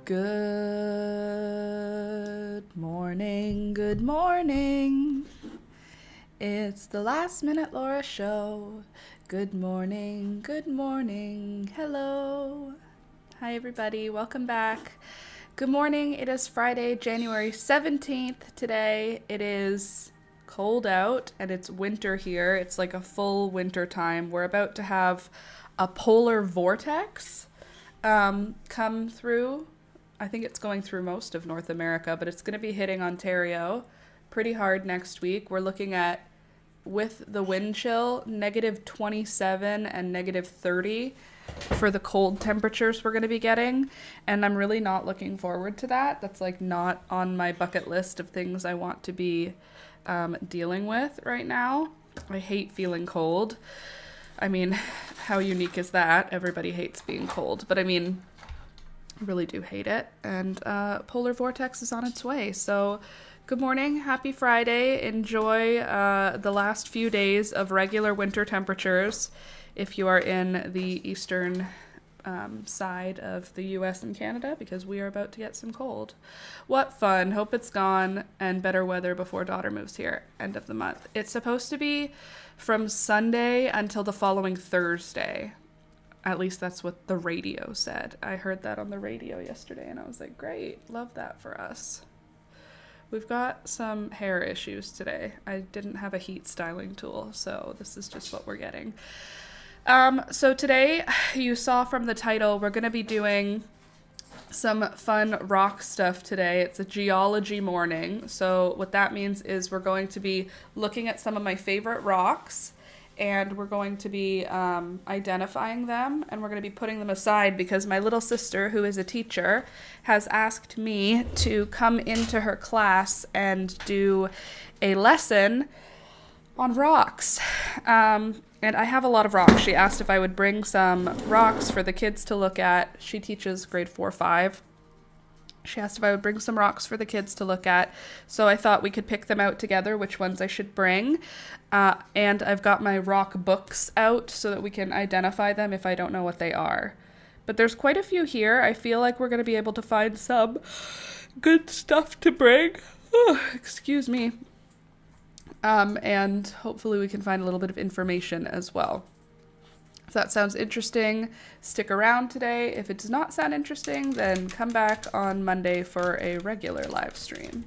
Good morning, good morning. It's the Last Minute Laura Show. Good morning, hello. Hi everybody, welcome back. Good morning, it is Friday, January 17th today. It is cold out and it's winter here. It's like a full winter time. We're about to have a polar vortex come through. I think it's going through most of North America, but it's going to be hitting Ontario pretty hard next week. We're looking at, with the wind chill, -27 and -30 for the cold temperatures we're going to be getting. And I'm really not looking forward to that. That's like not on my bucket list of things I want to be dealing with right now. I hate feeling cold. I mean, how unique is that? Everybody hates being cold, but I mean, I really do hate it. And polar vortex is on its way. So good morning, happy Friday. Enjoy the last few days of regular winter temperatures if you are in the eastern side of the US and Canada, because we are about to get some cold. What fun. Hope it's gone and better weather before daughter moves here, end of the month. It's supposed to be from Sunday until the following Thursday. At least that's what the radio said. I heard that on the radio yesterday and I was like, great, love that for us. We've got some hair issues today. I didn't have a heat styling tool, so this is just what we're getting. So today, you saw from the title, we're going to be doing some fun rock stuff today. It's a geology morning. So what that means is we're going to be looking at some of my favorite rocks, and we're going to be identifying them, and we're going to be putting them aside because my little sister, who is a teacher, has asked me to come into her class and do a lesson on rocks. And I have a lot of rocks. She asked if I would bring some rocks for the kids to look at. She teaches grade 4-5. She asked if I would bring some rocks for the kids to look at. So I thought we could pick them out together, which ones I should bring. And I've got my rock books out so that we can identify them if I don't know what they are. But there's quite a few here. I feel like we're going to be able to find some good stuff to bring. Excuse me. And hopefully we can find a little bit of information as well. If that sounds interesting, stick around today. If it does not sound interesting, then come back on Monday for a regular live stream.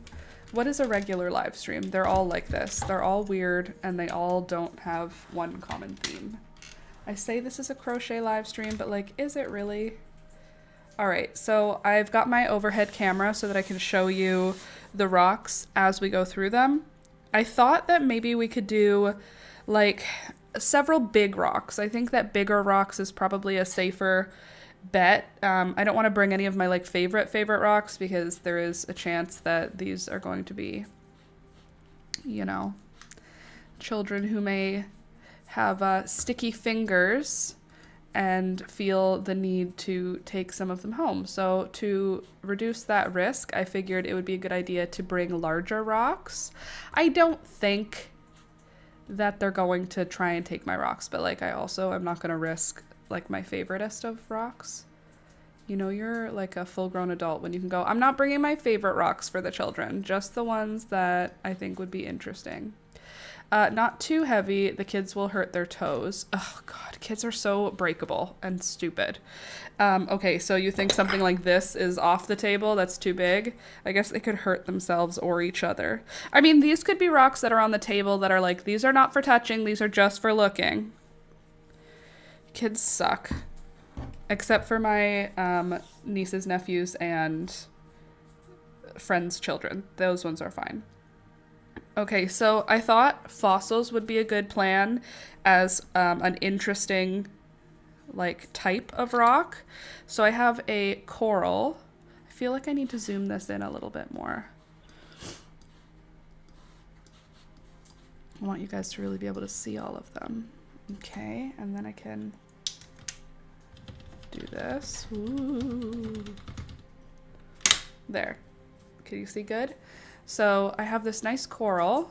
What is a regular live stream? They're all like this. They're all weird, and they all don't have one common theme. I say this is a crochet live stream, but like, is it really? All right, so I've got my overhead camera so that I can show you the rocks as we go through them. I thought that maybe we could do like several big rocks. I think that bigger rocks is probably a safer bet. I don't want to bring any of my like favorite rocks because there is a chance that these are going to be, you know, children who may have sticky fingers and feel the need to take some of them home. So to reduce that risk, I figured it would be a good idea to bring larger rocks. I don't think that they're going to try and take my rocks, but like I'm not going to risk like my favoriteest of rocks. You know, you're like a full-grown adult when you can go, I'm not bringing my favorite rocks for the children, just the ones that I think would be interesting. Not too heavy, the kids will hurt their toes. Oh god, kids are so breakable and stupid. Okay, so you think something like this is off the table, that's too big? I guess they could hurt themselves or each other. I mean, these could be rocks that are on the table that are like, these are not for touching, these are just for looking. Kids suck. Except for my nieces, nephews, and friends' children. Those ones are fine. Okay, so I thought fossils would be a good plan as an interesting like type of rock. So I have a coral. I feel like I need to zoom this in a little bit more. I want you guys to really be able to see all of them. Okay, and then I can do this. Ooh. There. Can you see good? So I have this nice coral.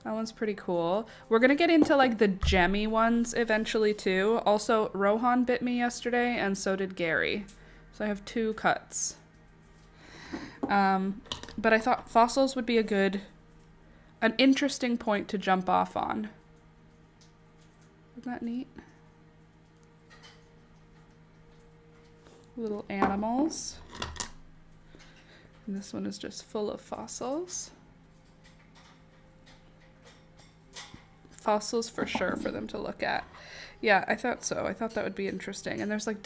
That one's pretty cool. We're gonna get into like the gemmy ones eventually too. Also, Rohan bit me yesterday and so did Gary. So I have 2 cuts. But I thought fossils would be an interesting point to jump off on. Isn't that neat? Little animals. And this one is just full of fossils. Fossils for sure for them to look at. Yeah, I thought so. I thought that would be interesting. And there's like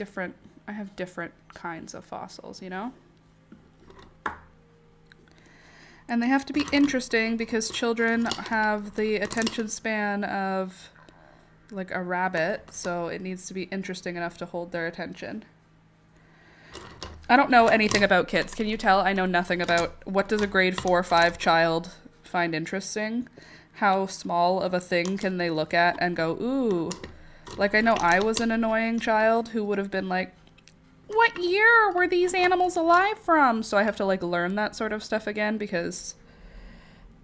I have different kinds of fossils, you know? And they have to be interesting because children have the attention span of like a rabbit, so it needs to be interesting enough to hold their attention. I don't know anything about kids. Can you tell? I know nothing about what does a grade 4 or 5 child find interesting? How small of a thing can they look at and go, ooh. Like I know I was an annoying child who would have been like, what year were these animals alive from? So I have to like learn that sort of stuff again because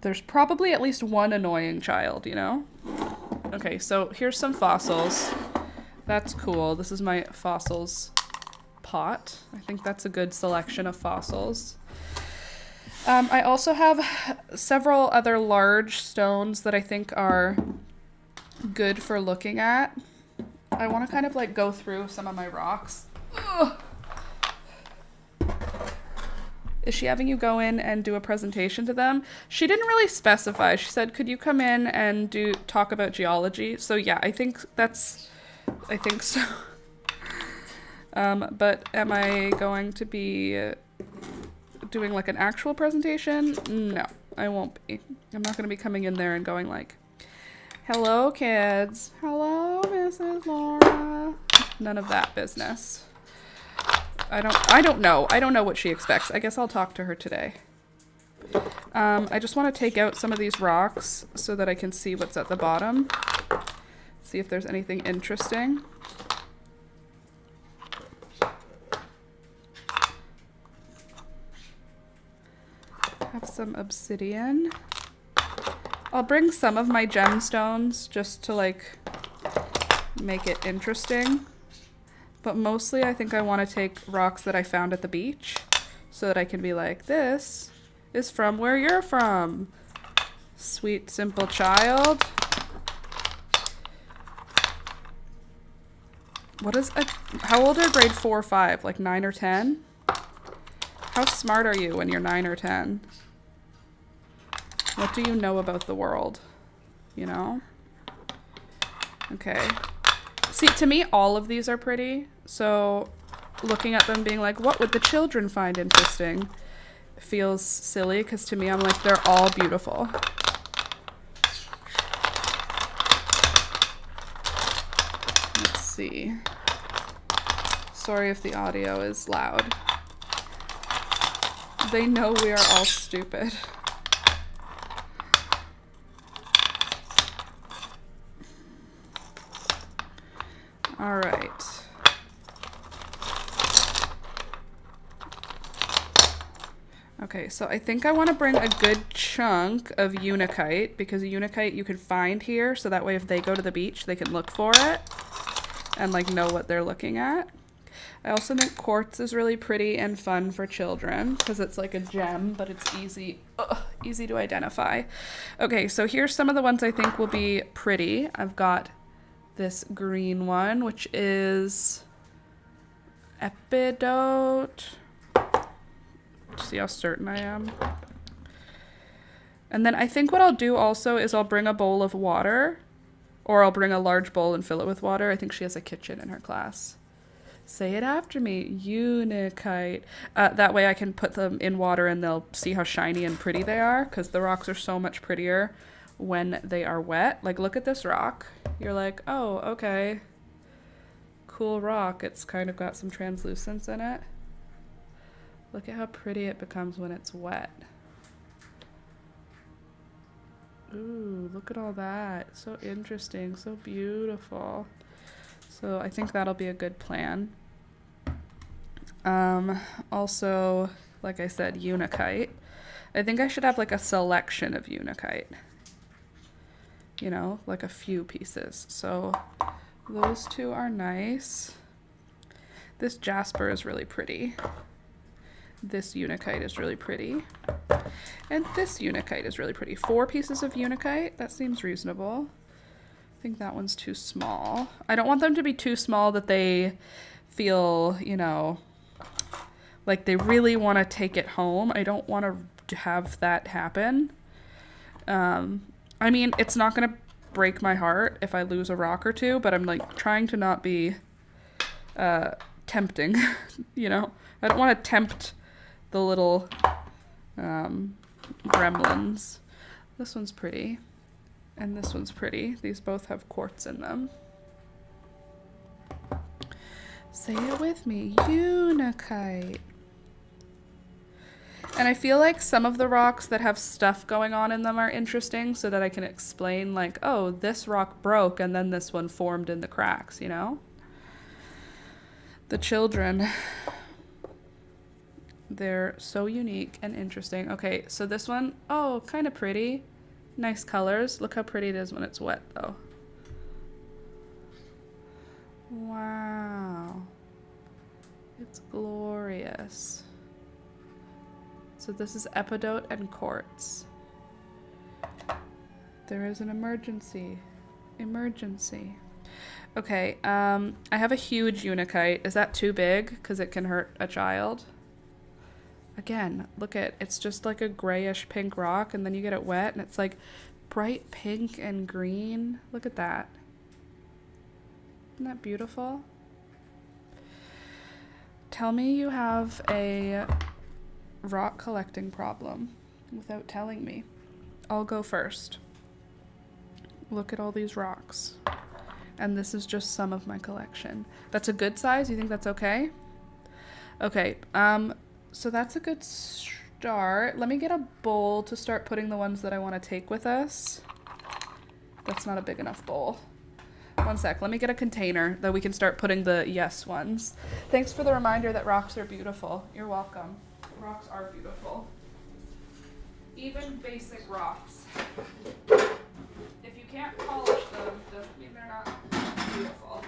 there's probably at least one annoying child, you know? Okay, so here's some fossils. That's cool. This is my fossils pot. I think that's a good selection of fossils. I also have several other large stones that I think are good for looking at. I want to kind of like go through some of my rocks. Ugh. Is she having you go in and do a presentation to them? She didn't really specify. She said, could you come in and talk about geology? So yeah, I think so. But am I going to be doing like an actual presentation? No, I won't be. I'm not going to be coming in there and going like, hello kids. Hello, Mrs. Laura. None of that business. I don't know. I don't know what she expects. I guess I'll talk to her today. I just want to take out some of these rocks so that I can see what's at the bottom. See if there's anything interesting. Have some obsidian. I'll bring some of my gemstones just to like make it interesting. But mostly I think I want to take rocks that I found at the beach so that I can be like, this is from where you're from. Sweet, simple child. How old are grade 4 or 5? Like 9 or 10? How smart are you when you're 9 or 10? What do you know about the world? You know? Okay. See, to me, all of these are pretty. So looking at them being like, what would the children find interesting? Feels silly because to me, I'm like, they're all beautiful. Let's see. Sorry if the audio is loud. They know we are all stupid. All right. Okay, so I think I want to bring a good chunk of unakite because unakite you can find here, so that way if they go to the beach, they can look for it and like know what they're looking at. I also think quartz is really pretty and fun for children because it's like a gem, but it's easy to identify. Okay, so here's some of the ones I think will be pretty. I've got this green one, which is epidote. See how certain I am. And then I think what I'll do also is I'll bring a bowl of water, or I'll bring a large bowl and fill it with water. I think she has a kitchen in her class. Say it after me. Unakite. That way I can put them in water and they'll see how shiny and pretty they are, because the rocks are so much prettier when they are wet. Like, look at this rock. You're like, oh, okay. Cool rock. It's kind of got some translucence in it. Look at how pretty it becomes when it's wet. Ooh, look at all that. So interesting. So beautiful. So I think that'll be a good plan. Also, like I said, unakite. I think I should have like a selection of unakite. You know, like a few pieces. So those two are nice. This jasper is really pretty. This unakite is really pretty. And this unakite is really pretty. 4 pieces of unakite, that seems reasonable. I think that one's too small. I don't want them to be too small that they feel, you know, like they really want to take it home. I don't want to have that happen. I mean, it's not going to break my heart if I lose a rock or two, but I'm like trying to not be tempting, you know? I don't want to tempt the little gremlins. This one's pretty. And this one's pretty. These both have quartz in them. Say it with me. Unakite. And I feel like some of the rocks that have stuff going on in them are interesting so that I can explain like, oh, this rock broke and then this one formed in the cracks, you know? The children. They're so unique and interesting. Okay, so this one, oh, kind of pretty. Nice colors. Look how pretty it is when it's wet, though. Wow. It's glorious. So this is epidote and quartz. There is an emergency. Emergency. Okay, I have a huge unakite. Is that too big? Because it can hurt a child. Again, look at, it's just like a grayish pink rock, and then you get it wet, and it's like bright pink and green. Look at that. Isn't that beautiful? Tell me you have a rock collecting problem without telling me. I'll go first. Look at all these rocks. And this is just some of my collection. That's a good size? You think that's okay? Okay, so that's a good start. Let me get a bowl to start putting the ones that I want to take with us. That's not a big enough bowl. One sec. Let me get a container that we can start putting the yes ones. Thanks for the reminder that rocks are beautiful. You're welcome. Rocks are beautiful. Even basic rocks. If you can't polish them, doesn't mean they're not beautiful.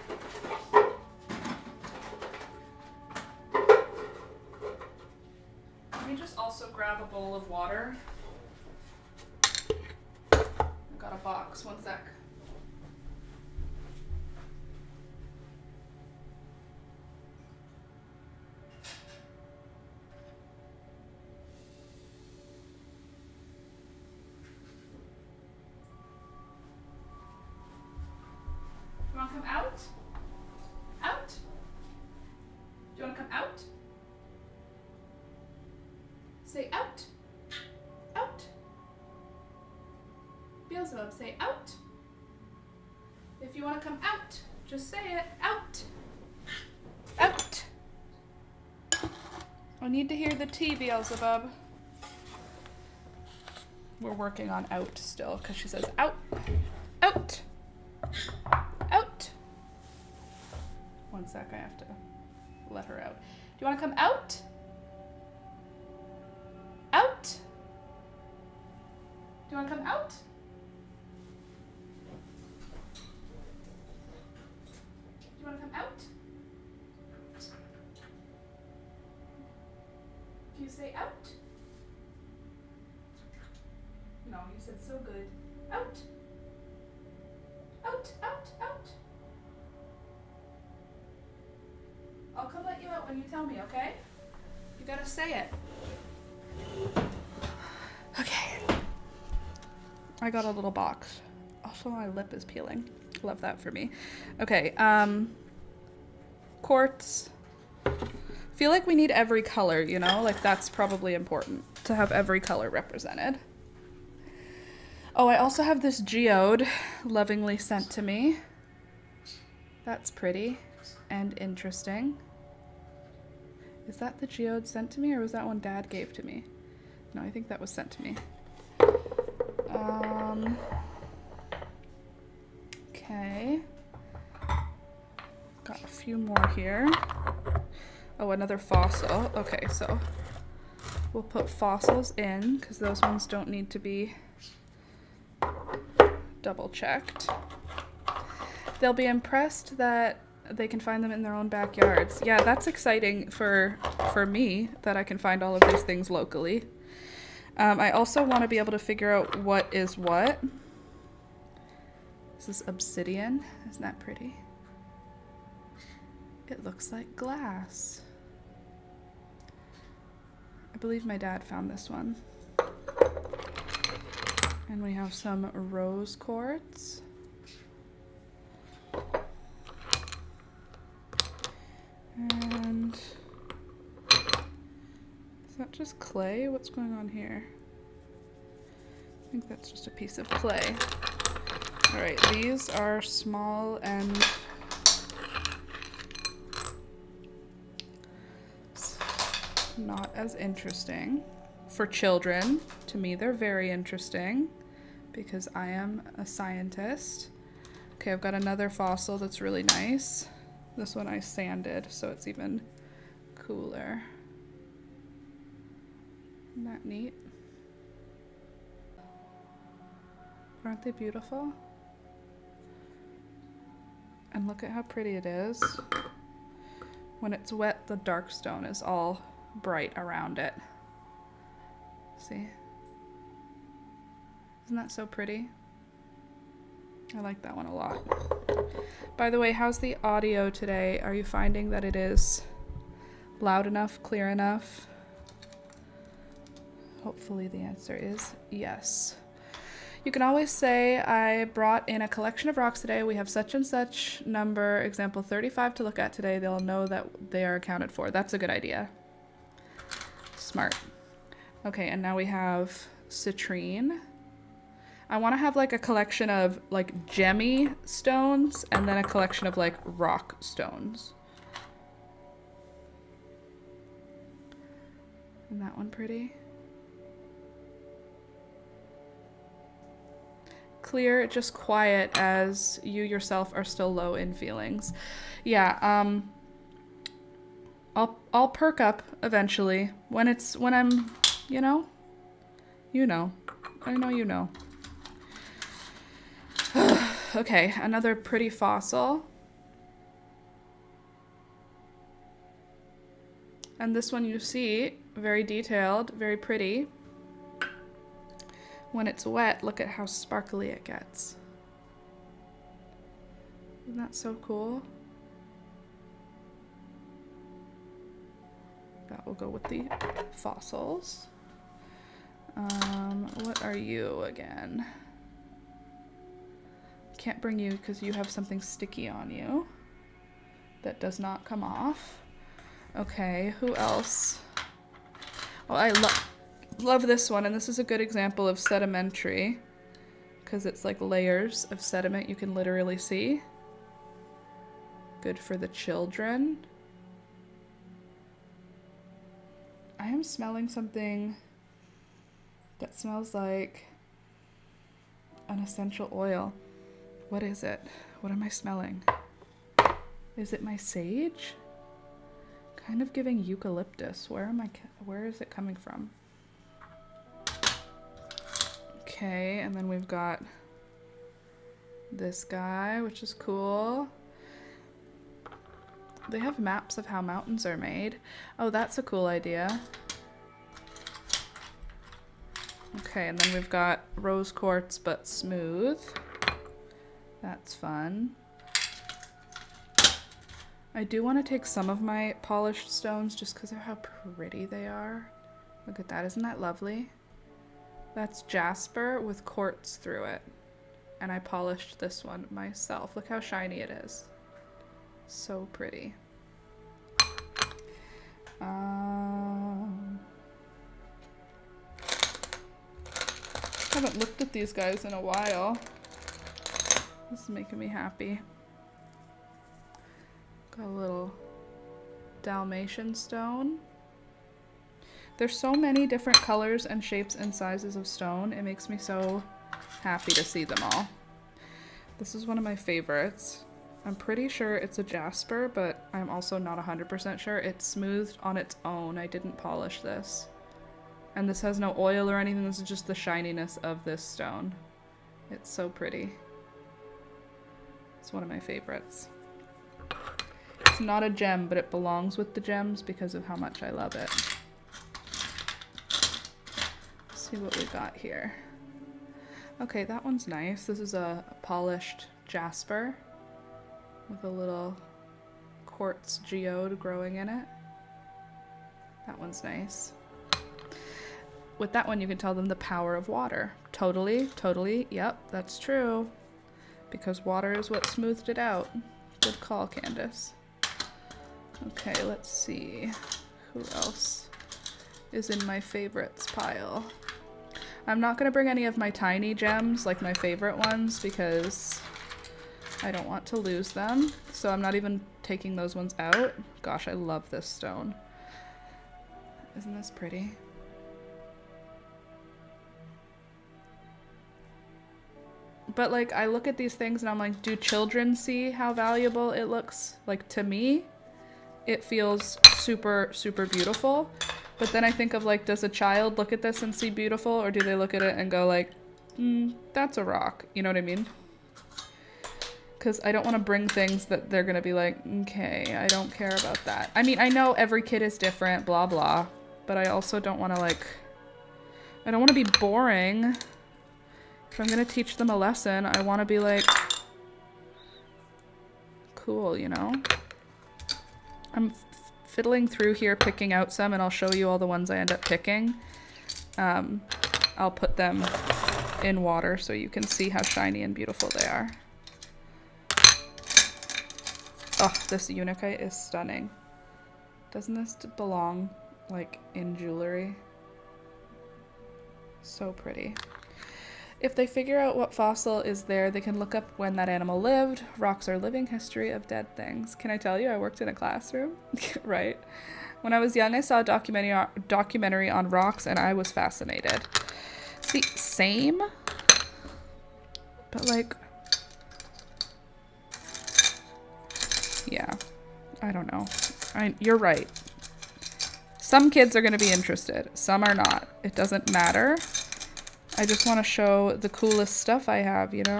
Let me just also grab a bowl of water. I've got a box. One sec. You want to come out? Out? Do you want to come out? Say out. Out. Beelzebub, say out. If you want to come out, just say it. Out. Out. I need to hear the T, Beelzebub. We're working on out still because she says out. Out. Out. One sec, I have to let her out. Do you want to come out? Out? Do you want to come out? Do you want to come out? Do you say out? No, you said so good. Out. Out, out, out. I'll come let you out when you tell me, okay? You gotta say it. Okay. I got a little box. Also, my lip is peeling. Love that for me. Okay, quartz. Feel like we need every color, you know? Like, that's probably important to have every color represented. Oh, I also have this geode lovingly sent to me. That's pretty and interesting. Is that the geode sent to me, or was that one Dad gave to me? No, I think that was sent to me. Okay. Got a few more here. Oh, another fossil. Okay, so we'll put fossils in because those ones don't need to be double checked. They'll be impressed that they can find them in their own backyards. Yeah, that's exciting for me that I can find all of these things locally. I also want to be able to figure out what is what. This is obsidian. Isn't that pretty? It looks like glass. I believe my dad found this one. And we have some rose quartz. And is that just clay? What's going on here? I think that's just a piece of clay. All right, these are small and not as interesting. For children, to me, they're very interesting because I am a scientist. Okay, I've got another fossil that's really nice. This one I sanded, so it's even cooler. Isn't that neat? Aren't they beautiful? And look at how pretty it is. When it's wet, the dark stone is all bright around it. See? Isn't that so pretty? I like that one a lot. By the way, how's the audio today? Are you finding that it is loud enough, clear enough? Hopefully the answer is yes. You can always say, I brought in a collection of rocks today. We have such and such number, example 35 to look at today. They'll know that they are accounted for. That's a good idea. Smart. Okay, and now we have citrine. I want to have like a collection of like gemmy stones and then a collection of like rock stones. Isn't that one pretty? Clear, just quiet as you yourself are still low in feelings. Yeah, I'll perk up eventually when I'm, you know, I know you know. Okay, another pretty fossil. And this one you see, very detailed, very pretty. When it's wet, look at how sparkly it gets. Isn't that so cool? That will go with the fossils. What are you again? Can't bring you because you have something sticky on you that does not come off. Okay, who else? Oh, I love this one, and this is a good example of sedimentary because it's like layers of sediment you can literally see. Good for the children. I am smelling something that smells like an essential oil. What is it? What am I smelling? Is it my sage? Kind of giving eucalyptus. Where is it coming from? Okay, and then we've got this guy, which is cool. They have maps of how mountains are made. Oh, that's a cool idea. Okay, and then we've got rose quartz, but smooth. That's fun. I do want to take some of my polished stones just because of how pretty they are. Look at that. Isn't that lovely? That's jasper with quartz through it. And I polished this one myself. Look how shiny it is. So pretty. Haven't looked at these guys in a while. This is making me happy. Got a little Dalmatian stone. There's so many different colors and shapes and sizes of stone. It makes me so happy to see them all. This is one of my favorites. I'm pretty sure it's a jasper, but I'm also not 100% sure. It's smoothed on its own. I didn't polish this. And this has no oil or anything. This is just the shininess of this stone. It's so pretty. It's one of my favorites. It's not a gem, but it belongs with the gems because of how much I love it. Let's see what we got here. Okay, that one's nice. This is a polished jasper with a little quartz geode growing in it. That one's nice. With that one, you can tell them the power of water. Totally. Yep, that's true. Because water is what smoothed it out. Good call, Candace. Okay, let's see. Who else is in my favorites pile? I'm not going to bring any of my tiny gems, like my favorite ones, because I don't want to lose them. So I'm not even taking those ones out. Gosh, I love this stone. Isn't this pretty? But like, I look at these things and I'm like, do children see how valuable it looks? Like, to me, it feels super, super beautiful. But then I think of like, does a child look at this and see beautiful? Or do they look at it and go like, that's a rock. You know what I mean? Because I don't want to bring things that they're going to be like, okay, I don't care about that. I mean, I know every kid is different, blah, blah. But I also don't want to like, I don't want to be boring. If I'm going to teach them a lesson, I want to be like, cool, you know? I'm fiddling through here, picking out some, and I'll show you all the ones I end up picking. I'll put them in water so you can see how shiny and beautiful they are. Oh, this unakite is stunning. Doesn't this belong, like, in jewelry? So pretty. If they figure out what fossil is there, they can look up when that animal lived. Rocks are living history of dead things. Can I tell you, I worked in a classroom? Right? When I was young, I saw a documentary on rocks, and I was fascinated. See, same, but like, yeah, I don't know. You're right. Some kids are going to be interested. Some are not. It doesn't matter. I just want to show the coolest stuff I have, you know?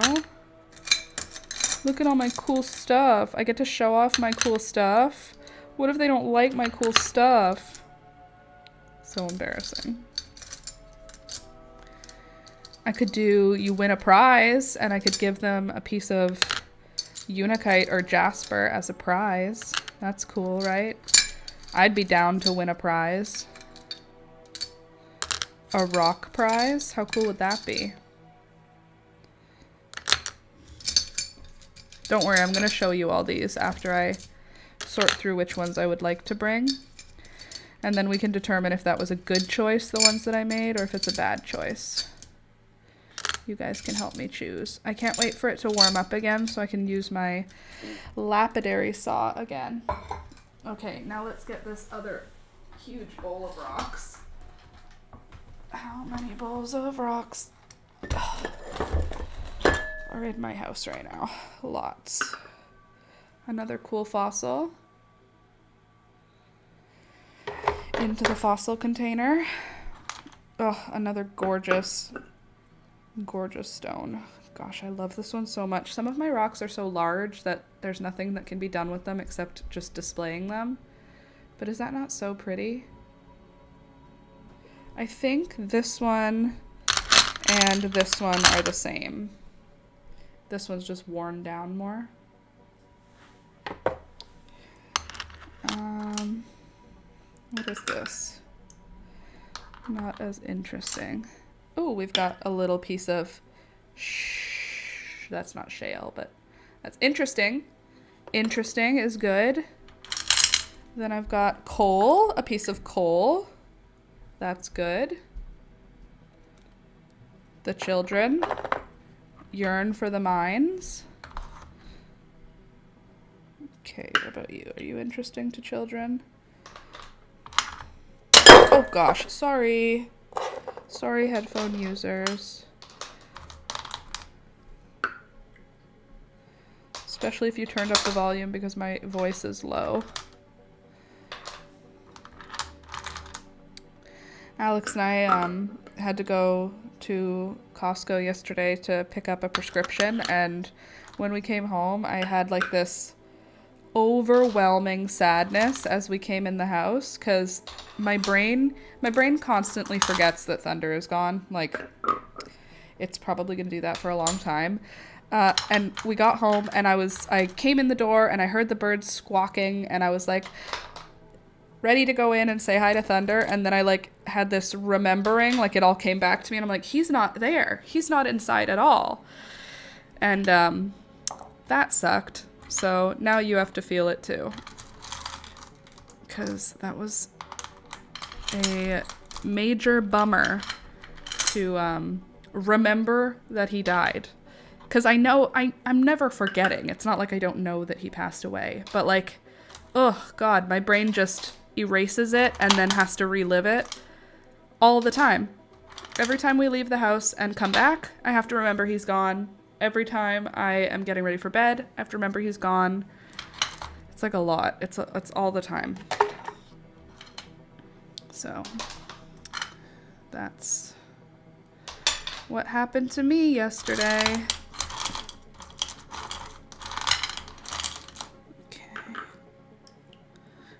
Look at all my cool stuff. I get to show off my cool stuff. What if they don't like my cool stuff? So embarrassing. I could do, you win a prize, and I could give them a piece of unakite or jasper as a prize. That's cool, right? I'd be down to win a prize. A rock prize? How cool would that be? Don't worry, I'm going to show you all these after I sort through which ones I would like to bring. And then we can determine if that was a good choice, the ones that I made, or if it's a bad choice. You guys can help me choose. I can't wait for it to warm up again so I can use my lapidary saw again. Okay, now let's get this other huge bowl of rocks. How many bowls of rocks are in my house right now? Lots. Another cool fossil. Into the fossil container. Oh, another gorgeous, gorgeous stone. Gosh, I love this one so much. Some of my rocks are so large that there's nothing that can be done with them except just displaying them. But is that not so pretty? I think this one and this one are the same. This one's just worn down more. What is this? Not as interesting. Oh, we've got a little piece of that's not shale, but that's interesting. Interesting is good. Then I've got coal, a piece of coal. That's good. The children yearn for the mines. Okay, what about you? Are you interesting to children? Oh gosh, sorry. Sorry, headphone users. Especially if you turned up the volume because my voice is low. Alex and I had to go to Costco yesterday to pick up a prescription, and when we came home, I had like this overwhelming sadness as we came in the house, because my brain constantly forgets that thunder is gone. Like, it's probably going to do that for a long time. And we got home, and I came in the door, and I heard the birds squawking, and I was like ready to go in and say hi to Thunder, and then I like had this remembering, like it all came back to me, and I'm like, he's not there. He's not inside at all. And that sucked. So now you have to feel it too, because that was a major bummer to remember that he died. Because I know I'm never forgetting. It's not like I don't know that he passed away. But like, oh God, my brain just erases it and then has to relive it all the time. Every time we leave the house and come back, I have to remember he's gone. Every time I am getting ready for bed, I have to remember he's gone. It's like a lot. It's all the time. So that's what happened to me yesterday.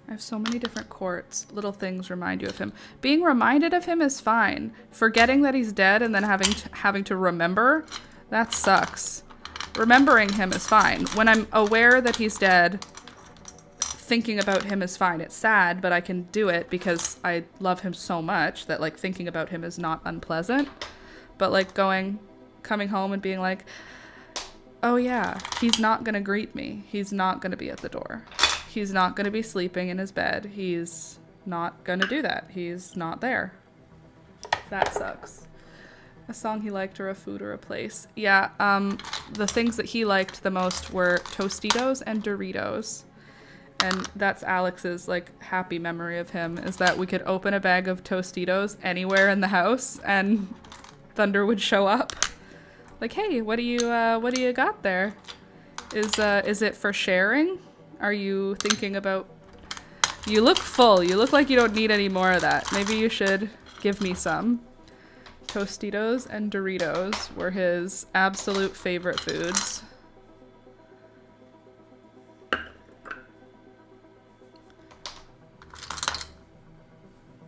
I have so many different quartz. Little things remind you of him. Being reminded of him is fine. Forgetting that he's dead and then having to remember, that sucks. Remembering him is fine. When I'm aware that he's dead, thinking about him is fine. It's sad, but I can do it because I love him so much that like thinking about him is not unpleasant. But like coming home and being like, oh yeah, he's not gonna greet me. He's not gonna be at the door. He's not going to be sleeping in his bed. He's not going to do that. He's not there. That sucks. A song he liked, or a food, or a place. Yeah, the things that he liked the most were Tostitos and Doritos. And that's Alex's, like, happy memory of him, is that we could open a bag of Tostitos anywhere in the house and Thunder would show up. Like, hey, what do you got there? Is it for sharing? Are you thinking about... You look full. You look like you don't need any more of that. Maybe you should give me some. Tostitos and Doritos were his absolute favorite foods.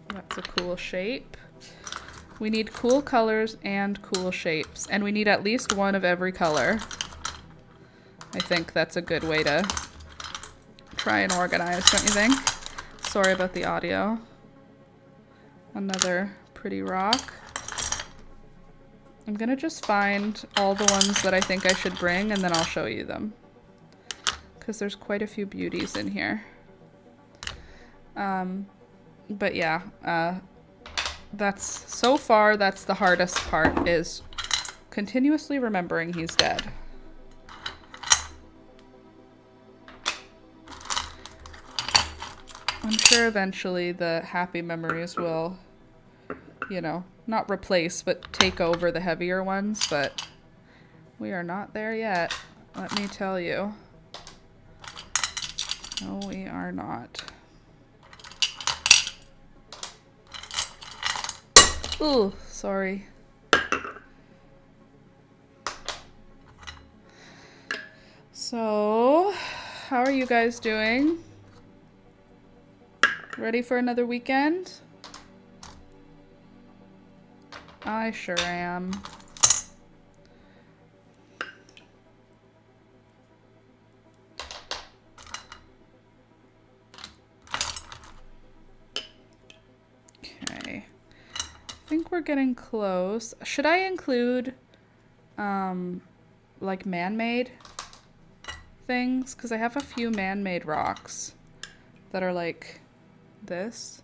That's a cool shape. We need cool colors and cool shapes. And we need at least one of every color. I think that's a good way to try and organize, don't you think? Sorry about the audio. Another pretty rock. I'm gonna just find all the ones that I think I should bring and then I'll show you them. Because there's quite a few beauties in here. But yeah, so far that's the hardest part, is continuously remembering he's dead. I'm sure eventually the happy memories will, you know, not replace, but take over the heavier ones, but we are not there yet, let me tell you. No, we are not. Ooh, sorry. So, how are you guys doing? Ready for another weekend? I sure am. Okay. I think we're getting close. Should I include, like man-made things? Because I have a few man-made rocks that are like this.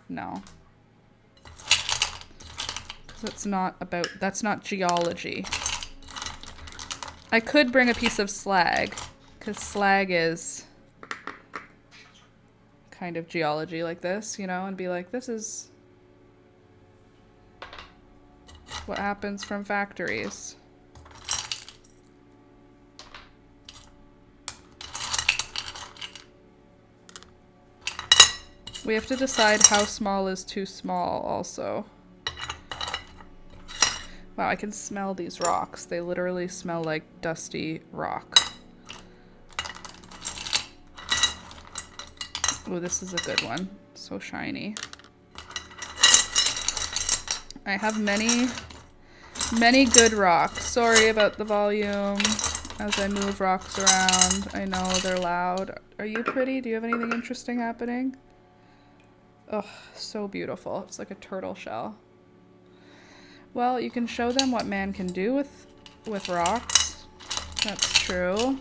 No. That's not geology. I could bring a piece of slag, because slag is kind of geology like this, you know, and be like, this is what happens from factories. We have to decide how small is too small also. Wow, I can smell these rocks. They literally smell like dusty rock. Oh, this is a good one. So shiny. I have many good rocks. Sorry about the volume as I move rocks around. I know they're loud. Are you pretty? Do you have anything interesting happening? Oh, so beautiful. It's like a turtle shell. Well, you can show them what man can do with rocks. That's true.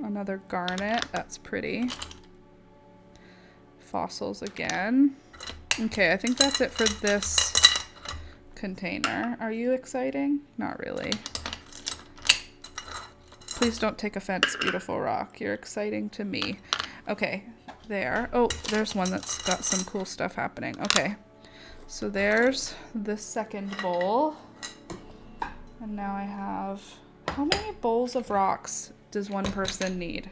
Another garnet. That's pretty. Fossils again. Okay, I think that's it for this container. Are you exciting? Not really. Please don't take offense, beautiful rock. You're exciting to me. Okay, there. Oh, there's one that's got some cool stuff happening. Okay, so there's the second bowl. And now I have... How many bowls of rocks does one person need?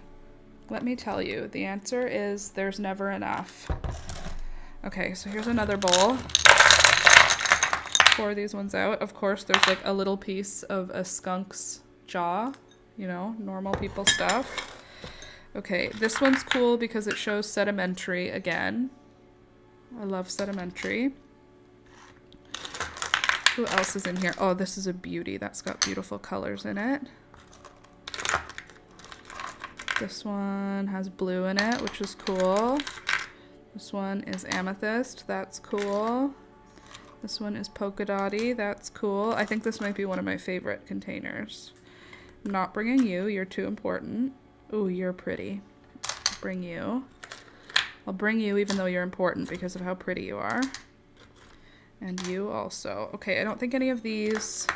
Let me tell you. The answer is there's never enough. Okay, so here's another bowl. Pour these ones out. Of course, there's like a little piece of a skunk's jaw. You know, normal people stuff. Okay, this one's cool because it shows sedimentary again. I love sedimentary. Who else is in here? Oh, this is a beauty. That's got beautiful colors in it. This one has blue in it, which is cool. This one is amethyst. That's cool. This one is polka dotty. That's cool. I think this might be one of my favorite containers. I'm not bringing you. You're too important. Ooh, you're pretty. I'll bring you. I'll bring you even though you're important because of how pretty you are. And you also. Okay, I don't think any of these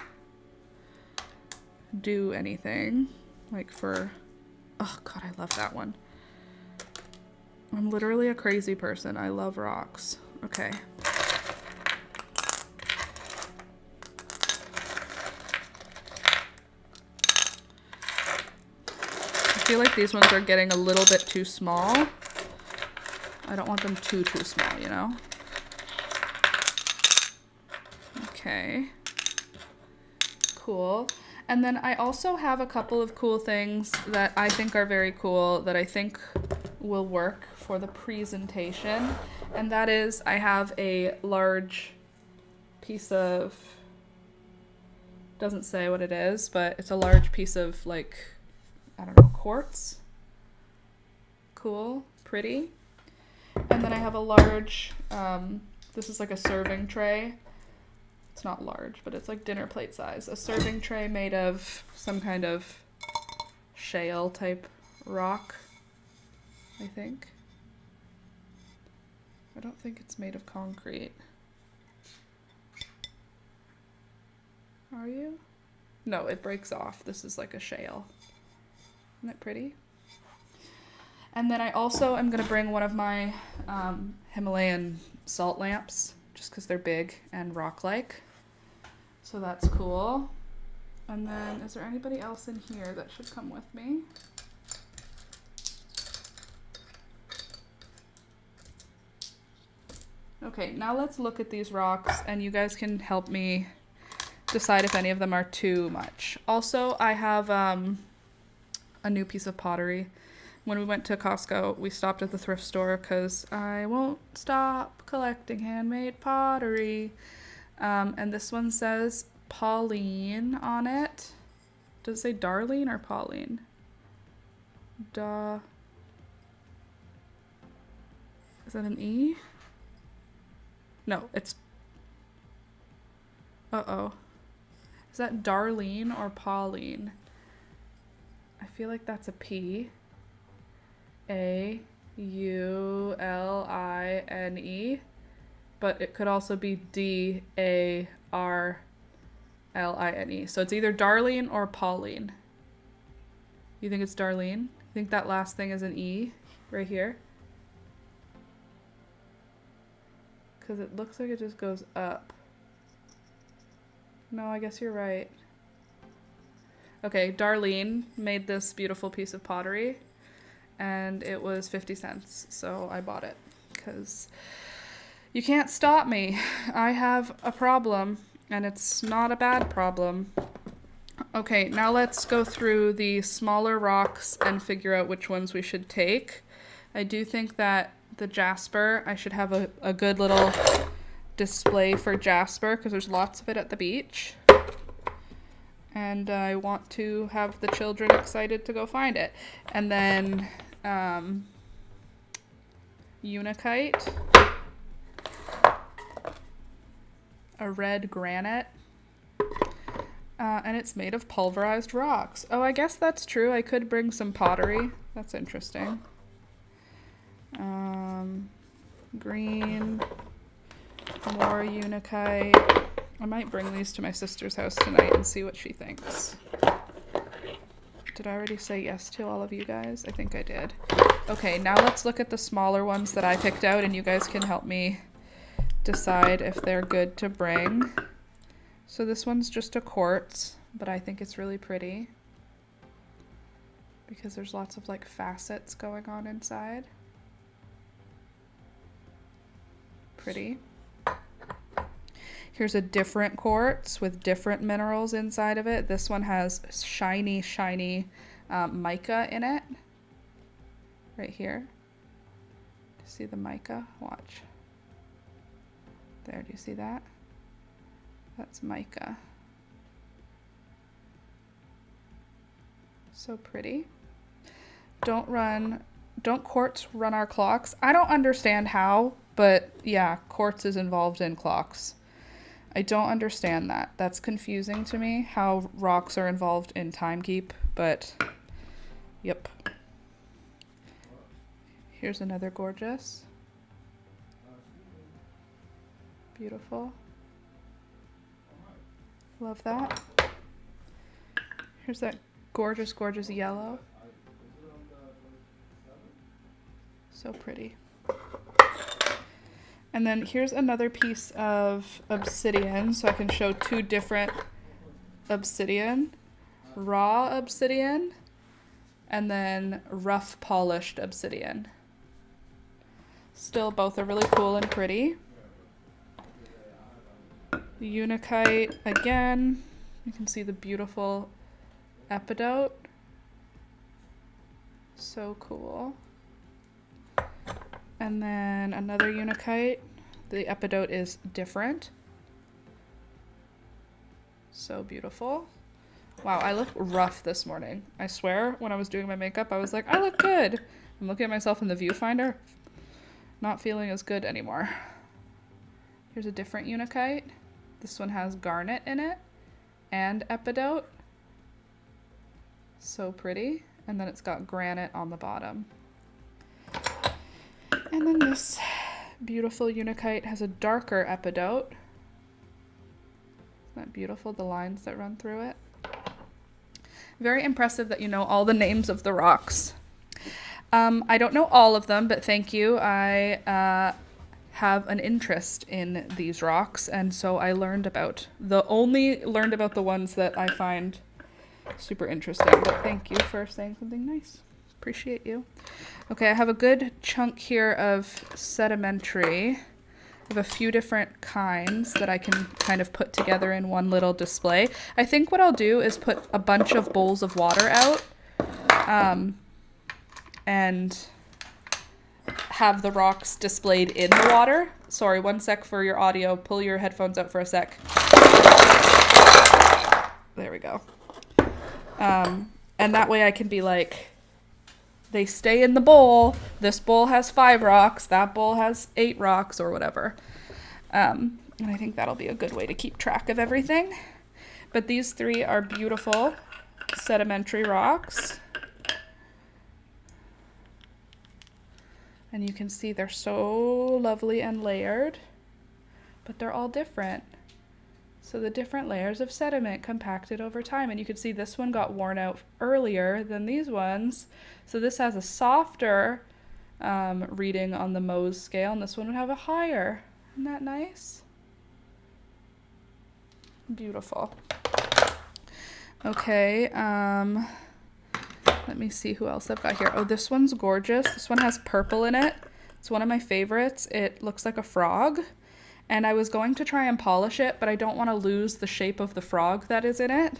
do anything. Like for... Oh, God, I love that one. I'm literally a crazy person. I love rocks. Okay. I feel like these ones are getting a little bit too small. I don't want them too small, you know? Okay. Cool. And then I also have a couple of cool things that I think are very cool that I think will work for the presentation. And that is I have a large piece of, doesn't say what it is, but it's a large piece of like, I don't know, quartz. Cool, pretty. And then I have a large, this is like a serving tray. It's not large, but it's like dinner plate size. A serving tray made of some kind of shale type rock, I think. I don't think it's made of concrete. Are you? No, it breaks off. This is like a shale. Isn't that pretty? And then I also am going to bring one of my Himalayan salt lamps, just because they're big and rock-like. So that's cool. And then, is there anybody else in here that should come with me? Okay, now let's look at these rocks, and you guys can help me decide if any of them are too much. Also, I have a new piece of pottery. When we went to Costco, we stopped at the thrift store because I won't stop collecting handmade pottery. And this one says Pauline on it. Does it say Darlene or Pauline? Is that an E? No, it's... Uh-oh. Is that Darlene or Pauline? I feel like that's a P. A-U-L-I-N-E. But it could also be D-A-R-L-I-N-E. So it's either Darlene or Pauline. You think it's Darlene? I think that last thing is an E right here. Because it looks like it just goes up. No, I guess you're right. Okay, Darlene made this beautiful piece of pottery. And it was 50 cents. So I bought it. Because... you can't stop me. I have a problem, and it's not a bad problem. Okay, now let's go through the smaller rocks and figure out which ones we should take. I do think that the jasper, I should have a good little display for jasper because there's lots of it at the beach. And I want to have the children excited to go find it. And then unakite, a red granite, and it's made of pulverized rocks. Oh, I guess that's true. I could bring some pottery. That's interesting. Green, more unakite. I might bring these to my sister's house tonight and see what she thinks. Did I already say yes to all of you guys? I think I did. Okay, now let's look at the smaller ones that I picked out, and you guys can help me decide if they're good to bring. So this one's just a quartz, but I think it's really pretty because there's lots of like facets going on inside. Pretty. Here's a different quartz with different minerals inside of it. This one has shiny mica in it. Right here. See the mica? Watch. There, do you see that? That's mica. So pretty. Don't quartz run our clocks? I don't understand how, but yeah, quartz is involved in clocks. I don't understand that. That's confusing to me, how rocks are involved in timekeep, but yep. Here's another gorgeous. Beautiful. Love that. Here's that gorgeous yellow. So pretty. And then here's another piece of obsidian, so I can show two different obsidian. Raw obsidian, and then rough polished obsidian. Still, both are really cool and pretty. The unakite, again, you can see the beautiful epidote. So cool. And then another unakite. The epidote is different. So beautiful. Wow, I look rough this morning. I swear, when I was doing my makeup, I was like, I look good. I'm looking at myself in the viewfinder, not feeling as good anymore. Here's a different unakite. This one has garnet in it and epidote. So pretty. And then it's got granite on the bottom. And then this beautiful unakite has a darker epidote. Isn't that beautiful, the lines that run through it? Very impressive that you know all the names of the rocks. I don't know all of them, but thank you. I have an interest in these rocks, and so I only learned about the ones that I find super interesting. But thank you for saying something nice. Appreciate you. Okay, I have a good chunk here of sedimentary. I have a few different kinds that I can kind of put together in one little display. I think what I'll do is put a bunch of bowls of water out and have the rocks displayed in the water. Sorry, one sec for your audio. Pull your headphones out for a sec. There we go. And that way I can be like, they stay in the bowl. This bowl has 5 rocks. That bowl has 8 rocks or whatever. And I think that'll be a good way to keep track of everything. But these 3 are beautiful sedimentary rocks. And you can see they're so lovely and layered, but they're all different. So the different layers of sediment compacted over time. And you can see this one got worn out earlier than these ones. So this has a softer reading on the Mohs scale, and this one would have a higher. Isn't that nice? Beautiful. Okay, let me see who else I've got here. Oh, this one's gorgeous. This one has purple in it. It's one of my favorites. It looks like a frog. And I was going to try and polish it, but I don't want to lose the shape of the frog that is in it.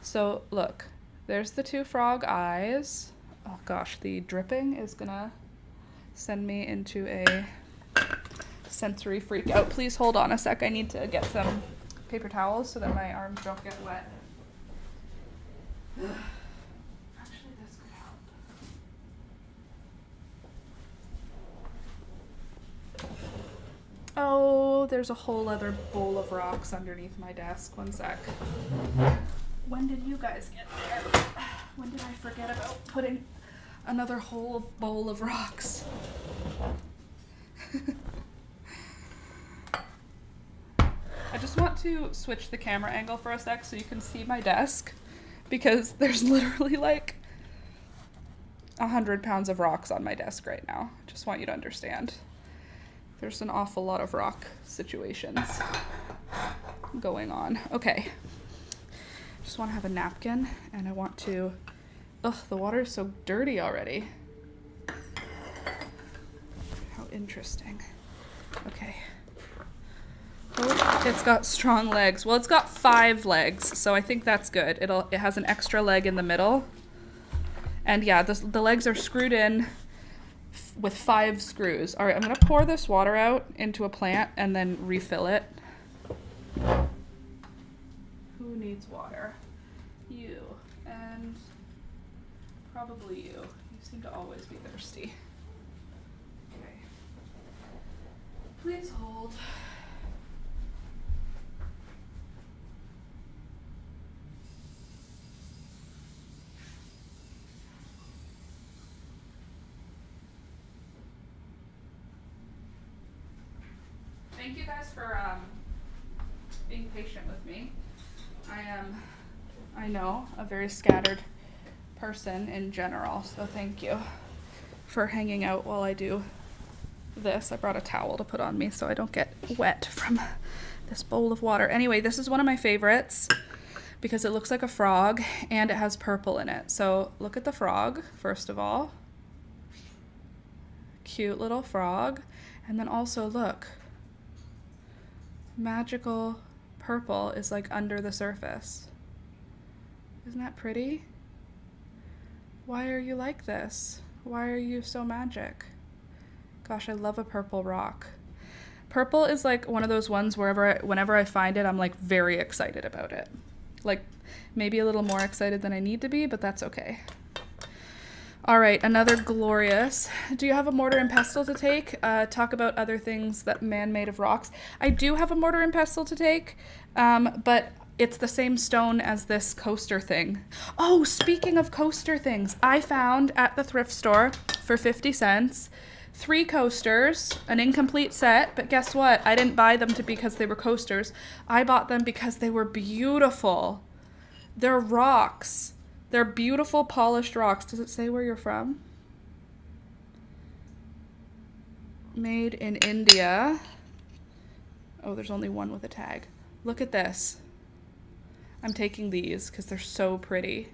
So look, there's the two frog eyes. Oh gosh, the dripping is gonna send me into a sensory freak out. Please hold on a sec. I need to get some paper towels so that my arms don't get wet. Actually, this could help. Oh, there's a whole other bowl of rocks underneath my desk. One sec. When did you guys get there? When did I forget about putting another whole bowl of rocks? I just want to switch the camera angle for a sec so you can see my desk, because there's literally like 100 pounds of rocks on my desk right now. Just want you to understand. There's an awful lot of rock situations going on. Okay. Just want to have a napkin, and I want to... Ugh, the water is so dirty already. How interesting. Okay. Oh, it's got strong legs. Well, it's got 5 legs, so I think that's good. It has an extra leg in the middle. And yeah, the legs are screwed in with 5 screws. All right, I'm gonna pour this water out into a plant and then refill it. Who needs water? You. And probably you. You seem to always be thirsty. Okay. Please hold. Thank you guys for being patient with me. I am, I know, a very scattered person in general, so thank you for hanging out while I do this. I brought a towel to put on me so I don't get wet from this bowl of water. Anyway, this is one of my favorites because it looks like a frog and it has purple in it. So look at the frog, first of all. Cute little frog. And then also look. Magical purple is like under the surface. Isn't that pretty? Why are you like this? Why are you so magic? Gosh, I love a purple rock. Purple is like one of those ones whenever I find it, I'm like very excited about it. Like maybe a little more excited than I need to be, but that's okay. All right, another glorious. Do you have a mortar and pestle to take? Talk about other things that man made of rocks. I do have a mortar and pestle to take, but it's the same stone as this coaster thing. Oh, speaking of coaster things, I found at the thrift store for 50 cents 3 coasters, an incomplete set, but guess what? I didn't buy them because they were coasters. I bought them because they were beautiful. They're rocks. They're beautiful polished rocks. Does it say where you're from? Made in India. Oh, there's only one with a tag. Look at this. I'm taking these because they're so pretty.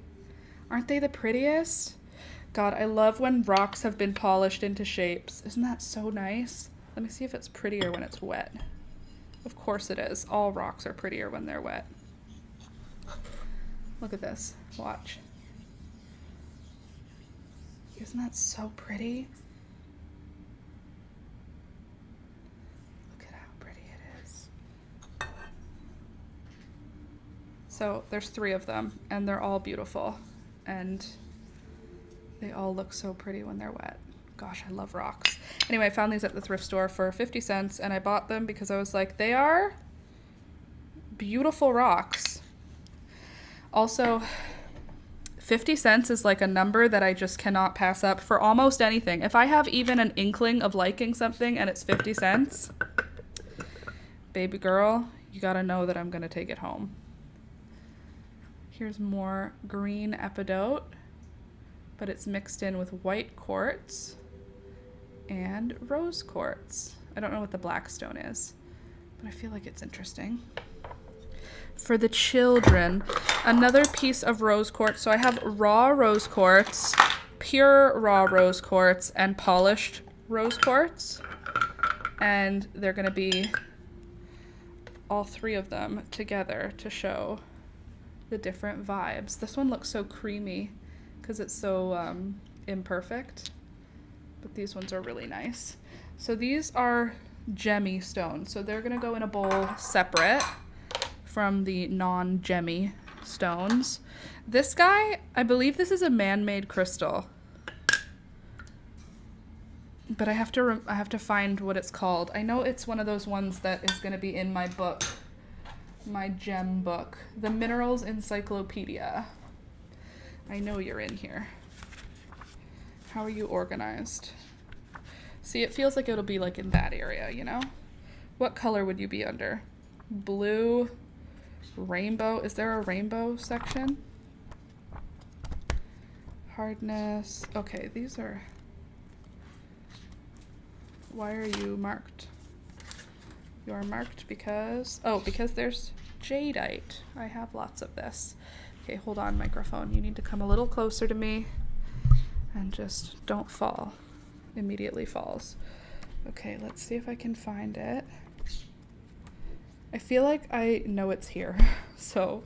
Aren't they the prettiest? God, I love when rocks have been polished into shapes. Isn't that so nice? Let me see if it's prettier when it's wet. Of course it is. All rocks are prettier when they're wet. Look at this. Watch. Isn't that so pretty? Look at how pretty it is. So there's 3 of them, and they're all beautiful. And they all look so pretty when they're wet. Gosh, I love rocks. Anyway, I found these at the thrift store for 50 cents, and I bought them because I was like, they are beautiful rocks. Also, 50 cents is like a number that I just cannot pass up for almost anything. If I have even an inkling of liking something and it's 50 cents, baby girl, you gotta know that I'm gonna take it home. Here's more green epidote, but it's mixed in with white quartz and rose quartz. I don't know what the black stone is, but I feel like it's interesting. For the children, another piece of rose quartz. So I have raw rose quartz, pure raw rose quartz, and polished rose quartz. And they're going to be all 3 of them together to show the different vibes. This one looks so creamy because it's so imperfect, but these ones are really nice. So these are gemmy stones. So they're gonna go in a bowl separate from the non-gemmy stones. This guy, I believe this is a man-made crystal, but I have to find what it's called. I know it's one of those ones that is gonna be in my book, my gem book, the Minerals Encyclopedia. I know you're in here. How are you organized? See, it feels like it'll be like in that area, you know? What color would you be under? Blue, rainbow. Is there a rainbow section? Hardness. Okay, these are... Why are you marked? You are marked because... Oh, because there's jadeite. I have lots of this. Okay, hold on, microphone. You need to come a little closer to me and just don't fall. Immediately falls. Okay, let's see if I can find it. I feel like I know it's here, so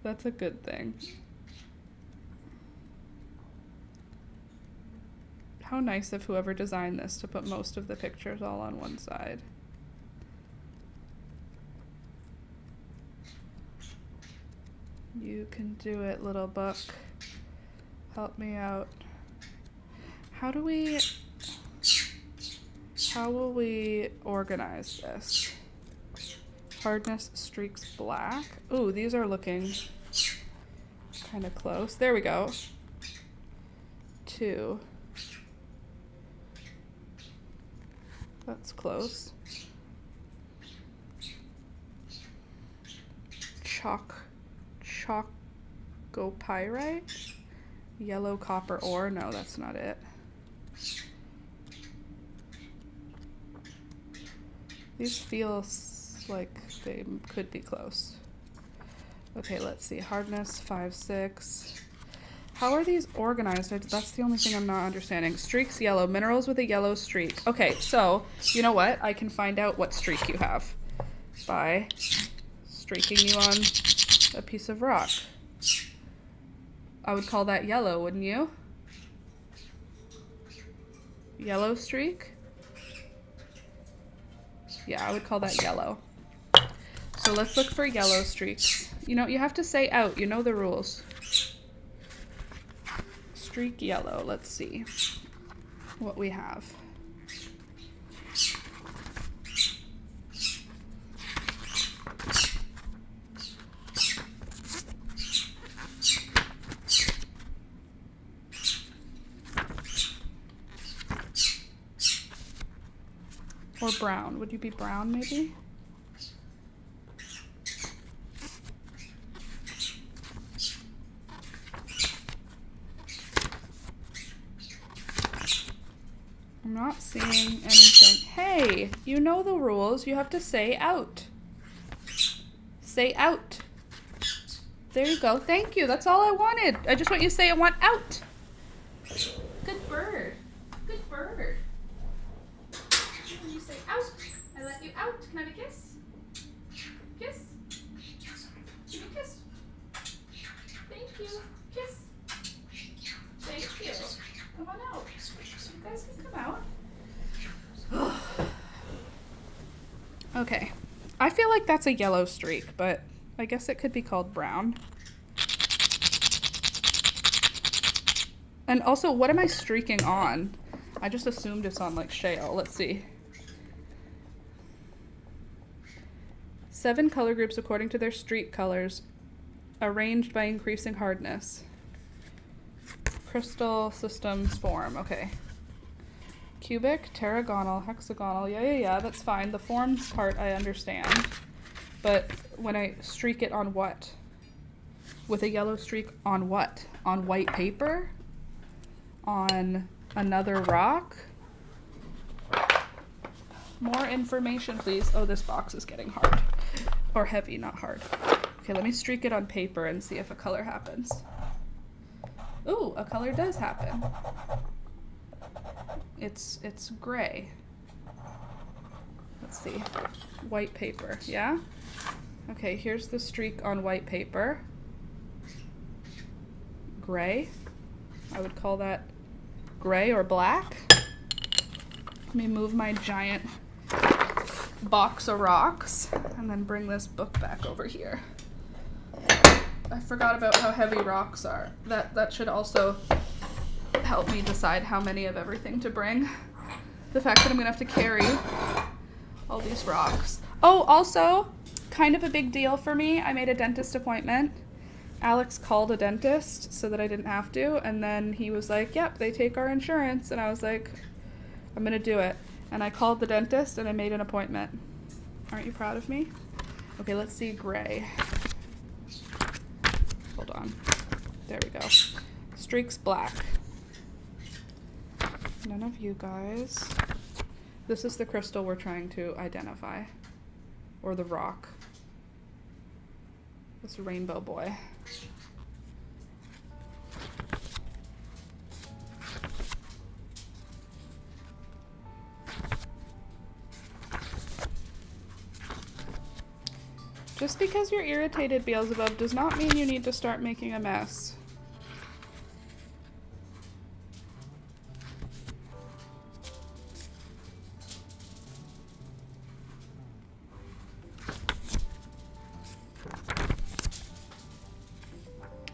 that's a good thing. How nice of whoever designed this to put most of the pictures all on one side. You can do it, little book. Help me out. How will we organize this? Hardness streaks black. Ooh, these are looking kind of close. There we go. 2. That's close. Chalcopyrite? Yellow copper ore? No, that's not it. These feel like they could be close. Okay, let's see. Hardness 5, 6. How are these organized? That's the only thing I'm not understanding. Streaks yellow. Minerals with a yellow streak. Okay, so you know what? I can find out what streak you have by streaking you on a piece of rock. I would call that yellow, wouldn't you? Yellow streak? Yeah, I would call that yellow. So let's look for yellow streaks. You know, you have to say out. You know the rules. Streak yellow. Let's see what we have. Or brown. Would you be brown, maybe? I'm not seeing anything. Hey, you know the rules. You have to say out. Say out. There you go. Thank you. That's all I wanted. I just want you to say I want out. Good bird. Good bird. When you say out, I let you out. Can I have a kiss? Kiss? Give me a kiss. Thank you. Kiss. Thank you. Come on out. You guys can come out. Okay. I feel like that's a yellow streak, but I guess it could be called brown. And also, what am I streaking on? I just assumed it's on like shale. Let's see. 7 color groups according to their streak colors, arranged by increasing hardness. Crystal systems form. Okay. Cubic, teragonal, hexagonal. Yeah, that's fine. The forms part I understand. But when I streak it on what? With a yellow streak on what? On white paper? On another rock? More information, please. Oh, this box is getting hard. Or heavy, not hard. Okay, let me streak it on paper and see if a color happens. Ooh, a color does happen. It's gray. Let's see. White paper, yeah? Okay, here's the streak on white paper. gray. I would call that gray or black. Let me move my giant box of rocks and then bring this book back over here. I forgot about how heavy rocks are. That should also help me decide how many of everything to bring. The fact that I'm gonna have to carry all these rocks. Oh, also, kind of a big deal for me. I made a dentist appointment. Alex called a dentist so that I didn't have to, and then he was like, yep, they take our insurance, and I was like, I'm gonna do it. And I called the dentist and I made an appointment. Aren't you proud of me? Okay, let's see gray. Hold on. There we go. Streaks black. None of you guys. This is the crystal we're trying to identify. Or the rock. This rainbow boy. Just because you're irritated, Beelzebub, does not mean you need to start making a mess.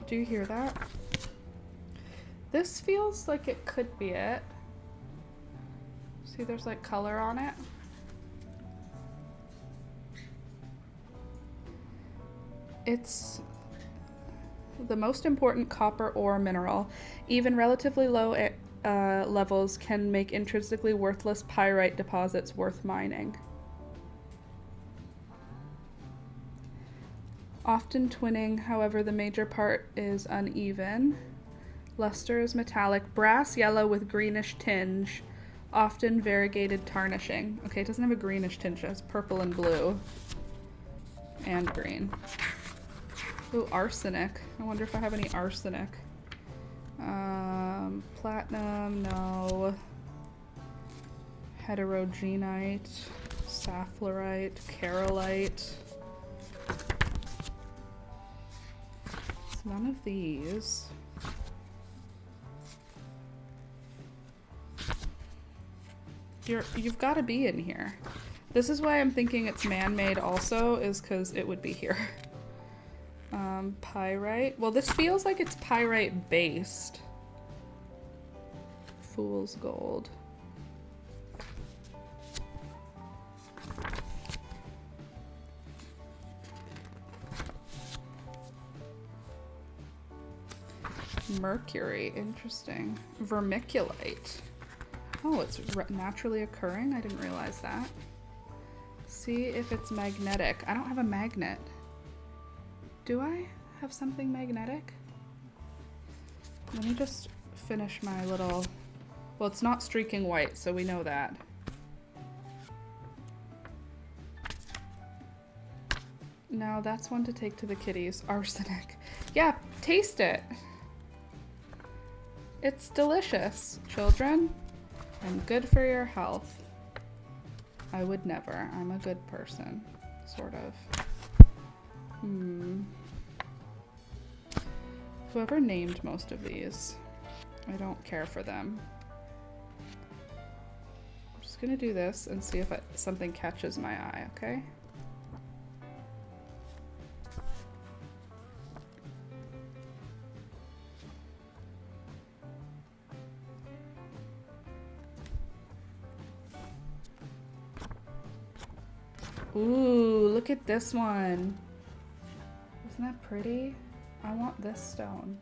Do you hear that? This feels like it could be it. See, there's like color on it. It's the most important copper ore mineral. Even relatively low levels can make intrinsically worthless pyrite deposits worth mining. Often twinning, however, the major part is uneven. Luster is metallic, brass yellow with greenish tinge, often variegated tarnishing. Okay, it doesn't have a greenish tinge, it has purple and blue. And green. Ooh, arsenic. I wonder if I have any arsenic. Platinum, no. Heterogenite, sapphirite, carolite. It's none of these. You've got to be in here. This is why I'm thinking it's man-made also, is because it would be here. Pyrite. Well, this feels like it's pyrite based. Fool's gold. Mercury. Interesting. Vermiculite. Oh, it's naturally occurring? I didn't realize that. See if it's magnetic. I don't have a magnet. Do I have something magnetic? Let me just finish my little... Well, it's not streaking white, so we know that. No, that's one to take to the kitties. Arsenic. Yeah, taste it. It's delicious, children, and good for your health. I would never. I'm a good person, sort of. Whoever named most of these, I don't care for them. I'm just gonna do this and see if something catches my eye, okay? Ooh, look at this one. Isn't that pretty? I want this stone.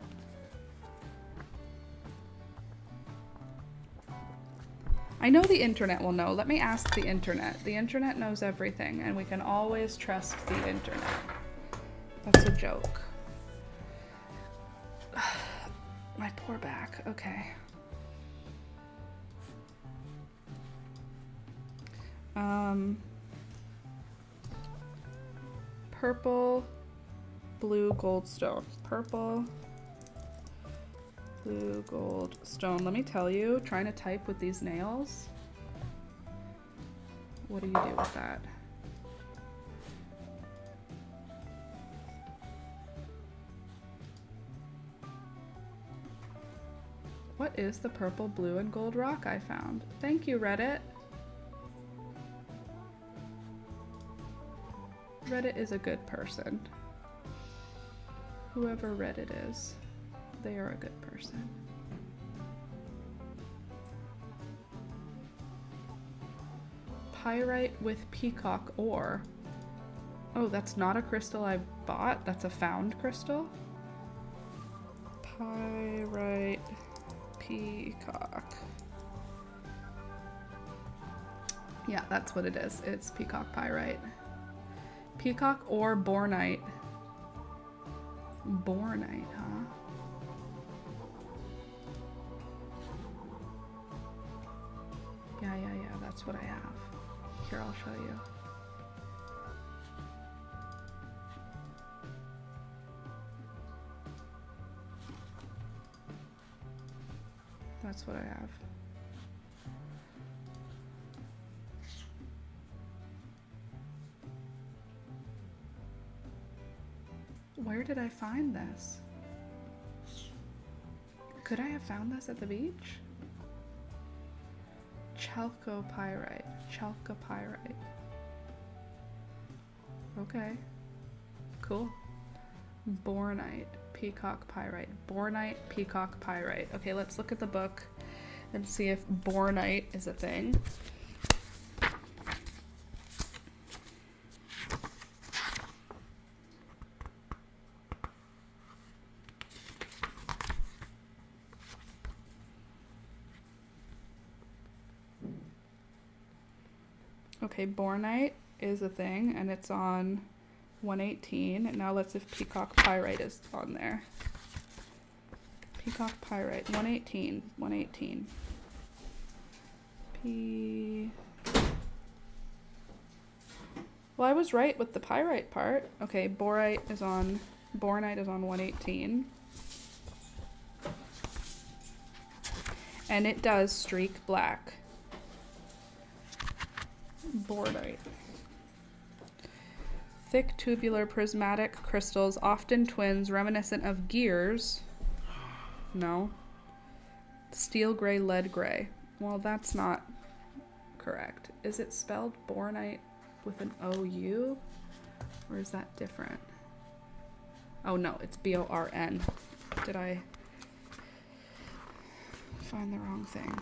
I know the internet will know. Let me ask the internet. The internet knows everything, and we can always trust the internet. That's a joke. My poor back. Okay. Purple, blue, gold stone. Purple, blue, gold stone. Let me tell you, trying to type with these nails, what do you do with that? What is the purple, blue, and gold rock I found? Thank you, Reddit. Reddit is a good person. Whoever Reddit is, they are a good person. Pyrite with peacock ore. Oh, that's not a crystal I bought. That's a found crystal. Pyrite peacock. Yeah, that's what it is. It's peacock pyrite. Peacock or bornite. Bornite, huh? Yeah, that's what I have. Here, I'll show you. That's what I have. Where did I find this? Could I have found this at the beach? Chalcopyrite. Chalcopyrite. Okay. Cool. Bornite. Peacock pyrite. Bornite, peacock pyrite. Okay, let's look at the book and see if bornite is a thing. Okay, bornite is a thing, and it's on 118. And now let's see if peacock pyrite is on there. Peacock pyrite, 118, 118. Well, I was right with the pyrite part. Okay, bornite is on 118. And it does streak black. Bornite. Thick tubular prismatic crystals, often twins, reminiscent of gears. No. Steel gray, lead gray. Well, that's not correct. Is it spelled bornite with an O-U? Or is that different? Oh no, it's B-O-R-N. Did I find the wrong thing?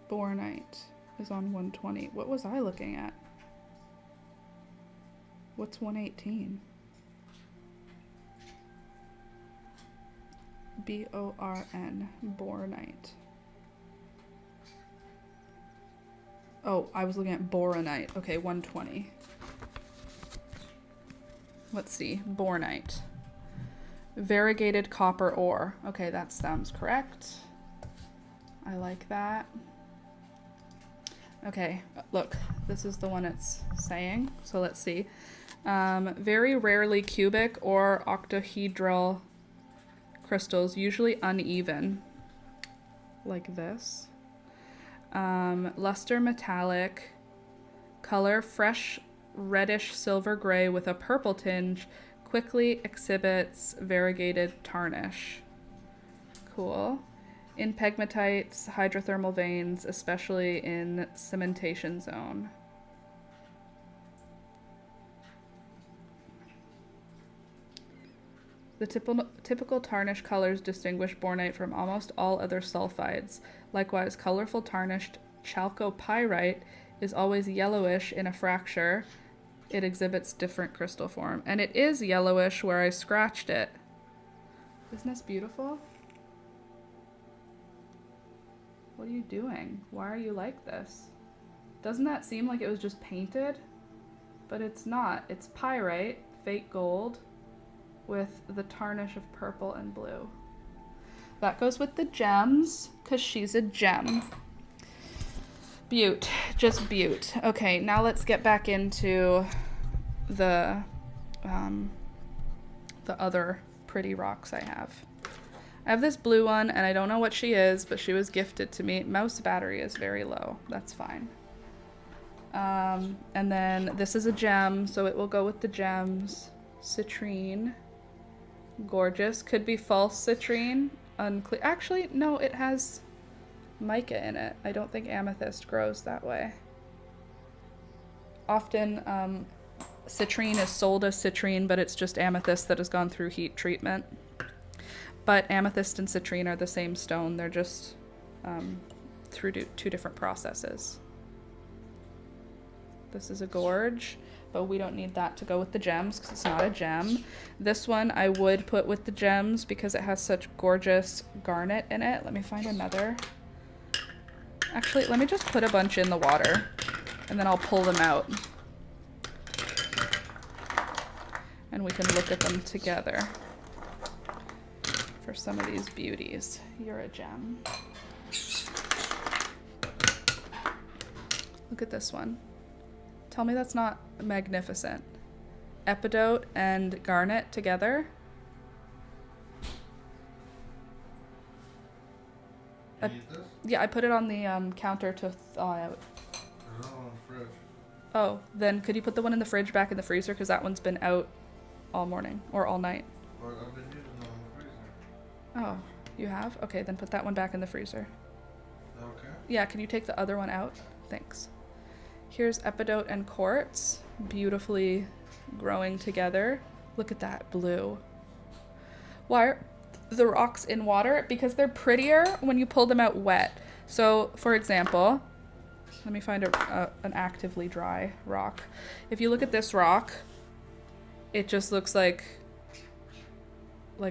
Bornite is on 120. What was I looking at? What's 118? B-O-R-N, bornite. Oh, I was looking at boronite. Okay, 120. Let's see, bornite. Variegated copper ore. Okay, that sounds correct. I like that. Okay, look, this is the one it's saying. So let's see. Very rarely cubic or octahedral crystals, usually uneven, like this. Luster metallic, color fresh reddish silver gray with a purple tinge, quickly exhibits variegated tarnish. Cool. In pegmatites, hydrothermal veins, especially in cementation zone. The typical tarnish colors distinguish bornite from almost all other sulfides. Likewise, colorful tarnished chalcopyrite is always yellowish in a fracture. It exhibits different crystal form. And it is yellowish where I scratched it. Isn't this beautiful? What are you doing? Why are you like this? Doesn't that seem like it was just painted? But it's not. It's pyrite, fake gold, with the tarnish of purple and blue. That goes with the gems, because she's a gem. Beaut. Just beaut. Okay, now let's get back into the other pretty rocks I have. I have this blue one, and I don't know what she is, but she was gifted to me. Mouse battery is very low. That's fine. And then this is a gem, so it will go with the gems. Citrine. Gorgeous. Could be false citrine. Unclear. Actually, no, it has mica in it. I don't think amethyst grows that way. Often, citrine is sold as citrine, but it's just amethyst that has gone through heat treatment. But amethyst and citrine are the same stone. They're just through two different processes. This is a gorge, but we don't need that to go with the gems because it's not a gem. This one I would put with the gems because it has such gorgeous garnet in it. Let me find another. Actually, let me just put a bunch in the water and then I'll pull them out. And we can look at them together for some of these beauties. You're a gem. Look at this one. Tell me that's not magnificent. Epidote and garnet together. Yeah, I put it on the counter to thaw out. It's not on the fridge. Oh, then could you put the one in the fridge back in the freezer? Because that one's been out all morning or all night. But I've been using it on the freezer. Oh, you have? Okay, then put that one back in the freezer. Okay. Yeah, can you take the other one out? Thanks. Here's epidote and quartz, beautifully growing together. Look at that blue. Why are the rocks in water? Because they're prettier when you pull them out wet. So, for example, let me find an actively dry rock. If you look at this rock, it just looks like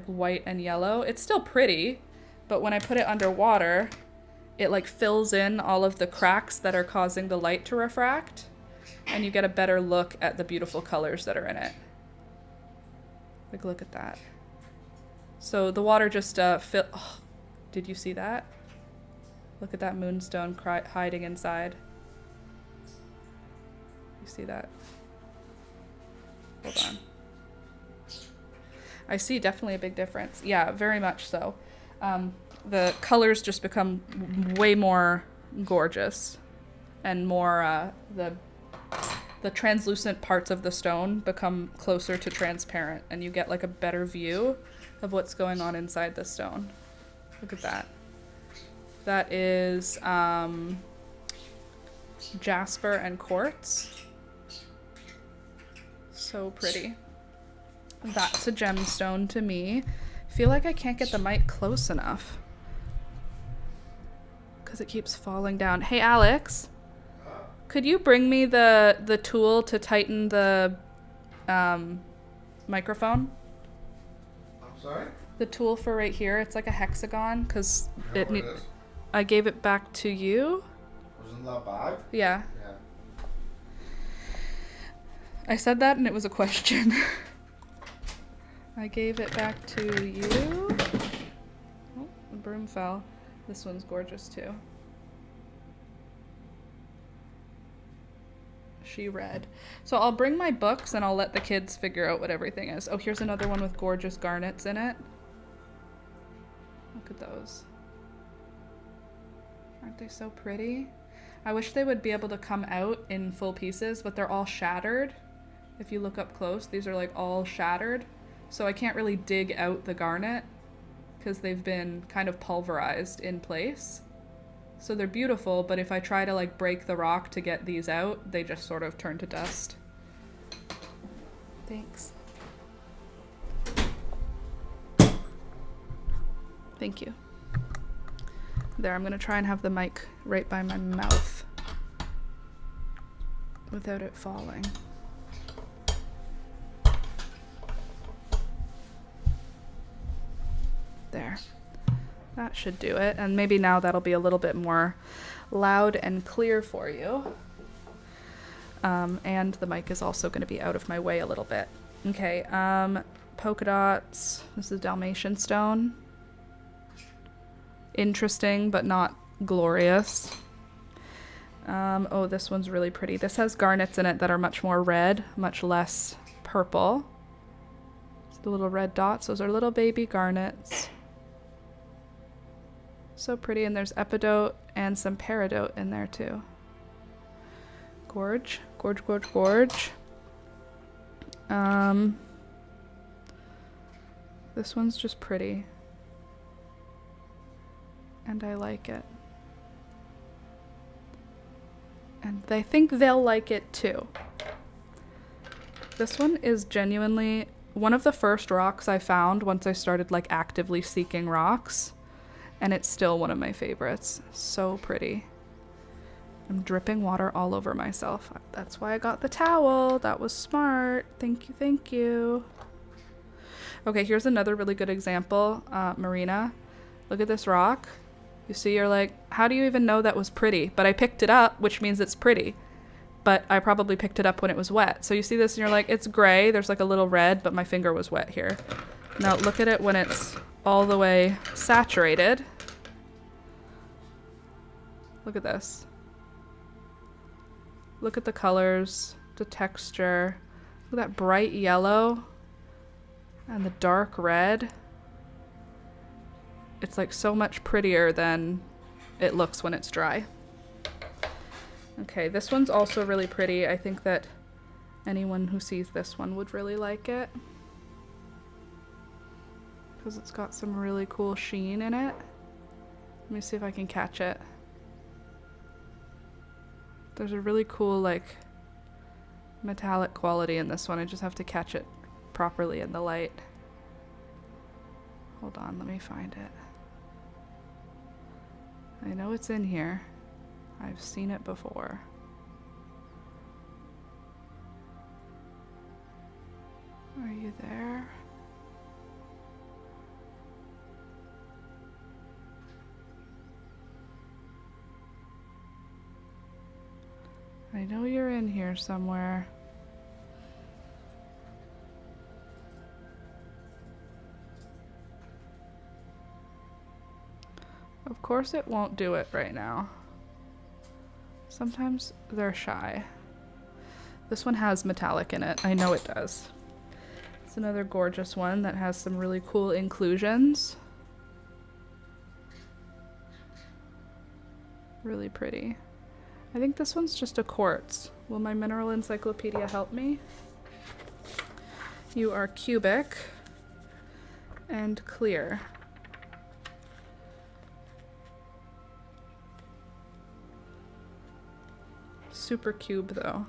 white and yellow. It's still pretty, but when I put it underwater, it like fills in all of the cracks that are causing the light to refract, and you get a better look at the beautiful colors that are in it. Like, look at that. So the water just oh, did you see that? Look at that moonstone hiding inside. You see that? Hold on. I see definitely a big difference. Yeah, very much so. The colors just become way more gorgeous, and more the translucent parts of the stone become closer to transparent, and you get like a better view of what's going on inside the stone. Look at that. That is jasper and quartz. So pretty. That's a gemstone to me. I feel like I can't get the mic close enough because it keeps falling down. Hey, Alex, could you bring me the tool to tighten the microphone? I'm sorry? The tool for right here. It's like a hexagon because You know what it is? I gave it back to you. Wasn't that bag? Yeah. Yeah. I said that and it was a question. I gave it back to you. Oh, the broom fell. This one's gorgeous too. She read. So I'll bring my books and I'll let the kids figure out what everything is. Oh, here's another one with gorgeous garnets in it. Look at those. Aren't they so pretty? I wish they would be able to come out in full pieces, but they're all shattered. If you look up close, these are like all shattered. So I can't really dig out the garnet because they've been kind of pulverized in place. So they're beautiful, but if I try to like break the rock to get these out, they just sort of turn to dust. Thanks. Thank you. There, I'm gonna try and have the mic right by my mouth without it falling. There. That should do it. And maybe now that'll be a little bit more loud and clear for you. And the mic is also going to be out of my way a little bit. Okay, polka dots. This is Dalmatian stone. Interesting, but not glorious. Oh, this one's really pretty. This has garnets in it that are much more red, much less purple. The little red dots, those are little baby garnets. So pretty, and there's epidote and some peridote in there too. Gorge, gorge, gorge, gorge. This one's just pretty. And I like it. And I think they'll like it too. This one is genuinely one of the first rocks I found once I started like actively seeking rocks. And it's still one of my favorites. So pretty. I'm dripping water all over myself. That's why I got the towel. That was smart. Thank you, thank you. Okay, here's another really good example. Marina, look at this rock. You see, you're like, how do you even know that was pretty? But I picked it up, which means it's pretty. But I probably picked it up when it was wet. So you see this and you're like, it's gray. There's like a little red, but my finger was wet here. Now look at it when it's all the way saturated. Look at this. Look at the colors, the texture. Look at that bright yellow and the dark red. It's like so much prettier than it looks when it's dry. Okay, this one's also really pretty. I think that anyone who sees this one would really like it, because it's got some really cool sheen in it. Let me see if I can catch it. There's a really cool like metallic quality in this one. I just have to catch it properly in the light. Hold on, let me find it. I know it's in here. I've seen it before. Are you there? I know you're in here somewhere. Of course it won't do it right now. Sometimes they're shy. This one has metallic in it. I know it does. It's another gorgeous one that has some really cool inclusions. Really pretty. I think this one's just a quartz. Will my mineral encyclopedia help me? You are cubic and clear. Super cube though.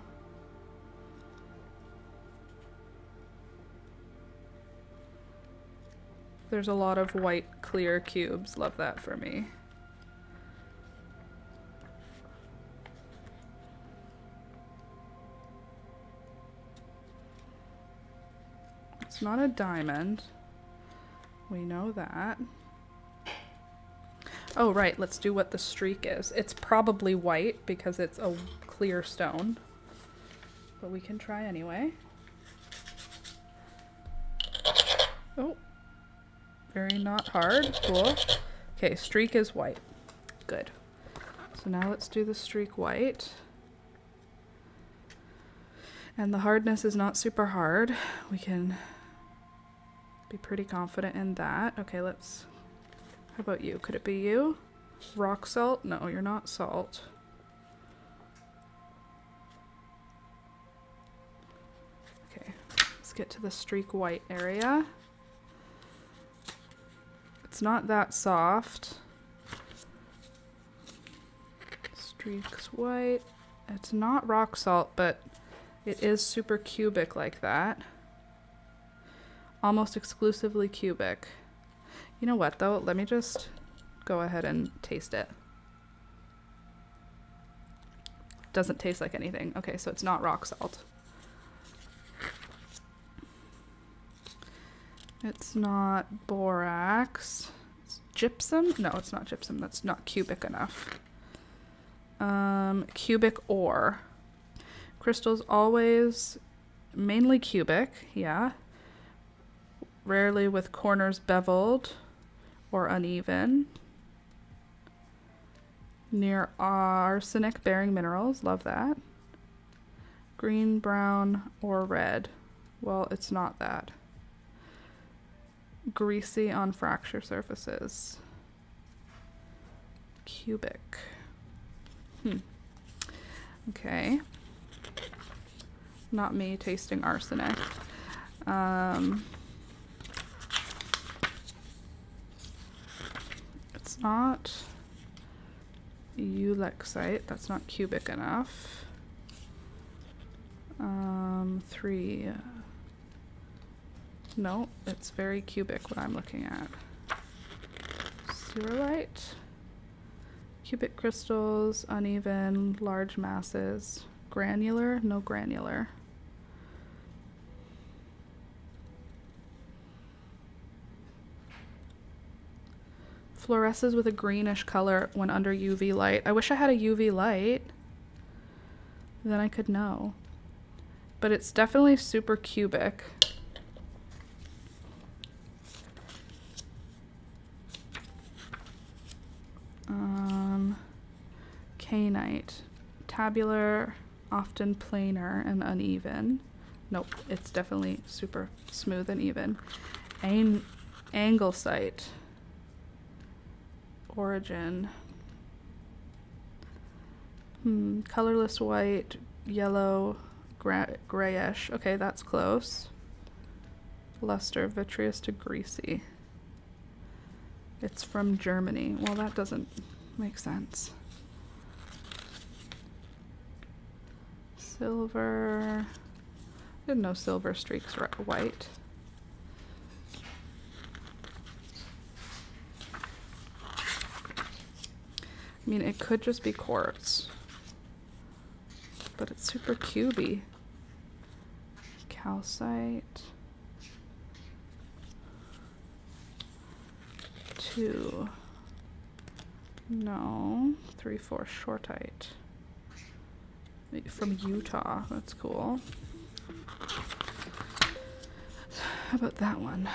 There's a lot of white clear cubes. Love that for me. It's not a diamond. We know that. Oh, right. Let's do what the streak is. It's probably white because it's a clear stone. But we can try anyway. Oh. Very not hard. Cool. Okay, streak is white. Good. So now let's do the streak white. And the hardness is not super hard. We can be pretty confident in that. Okay, let's... How about you? Could it be you? Rock salt? No, you're not salt. Okay, let's get to the streak white area. It's not that soft. Streaks white. It's not rock salt, but it is super cubic like that. Almost exclusively cubic. You know what though? Let me just go ahead and taste it. Doesn't taste like anything. Okay, so it's not rock salt. It's not borax. It's gypsum? No, it's not gypsum. That's not cubic enough. Cubic ore. Crystals always mainly cubic, yeah. Rarely with corners beveled or uneven. Near arsenic bearing minerals, love that. Green, brown, or red. Well, it's not that. Greasy on fracture surfaces. Cubic. Okay. Not me tasting arsenic. It's not ulexite. That's not cubic enough. 3. No, it's very cubic what I'm looking at. Cerullite. Cubic crystals, uneven, large masses. Granular? No granular. Fluoresces with a greenish color when under UV light. I wish I had a UV light. Then I could know. But it's definitely super cubic. Kainite. Tabular, often planar and uneven. Nope, it's definitely super smooth and even. Anglesite. Origin. Colorless white, yellow, grayish. Okay, that's close. Luster, vitreous to greasy. It's from Germany. Well, that doesn't make sense. Silver. I didn't know silver streaks were white. I mean, it could just be quartz, but it's super cubey. Calcite. 2. No. 3/4 shortite. From Utah. That's cool. How about that one?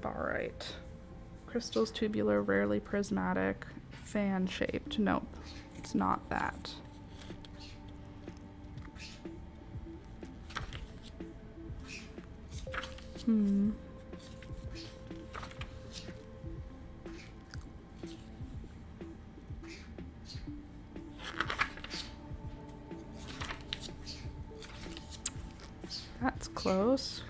Barite. Crystals tubular, rarely prismatic, fan shaped. Nope, it's not that. That's close.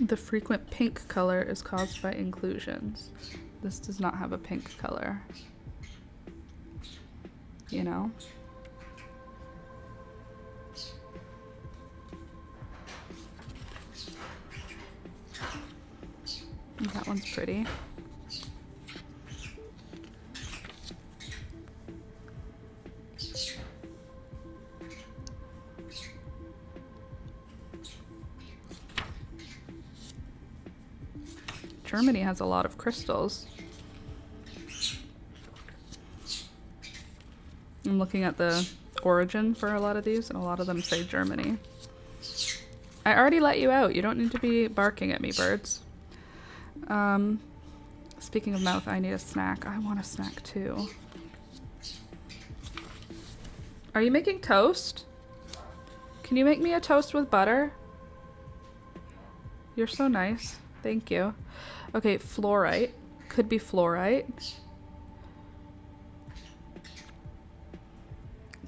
The frequent pink color is caused by inclusions. This does not have a pink color. You know? That one's pretty. Germany has a lot of crystals. I'm looking at the origin for a lot of these, and a lot of them say Germany. I already let you out. You don't need to be barking at me, birds. Speaking of mouth, I need a snack. I want a snack too. Are you making toast? Can you make me a toast with butter? You're so nice. Thank you. Okay, fluorite. Could be fluorite.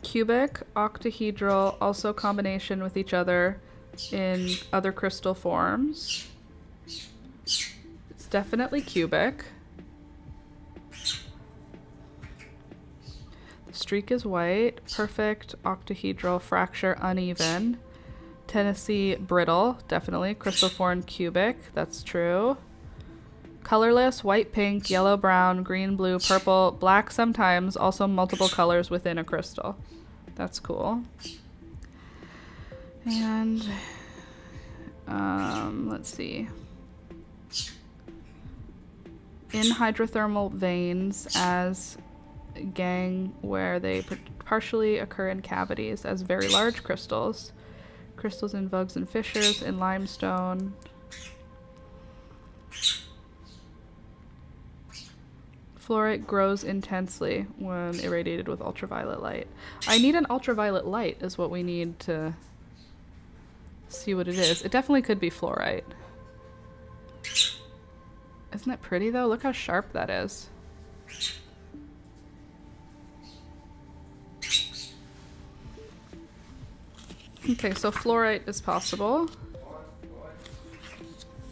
Cubic, octahedral, also combination with each other in other crystal forms. It's definitely cubic. The streak is white. Perfect, octahedral, fracture, uneven. Tennessee, brittle, definitely. Crystalline, cubic, that's true. Colorless, white, pink, yellow, brown, green, blue, purple, black sometimes, also multiple colors within a crystal. That's cool. And, let's see. In hydrothermal veins as gangue where they partially occur in cavities as very large crystals. Crystals in vugs and fissures, in limestone. Fluorite grows intensely when irradiated with ultraviolet light. I need an ultraviolet light is what we need to see what it is. It definitely could be fluorite. Isn't that pretty though? Look how sharp that is. Okay, so fluorite is possible.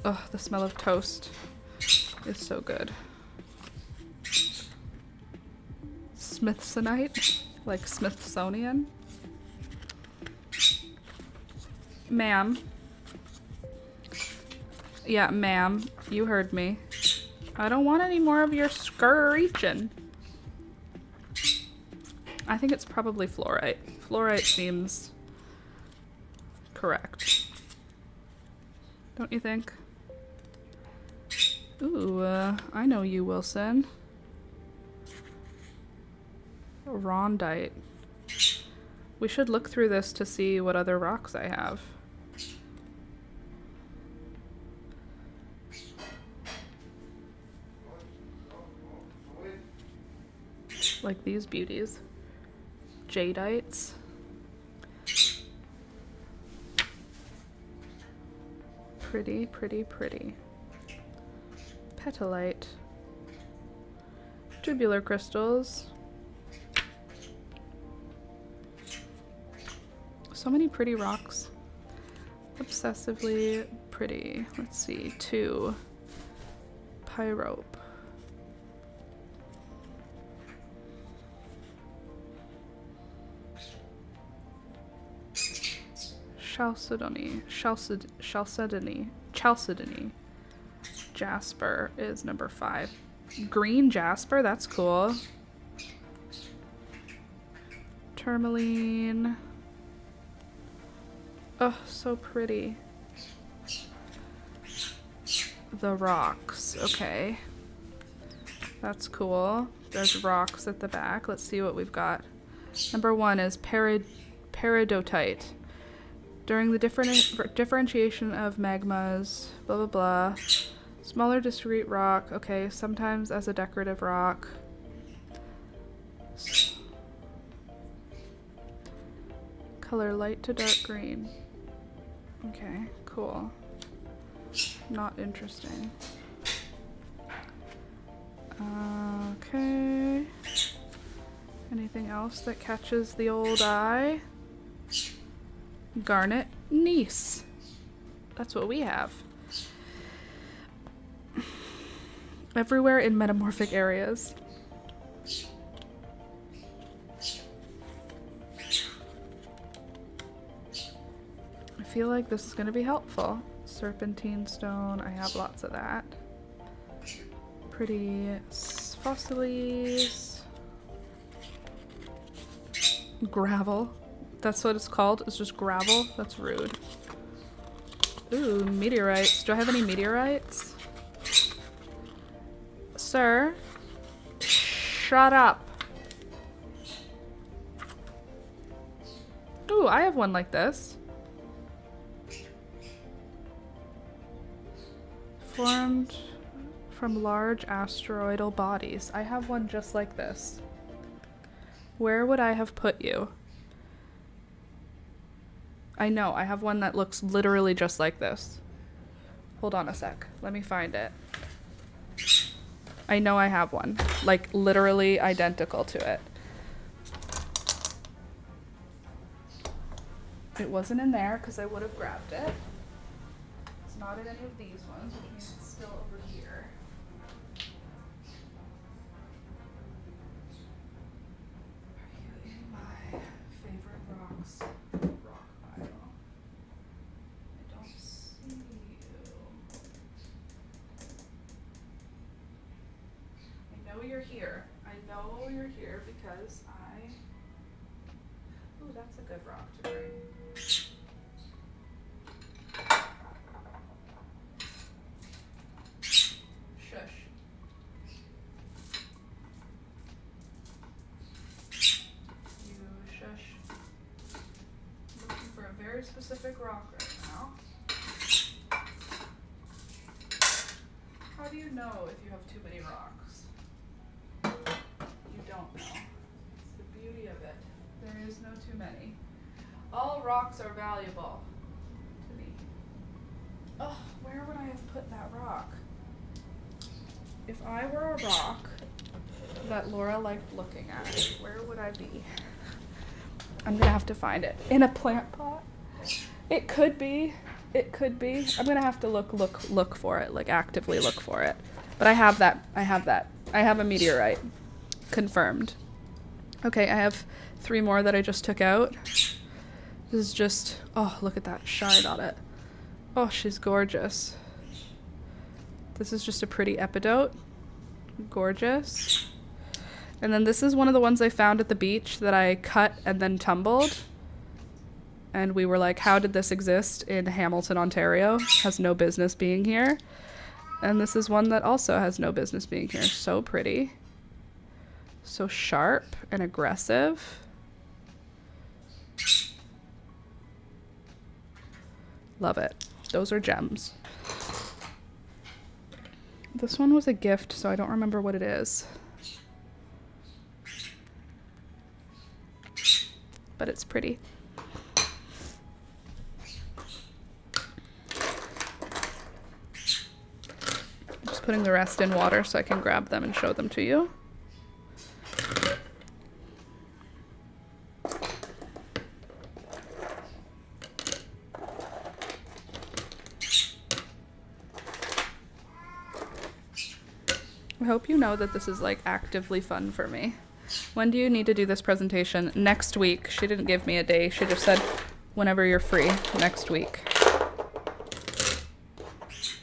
Oh, the smell of toast is so good. Smithsonite, like Smithsonian. Ma'am. Yeah, ma'am, you heard me. I don't want any more of your screeching. I think it's probably fluorite. Fluorite seems correct. Don't you think? Ooh, I know you, Wilson. Rondite. We should look through this to see what other rocks I have. Like these beauties. Jadites. Pretty, pretty, pretty. Petalite. Tubular crystals. So many pretty rocks. Obsessively pretty. Let's see. 2. Pyrope. Chalcedony. Jasper is number 5. Green jasper, that's cool. Tourmaline. Oh, so pretty. The rocks, okay. That's cool. There's rocks at the back. Let's see what we've got. Number 1 is peridotite. During the differentiation of magmas, blah, blah, blah. Smaller discrete rock, okay, sometimes as a decorative rock. Color light to dark green. Okay, cool. Not interesting. Okay. Anything else that catches the old eye? Garnet gneiss. That's what we have. Everywhere in metamorphic areas. I feel like this is going to be helpful. Serpentine stone, I have lots of that. Pretty fossilies. Gravel. That's what it's called. It's just gravel. That's rude. Ooh, meteorites. Do I have any meteorites? Sir, shut up. Ooh, I have one like this. Formed from large asteroidal bodies. I have one just like this. Where would I have put you? I know, I have one that looks literally just like this. Hold on a sec. Let me find it. I know I have one. Like, literally identical to it. It wasn't in there because I would have grabbed it. It's not in any of these ones, which means it's still over here. Are you in my favorite rocks? You're here. I know you're here because ooh, that's a good rock to bring. Shush. You shush. I'm looking for a very specific rock right now. How do you know if you have too many rocks? You don't know. It's the beauty of it. There is no too many. All rocks are valuable to me. Oh, where would I have put that rock? If I were a rock that Laura liked looking at, where would I be? I'm gonna have to find it. In a plant pot? It could be. It could be. I'm gonna have to look for it, like actively look for it. But I have that. I have a meteorite. Confirmed. Okay, I have 3 more that I just took out. This is just, oh, look at that shine on it. Oh, she's gorgeous. This is just a pretty epidote. Gorgeous. And then this is one of the ones I found at the beach that I cut and then tumbled. And we were like, how did this exist in Hamilton, Ontario? Has no business being here. And this is one that also has no business being here. So pretty. So sharp and aggressive. Love it. Those are gems. This one was a gift, so I don't remember what it is. But it's pretty. Just putting the rest in water so I can grab them and show them to you. I hope you know that this is like actively fun for me. When do you need to do this presentation? Next week. She didn't give me a day. She just said whenever you're free next week.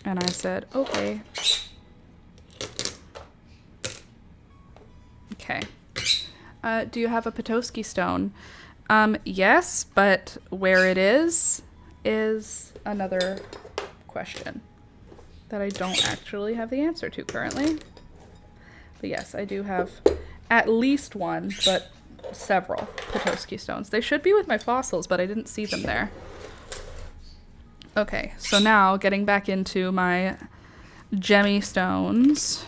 And I said, okay. Okay. Do you have a Petoskey stone? Yes, but where it is another question that I don't actually have the answer to currently. But yes, I do have at least one, but several Petoskey stones. They should be with my fossils, but I didn't see them there. Okay, so now getting back into my gemmy stones.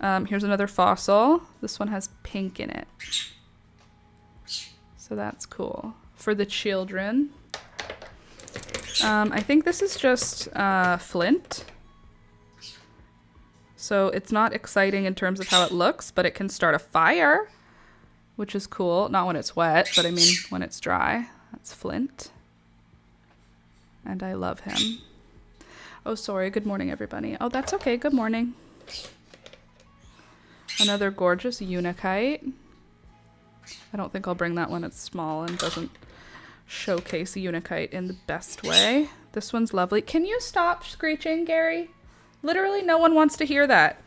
Here's another fossil. This one has pink in it. So that's cool. For the children. I think this is just flint. So it's not exciting in terms of how it looks, but it can start a fire, which is cool. Not when it's wet, but I mean when it's dry. That's flint. And I love him. Oh, sorry. Good morning, everybody. Oh, that's okay. Good morning. Another gorgeous unakite. I don't think I'll bring that one. It's small and doesn't showcase unakite in the best way. This one's lovely. Can you stop screeching, Gary? Literally no one wants to hear that.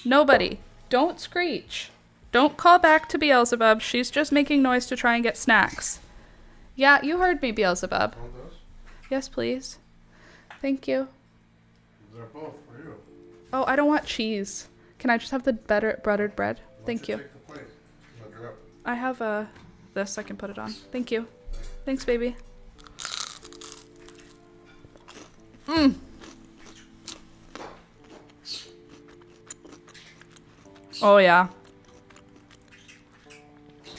Nobody. Don't screech. Don't call back to Beelzebub. She's just making noise to try and get snacks. Yeah, you heard me, Beelzebub. Yes, please. Thank you. They're both for you. Oh, I don't want cheese. Can I just have the buttered bread? Thank you. Take the plate. I have this. I can put it on. Thank you. Thanks, baby. Oh, yeah.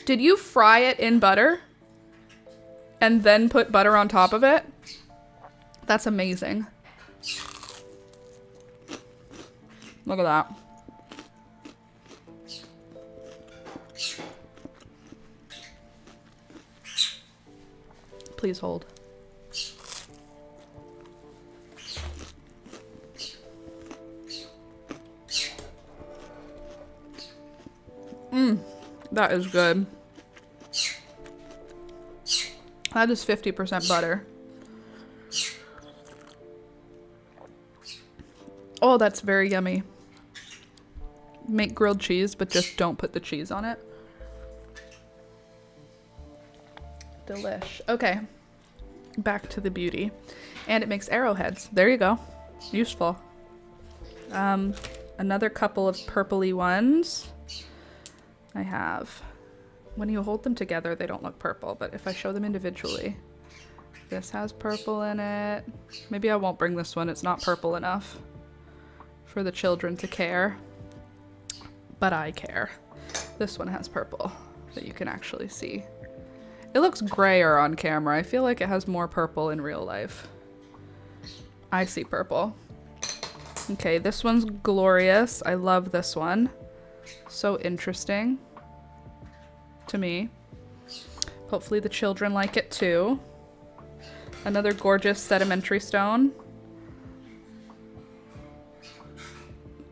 Did you fry it in butter? And then put butter on top of it? That's amazing. Look at that. Please hold. That is good. That is 50% butter. Oh, that's very yummy. Make grilled cheese, but just don't put the cheese on it. Delish. Okay. Back to the beauty. And it makes arrowheads. There you go. Useful. Another couple of purpley ones. I have. When you hold them together, they don't look purple, but if I show them individually, this has purple in it. Maybe I won't bring this one. It's not purple enough for the children to care, but I care. This one has purple that you can actually see. It looks grayer on camera. I feel like it has more purple in real life. I see purple. Okay, this one's glorious. I love this one. So interesting to me. Hopefully the children like it too. Another gorgeous sedimentary stone.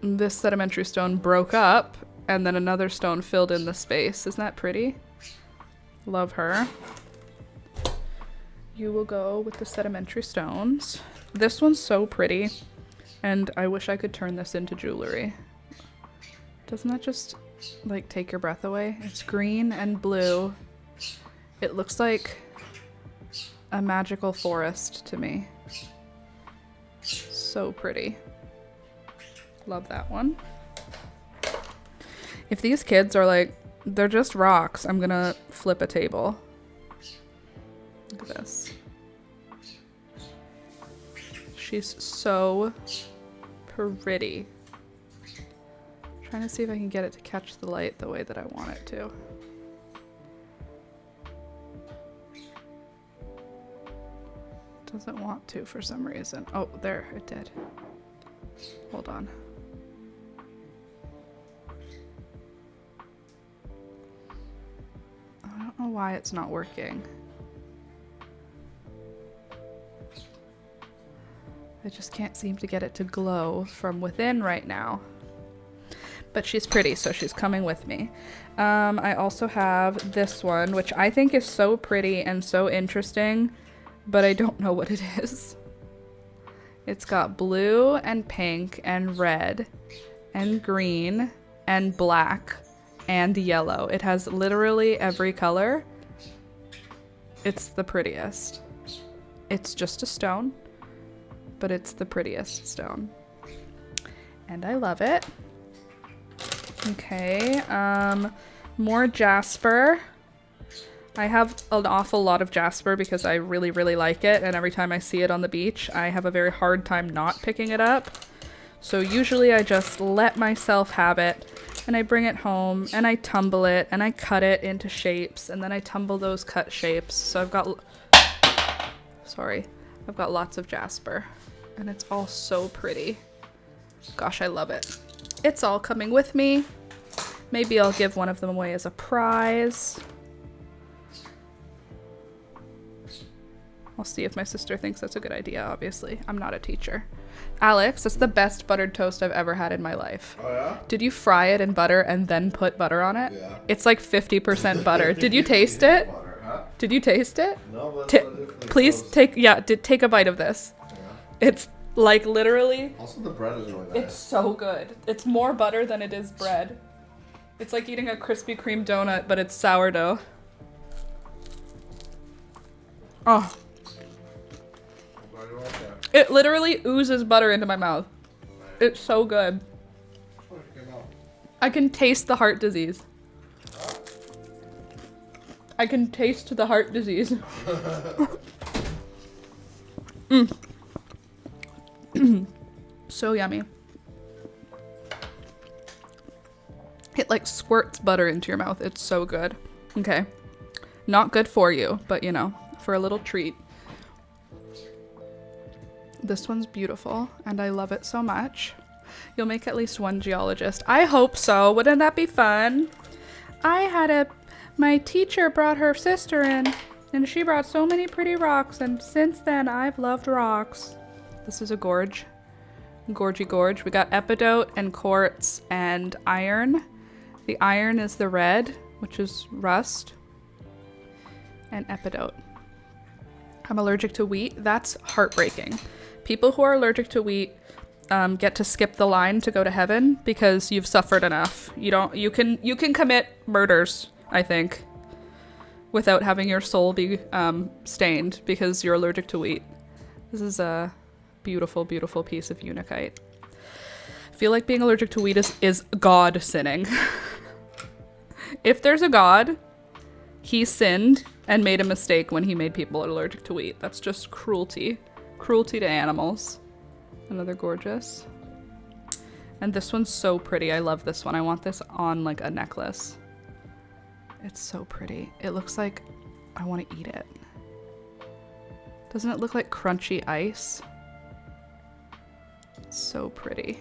This sedimentary stone broke up and then another stone filled in the space. Isn't that pretty? Love her. You will go with the sedimentary stones. This one's so pretty, and I wish I could turn this into jewelry. Doesn't that just like take your breath away? It's green and blue. It looks like a magical forest to me. So pretty. Love that one. If these kids are like, they're just rocks, I'm gonna flip a table. Look at this. She's so pretty. Trying to see if I can get it to catch the light the way that I want it to. Doesn't want to for some reason. Oh, there, it did. Hold on. I don't know why it's not working. I just can't seem to get it to glow from within right now. But she's pretty, so she's coming with me. I also have this one, which I think is so pretty and so interesting, but I don't know what it is. It's got blue and pink and red and green and black and yellow. It has literally every color. It's the prettiest. It's just a stone, but it's the prettiest stone. And I love it. Okay, more jasper. I have an awful lot of jasper because I really, really like it, and every time I see it on the beach, I have a very hard time not picking it up. So usually I just let myself have it, and I bring it home, and I tumble it, and I cut it into shapes, and then I tumble those cut shapes. So I've got lots of jasper, and it's all so pretty. Gosh, I love it. It's all coming with me. Maybe I'll give one of them away as a prize. I'll see if my sister thinks that's a good idea, obviously. I'm not a teacher. Alex, that's the best buttered toast I've ever had in my life. Oh, yeah? Did you fry it in butter and then put butter on it? Yeah. It's like 50% butter. Did you taste it? Butter, huh? Did you taste it? No, but Please take a bite of this. Yeah. It's like literally... Also, the bread is really nice. It's so good. It's more butter than it is bread. It's like eating a Krispy Kreme donut, but it's sourdough. Oh. I'm glad you like that. It literally oozes butter into my mouth. It's so good. I can taste the heart disease. I can taste the heart disease. So yummy. It like squirts butter into your mouth. It's so good. Okay. Not good for you, but you know, for a little treat. This one's beautiful and I love it so much. You'll make at least one geologist. I hope so. Wouldn't that be fun? My teacher brought her sister in and she brought so many pretty rocks, and since then I've loved rocks. This is a gorge. Gorgy gorge. We got epidote and quartz and iron. The iron is the red, which is rust, and epidote. I'm allergic to wheat. That's heartbreaking. People who are allergic to wheat get to skip the line to go to heaven because you've suffered enough. You can commit murders, I think, without having your soul be stained because you're allergic to wheat. This is a beautiful, beautiful piece of unakite. I feel like being allergic to wheat is God sinning. If there's a God, he sinned and made a mistake when he made people allergic to wheat. That's just cruelty. Cruelty to animals. Another gorgeous. And this one's so pretty. I love this one. I want this on like a necklace. It's so pretty. It looks like I want to eat it. Doesn't it look like crunchy ice? So pretty.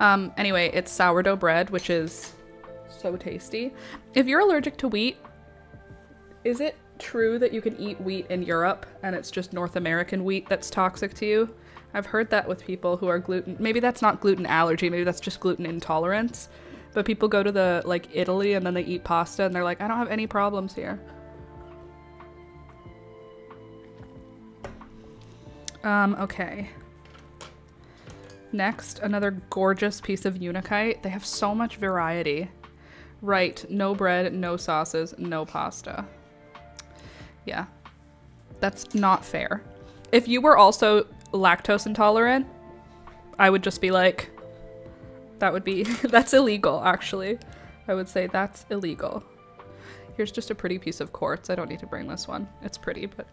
Anyway, it's sourdough bread, which is so tasty. If you're allergic to wheat, is it true that you can eat wheat in Europe and it's just North American wheat that's toxic to you? I've heard that with people who are maybe that's not gluten allergy, maybe that's just gluten intolerance. But people go to like Italy and then they eat pasta and they're like, I don't have any problems here. Okay. Next, another gorgeous piece of Unikite. They have so much variety. Right, no bread, no sauces, no pasta. Yeah, that's not fair. If you were also lactose intolerant, I would just be like, that's illegal, actually. I would say that's illegal. Here's just a pretty piece of quartz. I don't need to bring this one. It's pretty, but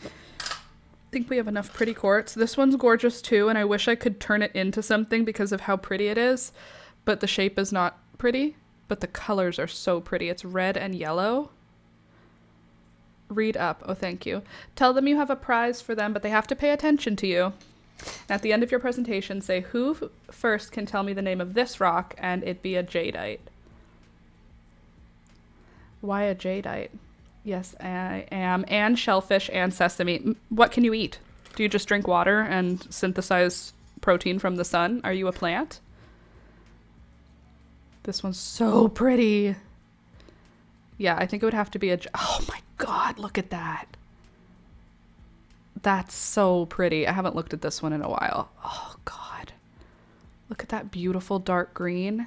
I think we have enough pretty quartz. This one's gorgeous too, and I wish I could turn it into something because of how pretty it is, but the shape is not pretty, but the colors are so pretty. It's red and yellow. Read up. Oh, thank you. Tell them you have a prize for them, but they have to pay attention to you. At the end of your presentation, say, who first can tell me the name of this rock, and it be a jadeite. Why a jadeite? Yes, I am. And shellfish and sesame. What can you eat? Do you just drink water and synthesize protein from the sun? Are you a plant? This one's so pretty. Yeah, I think it would have to be oh my God, look at that. That's so pretty. I haven't looked at this one in a while. Oh God. Look at that beautiful dark green.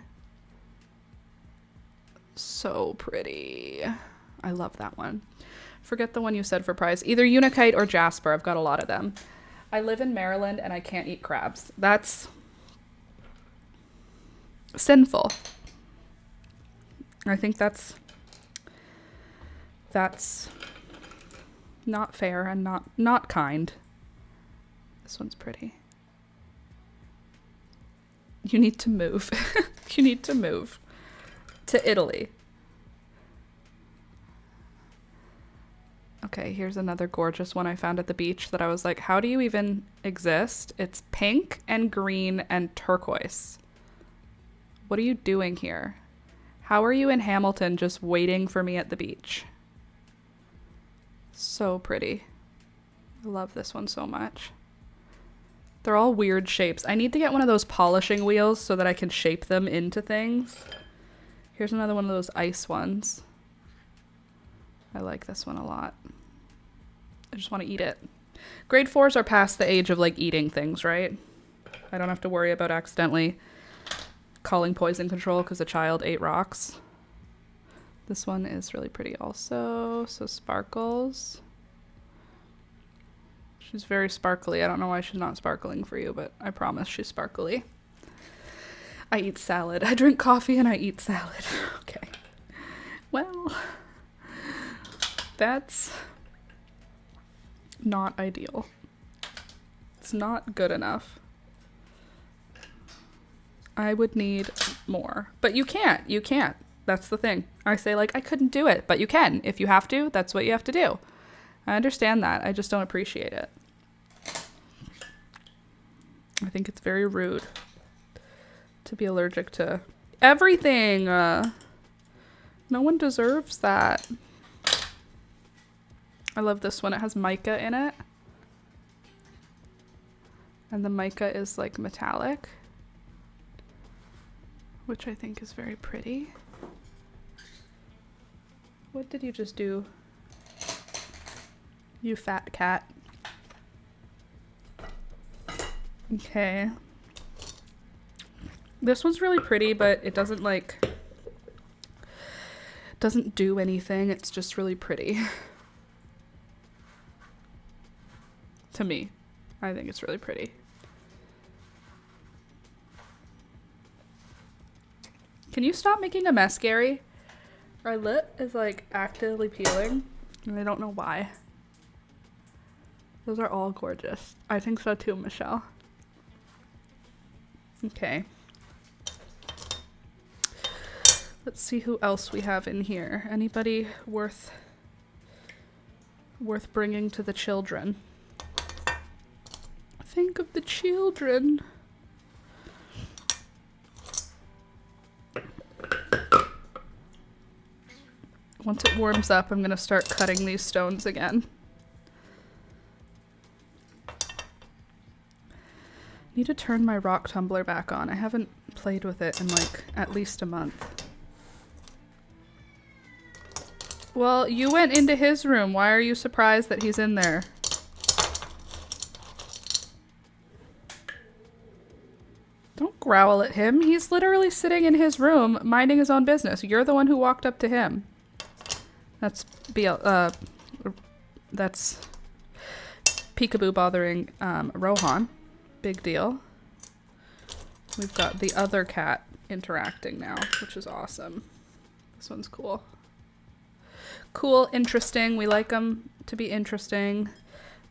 So pretty. I love that one. Forget the one you said for prize. Either Unikite or Jasper. I've got a lot of them. I live in Maryland and I can't eat crabs. That's sinful. I think that's not fair and not kind. This one's pretty. You need to move. You need to move to Italy. Okay, here's another gorgeous one I found at the beach that I was like, how do you even exist? It's pink and green and turquoise. What are you doing here? How are you in Hamilton just waiting for me at the beach? So pretty. I love this one so much. They're all weird shapes. I need to get one of those polishing wheels so that I can shape them into things. Here's another one of those ice ones. I like this one a lot. I just want to eat it. Grade 4s are past the age of like eating things, right? I don't have to worry about accidentally calling poison control because a child ate rocks. This one is really pretty also. So sparkles. She's very sparkly. I don't know why she's not sparkling for you, but I promise she's sparkly. I eat salad. I drink coffee and I eat salad. Okay. Well, that's not ideal. It's not good enough. I would need more. But you can't. You can't. That's the thing. I say like, I couldn't do it, but you can. If you have to, that's what you have to do. I understand that. I just don't appreciate it. I think it's very rude to be allergic to everything. No one deserves that. I love this one. It has mica in it. And the mica is like metallic, which I think is very pretty. What did you just do? You fat cat. Okay. This one's really pretty, but it doesn't doesn't do anything. It's just really pretty. To me. I think it's really pretty. Can you stop making a mess, Gary? Our lip is like actively peeling, and I don't know why. Those are all gorgeous. I think so too, Michelle. Okay. Let's see who else we have in here. Anybody worth bringing to the children? think of the children? Once it warms up, I'm going to start cutting these stones again. Need to turn my rock tumbler back on. I haven't played with it in like at least a month. Well, you went into his room. Why are you surprised that he's in there? Don't growl at him. He's literally sitting in his room, minding his own business. You're the one who walked up to him. That's Peekaboo bothering Rohan. Big deal. We've got the other cat interacting now, which is awesome. This one's cool. Cool, interesting. We like them to be interesting.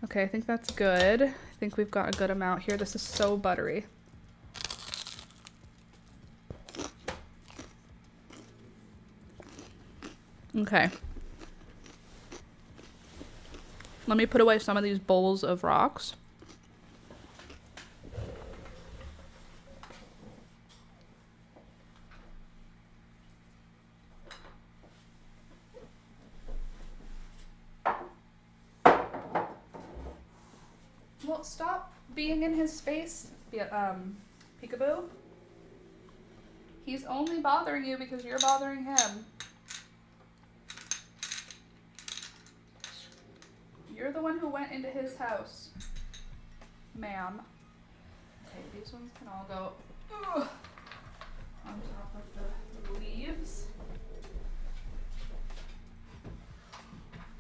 Okay, I think that's good. I think we've got a good amount here. This is so buttery. Okay. Let me put away some of these bowls of rocks. Well, stop being in his space, Peekaboo. He's only bothering you because you're bothering him. You're the one who went into his house, ma'am. Okay, these ones can all go on top of the leaves.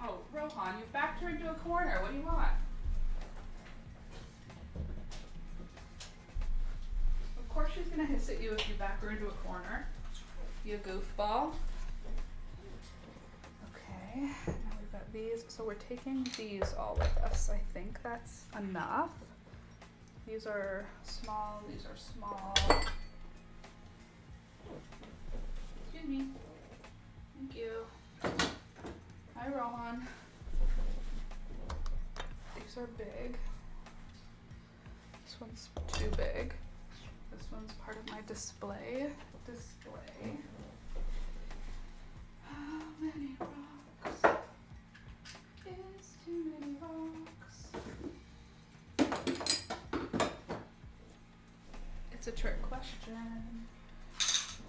Oh, Rohan, you've backed her into a corner. What do you want? Of course she's gonna hiss at you if you back her into a corner. You goofball. Okay, now we've got these. So we're taking these all with us. I think that's enough. These are small, these are small. Excuse me. Thank you. Hi, Rohan. These are big. This one's too big. This one's part of my display. How many rocks? Is too many rocks. It's a trick question.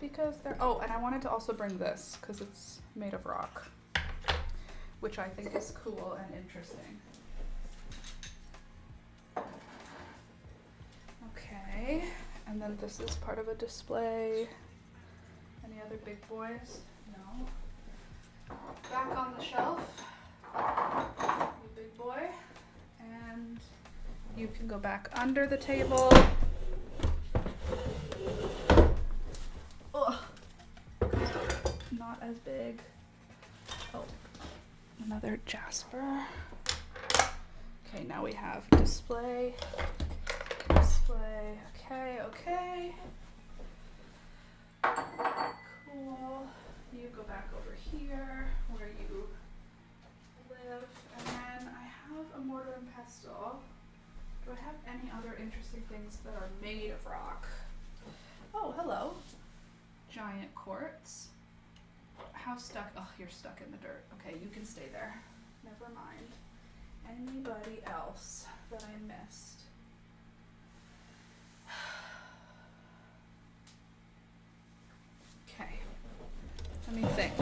Because they're... Oh, and I wanted to also bring this because it's made of rock, which I think is cool and interesting. Okay, and then this is part of a display. Any other big boys? No. Back on the shelf, you big boy. And you can go back under the table. Ugh. Not as big. Oh, another jasper. Okay, now we have display. Okay. Cool. You go back over here where you live. And then I have a mortar and pestle. Do I have any other interesting things that are made of rock? Oh, hello. Giant quartz. How stuck? Oh, you're stuck in the dirt. Okay, you can stay there. Never mind. Anybody else that I missed? Okay, let me think.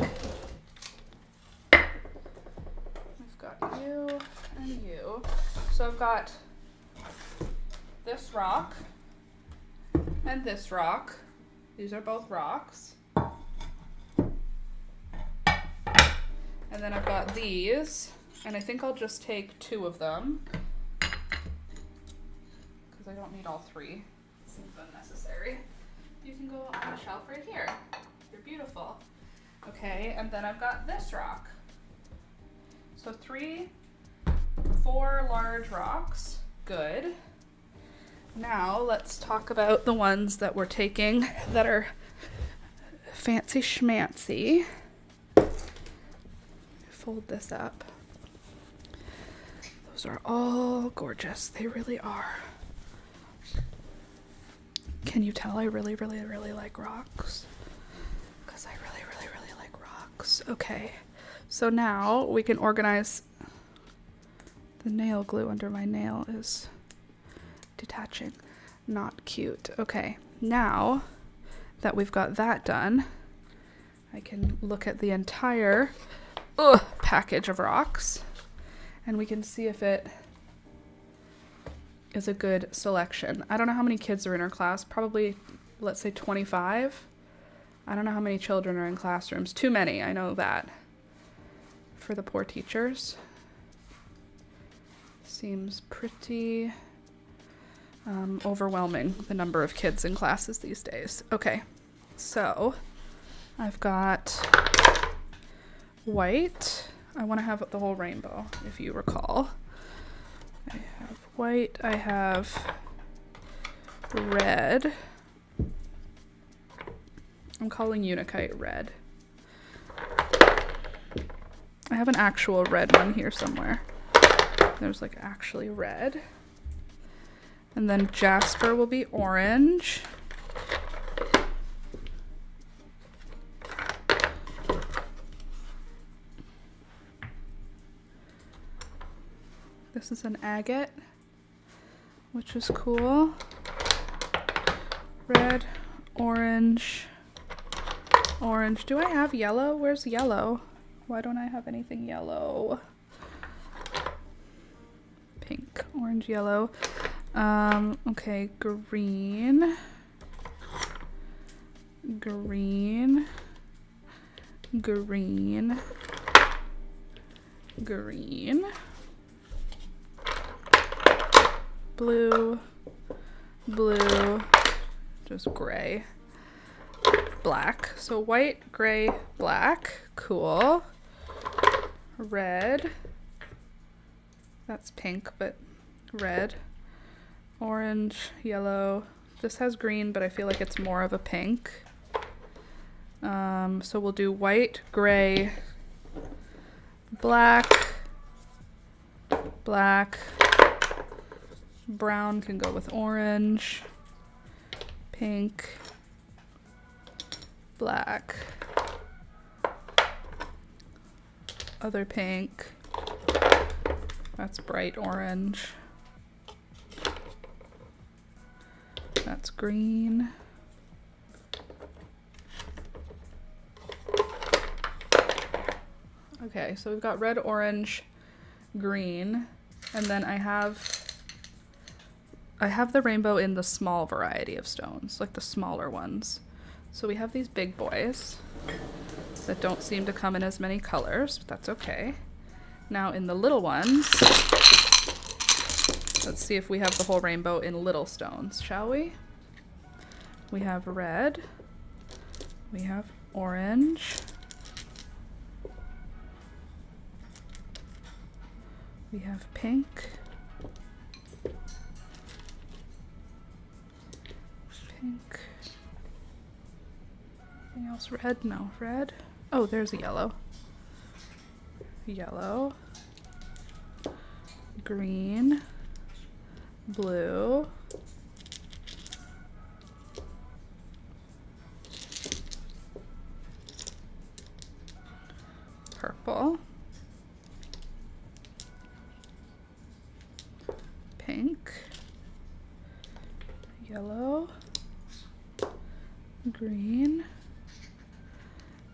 We've got you and you. So I've got this rock and this rock. These are both rocks. And then I've got these, and I think I'll just take 2 of them because I don't need all 3. It seems unnecessary. You can go on the shelf right here. You're beautiful. Okay, and then I've got this rock. So 4 large rocks. Good. Now let's talk about the ones that we're taking that are fancy schmancy. Fold this up. Those are all gorgeous. They really are. Can you tell I really, really, really like rocks? Because I really, really, really like rocks. Okay, so now we can organize. The nail glue under my nail is detaching. Not cute. Okay, now that we've got that done, I can look at the entire package of rocks and we can see if it is a good selection. I don't know how many kids are in our class, probably let's say 25. I don't know how many children are in classrooms. Too many, I know that. For the poor teachers. Seems pretty overwhelming, the number of kids in classes these days. Okay, so I've got white. I want to have the whole rainbow, if you recall. I have white, I have red. I'm calling Unikite red. I have an actual red one here somewhere. There's like actually red. And then Jasper will be orange. This is an agate, which is cool. Red, orange, orange. Do I have yellow? Where's yellow? Why don't I have anything yellow? Pink, orange, yellow. Okay, green, green, green, green, blue, blue, just gray, black. So white, gray, black, cool. Red, that's pink, but red. Orange, yellow. This has green, but I feel like it's more of a pink. So we'll do white, gray, black, black. Brown can go with orange, pink, black, other pink. That's bright orange. That's green. Okay, so we've got red, orange, green, and then I have the rainbow in the small variety of stones, like the smaller ones. So we have these big boys that don't seem to come in as many colors, but that's okay. Now in the little ones, let's see if we have the whole rainbow in little stones, shall we? We have red, we have orange, we have pink, pink, anything else red? No, red. Oh, there's a yellow. Yellow, green, blue, purple, pink, yellow, green,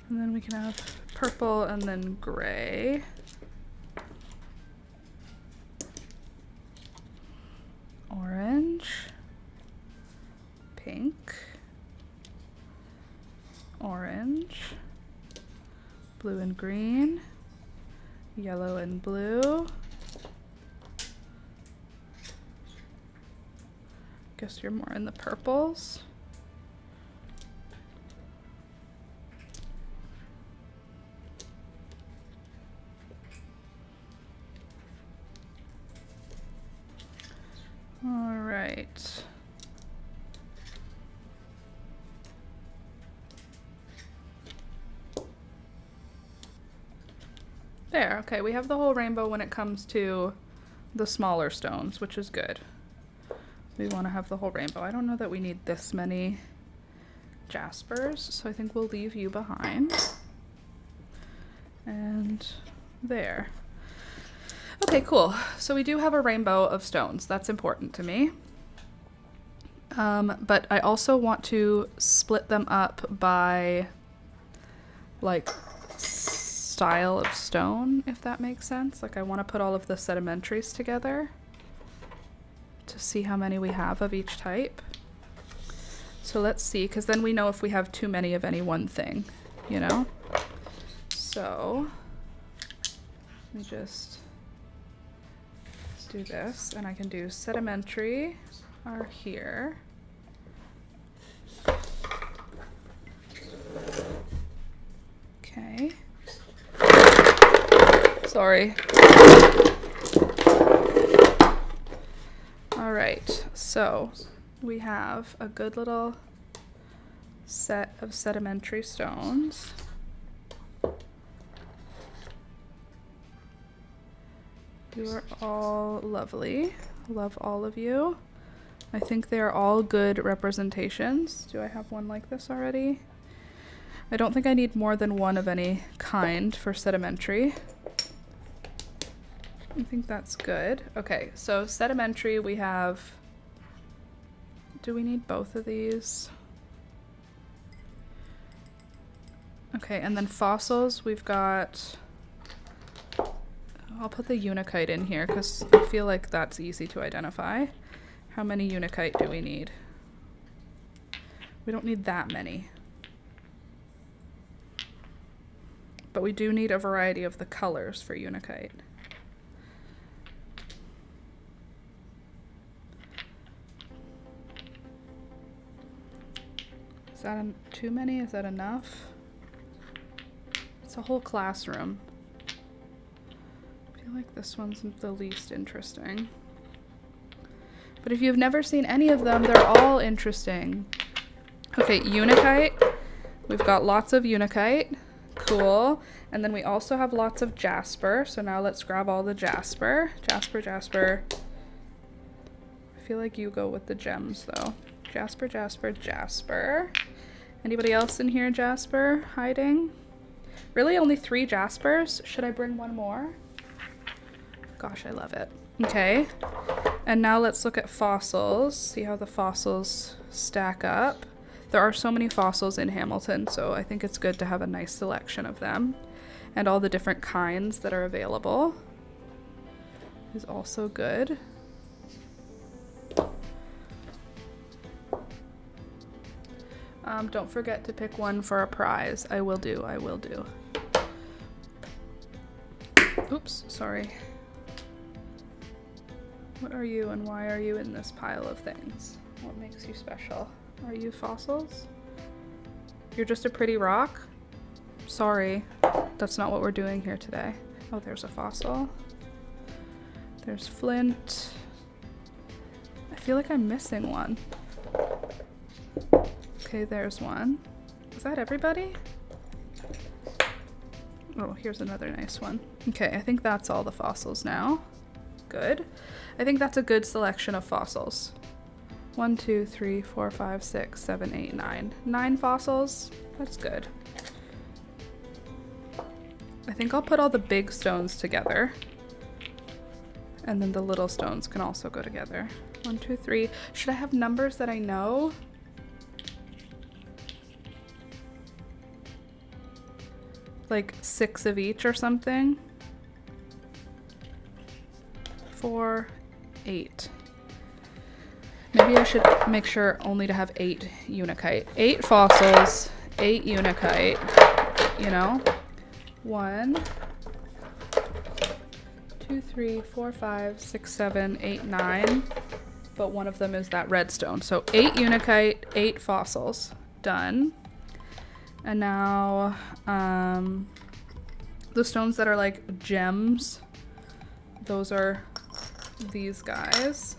and then we can have purple and then gray. Orange, pink, orange, blue and green, yellow and blue. Guess you're more in the purples. All right. There, okay, we have the whole rainbow when it comes to the smaller stones, which is good. We want to have the whole rainbow. I don't know that we need this many jaspers, so I think we'll leave you behind. And there. Okay, cool. So we do have a rainbow of stones. That's important to me. But I also want to split them up by like style of stone, if that makes sense. Like I want to put all of the sedimentaries together to see how many we have of each type. So let's see, because then we know if we have too many of any one thing, you know? So let me just do this, and I can do sedimentary are here. Okay. Sorry. All right, so we have a good little set of sedimentary stones. You are all lovely. Love all of you. I think they are all good representations. Do I have one like this already? I don't think I need more than one of any kind for sedimentary. I think that's good. Okay, so sedimentary we have... Do we need both of these? Okay, and then fossils we've got... I'll put the unikite in here because I feel like that's easy to identify. How many unikite do we need? We don't need that many. But we do need a variety of the colors for unikite. Is that too many? Is that enough? It's a whole classroom. I feel like this one's the least interesting. But if you've never seen any of them, they're all interesting. Okay, unikite. We've got lots of unikite. Cool. And then we also have lots of jasper. So now let's grab all the jasper. Jasper. I feel like you go with the gems though. Jasper. Anybody else in here jasper hiding? Really, only 3 jaspers? Should I bring one more? Gosh, I love it. Okay. And now let's look at fossils. See how the fossils stack up. There are so many fossils in Hamilton, so I think it's good to have a nice selection of them. And all the different kinds that are available is also good. Don't forget to pick one for a prize. I will do. Oops, sorry. What are you and why are you in this pile of things? What makes you special? Are you fossils? You're just a pretty rock? Sorry, that's not what we're doing here today. Oh, there's a fossil. There's flint. I feel like I'm missing one. Okay, there's one. Is that everybody? Oh, here's another nice one. Okay, I think that's all the fossils now. Good. I think that's a good selection of fossils. 1, 2, 3, 4, 5, 6, 7, 8, 9. 9 fossils. That's good. I think I'll put all the big stones together. And then the little stones can also go together. 1, 2, 3. Should I have numbers that I know? Like 6 of each or something? 4, 8. Maybe I should make sure only to have 8 unikite. 8 fossils, 8 unikite, you know? 1, 2, 3, 4, 5, 6, 7, 8, 9. But one of them is that redstone. So 8 unikite, 8 fossils. Done. And now the stones that are like gems, those are these guys.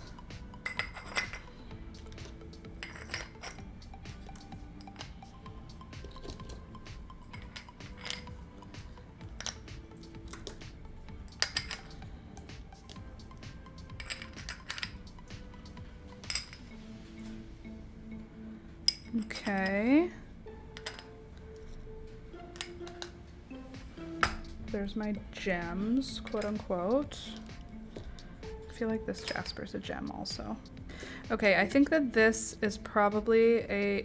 Okay. There's my gems, quote unquote. I feel like this jasper's a gem also. Okay, I think that this is probably a...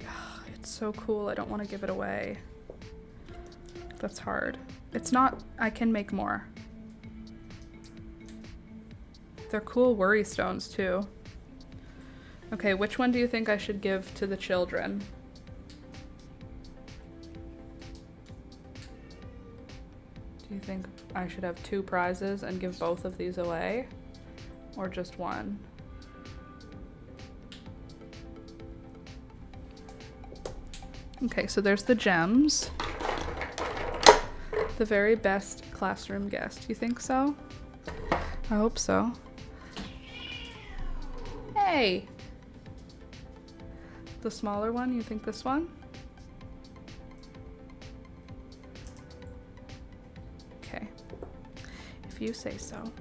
It's so cool, I don't want to give it away. That's hard. It's not... I can make more. They're cool worry stones too. Okay, which one do you think I should give to the children? Do you think I should have 2 prizes and give both of these away? Or just one? Okay, so there's the gems. The very best classroom guest. You think so? I hope so. Hey! The smaller one, you think this one? Okay. If you say so.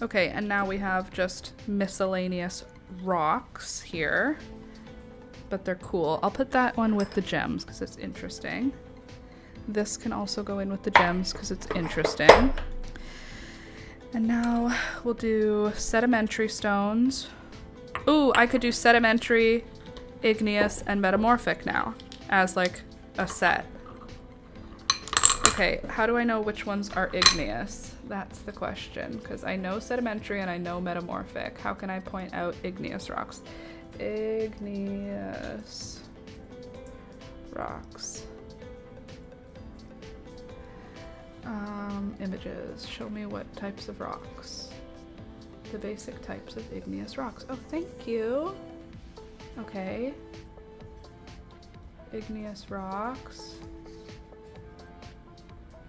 Okay, and now we have just miscellaneous rocks here. But they're cool. I'll put that one with the gems because it's interesting. This can also go in with the gems because it's interesting. And now we'll do sedimentary stones. Ooh, I could do sedimentary, igneous, and metamorphic now as like a set. Okay, how do I know which ones are igneous? That's the question, because I know sedimentary and I know metamorphic. How can I point out igneous rocks? Igneous rocks. Images. Show me what types of rocks. The basic types of igneous rocks. Oh, thank you. Okay. Igneous rocks.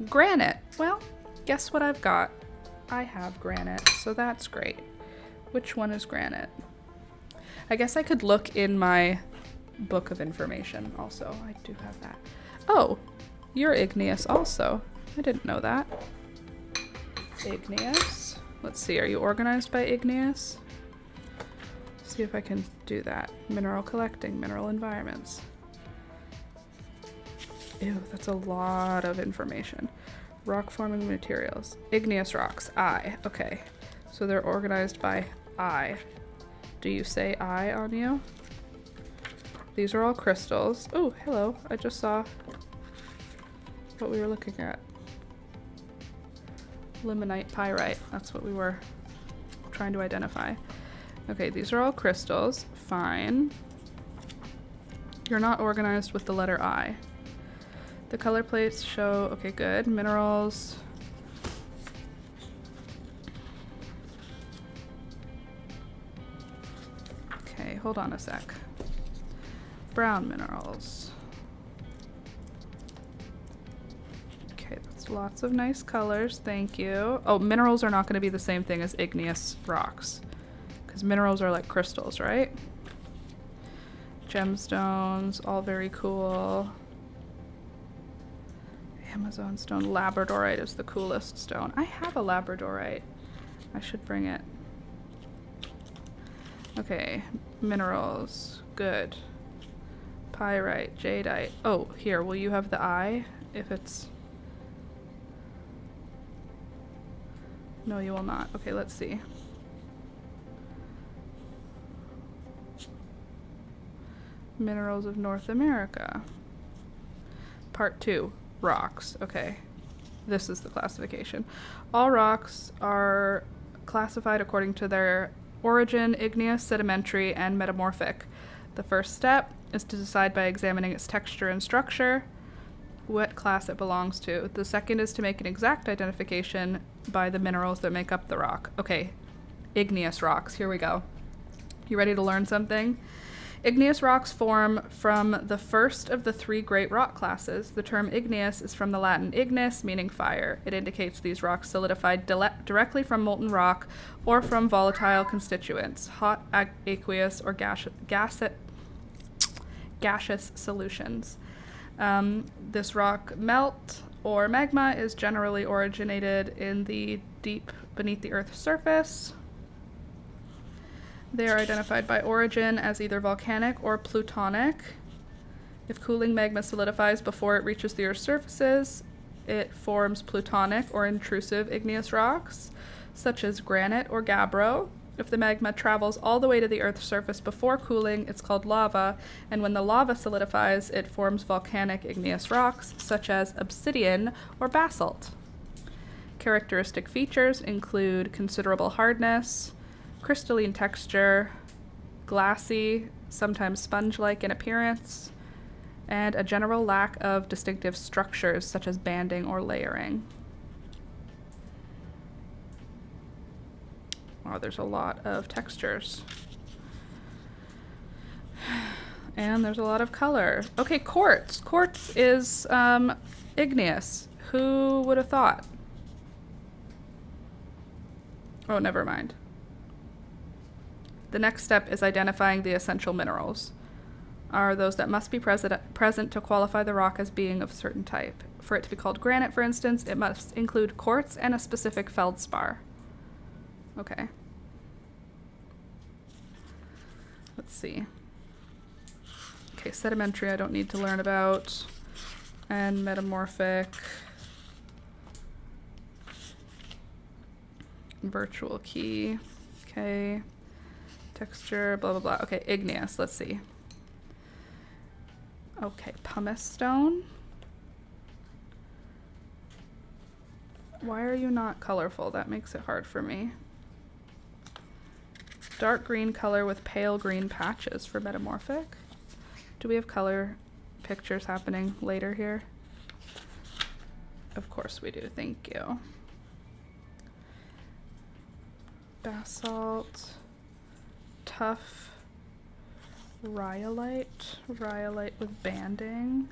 Granite. Well, guess what I've got? I have granite, so that's great. Which one is granite? I guess I could look in my book of information also. I do have that. Oh, you're igneous also. I didn't know that. Igneous. Let's see, are you organized by igneous? See if I can do that. Mineral collecting, mineral environments. Ew, that's a lot of information. Rock forming materials. Igneous rocks, I. Okay, so they're organized by I. Do you say I on you? These are all crystals. Oh, hello. I just saw what we were looking at. Limonite pyrite. That's what we were trying to identify. Okay, these are all crystals. Fine. You're not organized with the letter I. The color plates show... Okay, good. Minerals. Okay, hold on a sec. Brown minerals. Okay, that's lots of nice colors. Thank you. Oh, minerals are not going to be the same thing as igneous rocks. Because minerals are like crystals, right? Gemstones, all very cool. Amazon stone. Labradorite is the coolest stone. I have a labradorite. I should bring it. Okay, minerals. Good. Pyrite, jadeite. Oh, here, will you have the I? If it's... No, you will not. Okay, let's see. Minerals of North America. Part 2. Rocks. Okay. This is the classification. All rocks are classified according to their origin, igneous, sedimentary, and metamorphic. The first step is to decide by examining its texture and structure what class it belongs to. The second is to make an exact identification by the minerals that make up the rock. Okay, igneous rocks. Here we go. You ready to learn something? Igneous rocks form from the first of the 3 great rock classes. The term igneous is from the Latin ignis, meaning fire. It indicates these rocks solidified directly from molten rock or from volatile constituents, hot, aqueous, or gaseous solutions. This rock melt or magma is generally originated in the deep beneath the Earth's surface. They are identified by origin as either volcanic or plutonic. If cooling magma solidifies before it reaches the Earth's surfaces, it forms plutonic or intrusive igneous rocks, such as granite or gabbro. If the magma travels all the way to the Earth's surface before cooling, it's called lava, and when the lava solidifies, it forms volcanic igneous rocks, such as obsidian or basalt. Characteristic features include considerable hardness, crystalline texture, glassy, sometimes sponge-like in appearance, and a general lack of distinctive structures such as banding or layering. Wow, there's a lot of textures. And there's a lot of color. Okay, quartz. Quartz is igneous. Who would have thought? Oh, never mind. The next step is identifying the essential minerals. Are those that must be present to qualify the rock as being of a certain type. For it to be called granite, for instance, it must include quartz and a specific feldspar. Okay. Let's see. Okay, sedimentary I don't need to learn about. And metamorphic. Virtual key. Okay. Texture, blah, blah, blah. Okay, igneous, let's see. Okay, pumice stone. Why are you not colorful? That makes it hard for me. Dark green color with pale green patches for metamorphic. Do we have color pictures happening later here? Of course we do, thank you. Basalt. Tough. Rhyolite. Rhyolite with banding.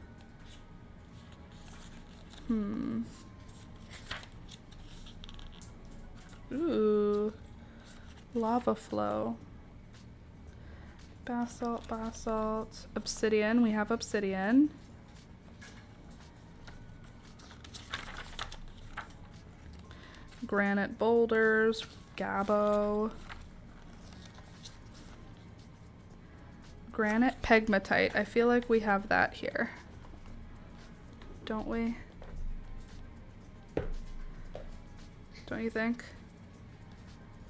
Ooh. Lava flow. Basalt, basalt. Obsidian. We have obsidian. Granite boulders. Gabbo. Granite pegmatite. I feel like we have that here. Don't we? Don't you think?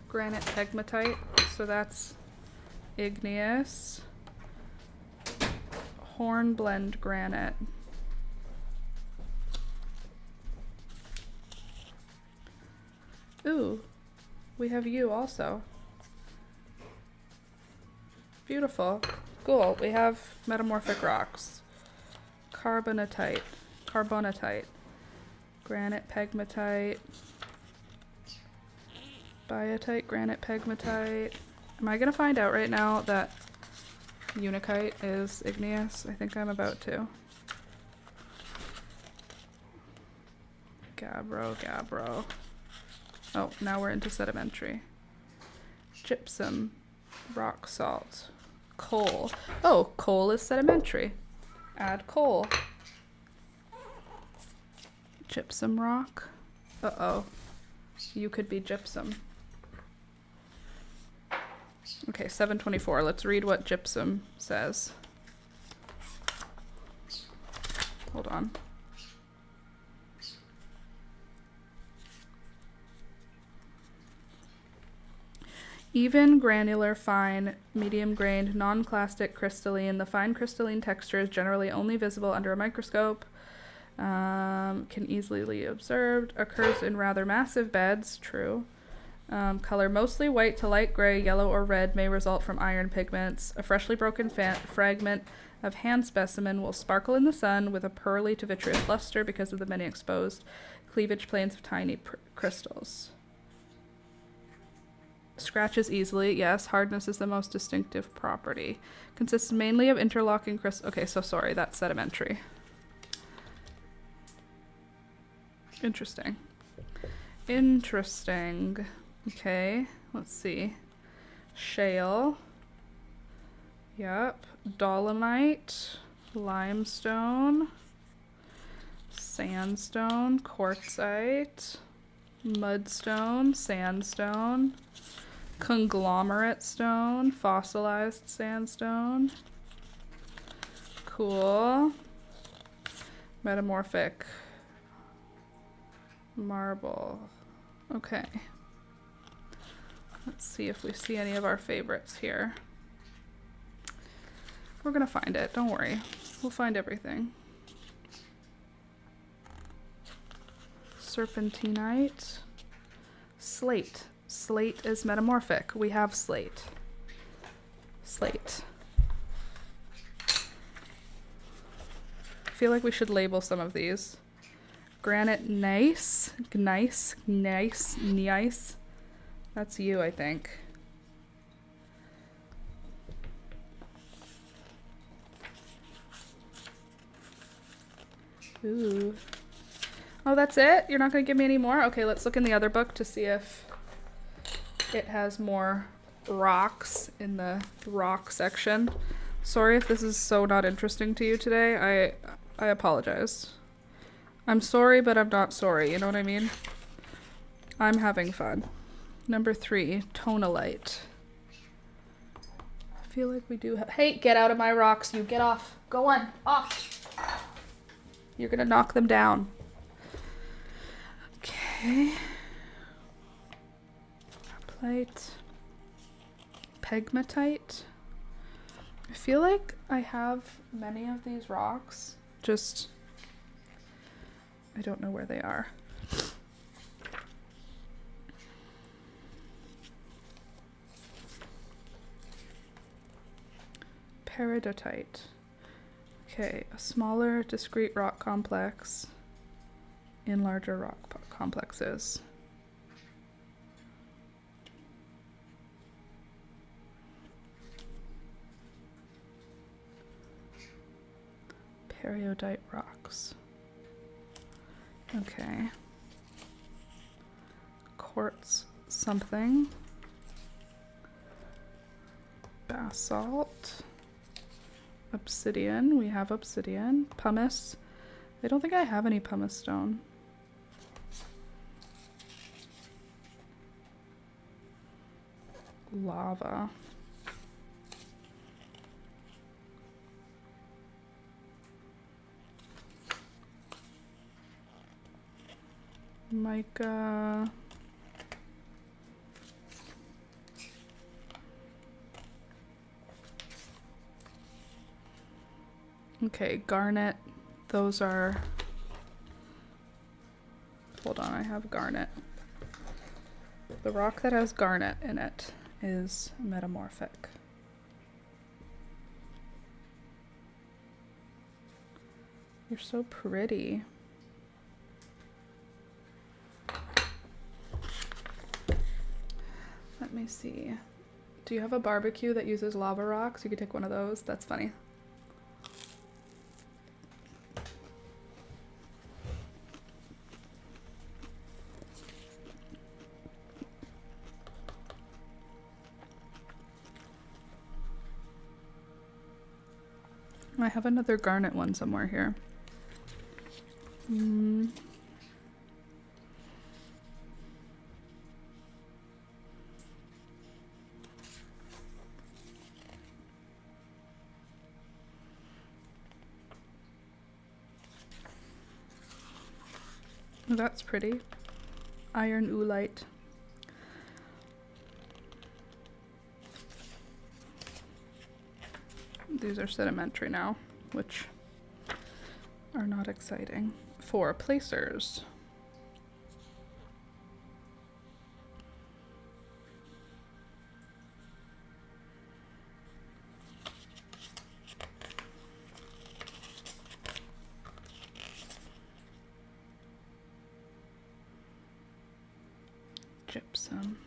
Granite pegmatite. So that's igneous. Hornblende granite. Ooh. We have you also. Beautiful. Cool. We have metamorphic rocks. Carbonatite. Carbonatite. Granite pegmatite. Biotite, granite pegmatite. Am I gonna find out right now that unakite is igneous? I think I'm about to. Gabbro, gabbro. Oh, now we're into sedimentary. Gypsum, rock salt, coal. Oh, coal is sedimentary. Add coal. Gypsum rock. Uh-oh. You could be gypsum. Okay, 724. Let's read what gypsum says. Hold on. Even, granular, fine, medium-grained, non-clastic, crystalline. The fine crystalline texture is generally only visible under a microscope. Can easily be observed. Occurs in rather massive beds. True. Color mostly white to light gray, yellow, or red may result from iron pigments. A freshly broken fragment of hand specimen will sparkle in the sun with a pearly to vitreous luster because of the many exposed cleavage planes of tiny crystals. Scratches easily, yes. Hardness is the most distinctive property. Consists mainly of interlocking crystals. Okay, so sorry, that's sedimentary. Interesting. Interesting. Okay, let's see. Shale. Yep. Dolomite. Limestone. Sandstone. Quartzite. Mudstone. Sandstone. Conglomerate stone. Fossilized sandstone. Cool. Metamorphic marble. Okay. Let's see if we see any of our favorites here. We're gonna find it, don't worry. We'll find everything. Serpentinite. Slate. Slate is metamorphic. We have slate. Slate. I feel like we should label some of these. Granite gneiss. Gneiss. Gneiss. Gneiss. That's you, I think. Ooh. Oh, that's it? You're not going to give me any more? Okay, let's look in the other book to see if it has more rocks in the rock section. Sorry if this is so not interesting to you today. I apologize. I'm sorry, but I'm not sorry. You know what I mean? I'm having fun. Number 3, tonalite. I feel like we do have... Hey, get out of my rocks. You get off. Go on. Off. You're going to knock them down. Okay. Plate. Pegmatite. I feel like I have many of these rocks. Just... I don't know where they are. Peridotite. Okay, a smaller, discrete rock complex in larger rock complexes. Periodite rocks. Okay. Quartz something. Basalt. Obsidian. We have obsidian. Pumice. I don't think I have any pumice stone. Lava. Mica. Okay, garnet. Those are... Hold on, I have garnet. The rock that has garnet in it is metamorphic. You're so pretty. Let me see. Do you have a barbecue that uses lava rocks? You could take one of those. That's funny. I have another garnet one somewhere here. That's pretty. Iron oolite. These are sedimentary now, which are not exciting. 4 placers. Gypsum.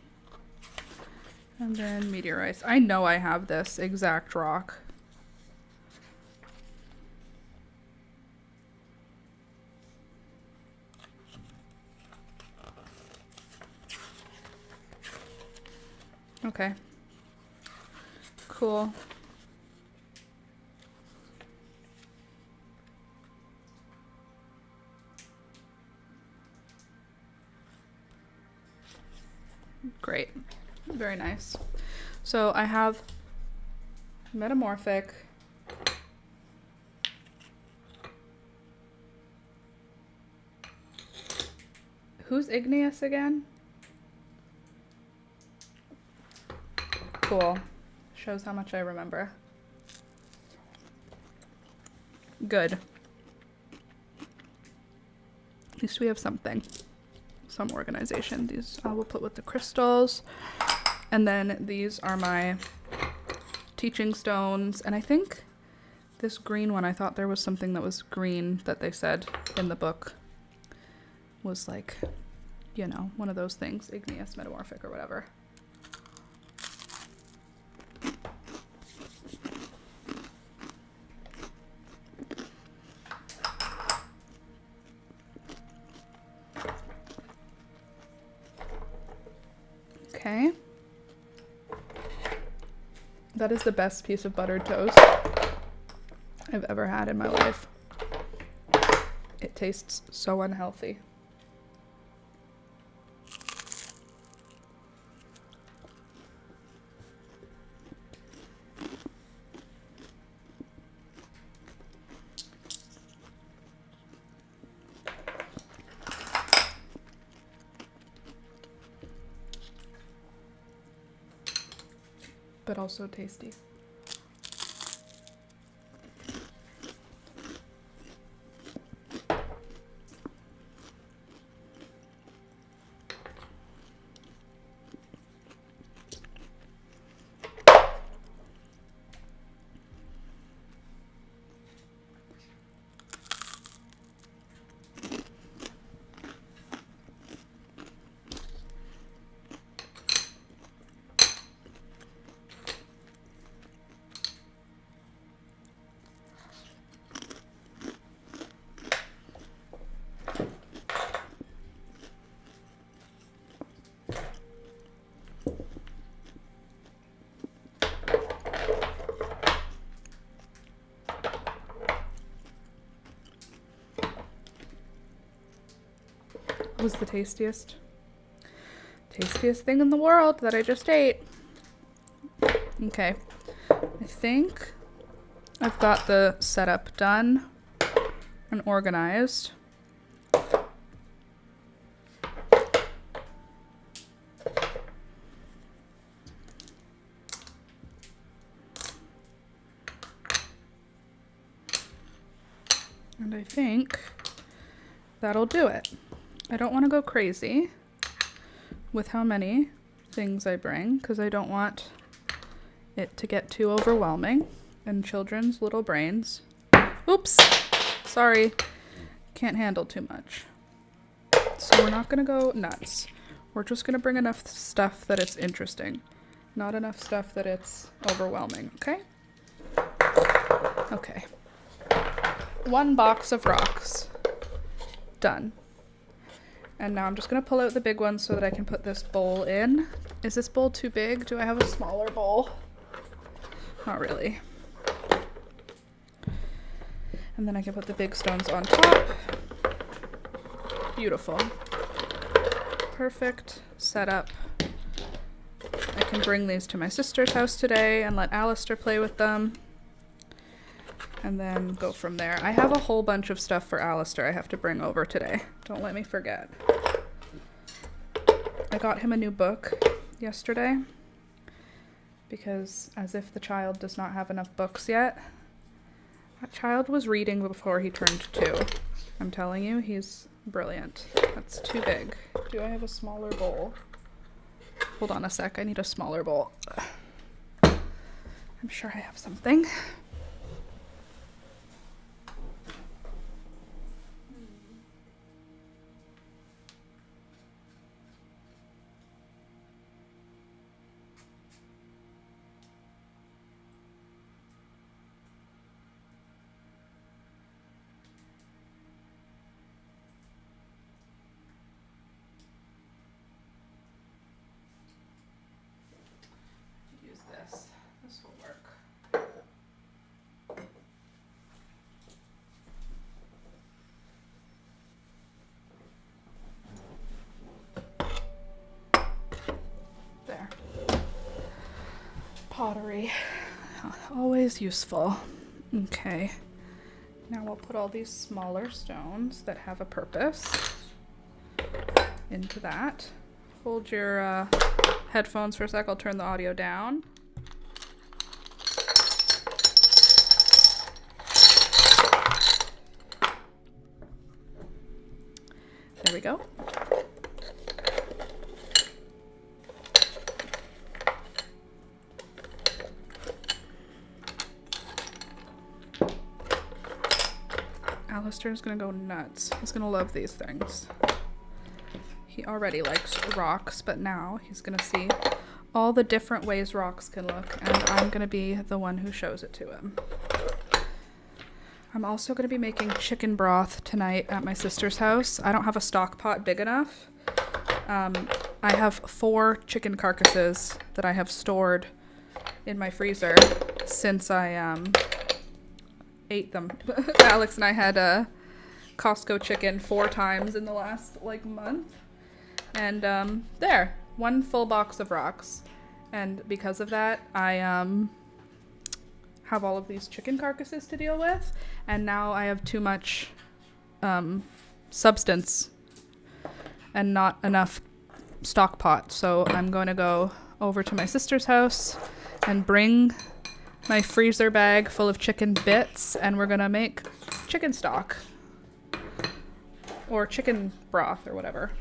And then meteorites. I know I have this exact rock. Okay. Cool. Great. Very nice. So I have metamorphic, Who's igneous again? Cool. Shows how much I remember. Good. At least we have something. Some organization. These I will put with the crystals. And then these are my teaching stones. And I think this green one, I thought there was something that was green that they said in the book was like, you know, one of those things, igneous, metamorphic, or whatever. Okay. That is the best piece of buttered toast I've ever had in my life. It tastes so unhealthy. But also tasty. Was the tastiest thing in the world that I just ate. Okay, I think I've got the setup done and organized. And I think that'll do it. I don't want to go crazy with how many things I bring because I don't want it to get too overwhelming in children's little brains. Oops, sorry, can't handle too much. So we're not going to go nuts. We're just going to bring enough stuff that it's interesting, not enough stuff that it's overwhelming, okay? Okay. 1 box of rocks. Done. And now I'm just going to pull out the big ones so that I can put this bowl in. Is this bowl too big? Do I have a smaller bowl? Not really. And then I can put the big stones on top. Beautiful. Perfect setup. I can bring these to my sister's house today and let Alistair play with them. And then go from there. I have a whole bunch of stuff for Alistair I have to bring over today. Don't let me forget. I got him a new book yesterday because as if the child does not have enough books yet. That child was reading before he turned 2. I'm telling you, he's brilliant. That's too big. Do I have a smaller bowl? Hold on a sec, I need a smaller bowl. I'm sure I have something. This will work. There. Pottery. Always useful. Okay. Now we'll put all these smaller stones that have a purpose into that. Hold your headphones for a sec. I'll turn the audio down. There we go. Alistair's gonna go nuts. He's gonna love these things. He already likes rocks, but now he's gonna see all the different ways rocks can look, and I'm gonna be the one who shows it to him. I'm also gonna be making chicken broth tonight at my sister's house. I don't have a stock pot big enough. I have 4 chicken carcasses that I have stored in my freezer since I ate them. Alex and I had a Costco chicken 4 times in the last month. And there, 1 full box of rocks. And because of that, I have all of these chicken carcasses to deal with. And now I have too much substance and not enough stock pot. So I'm going to go over to my sister's house and bring my freezer bag full of chicken bits, and we're gonna make chicken stock or chicken broth or whatever.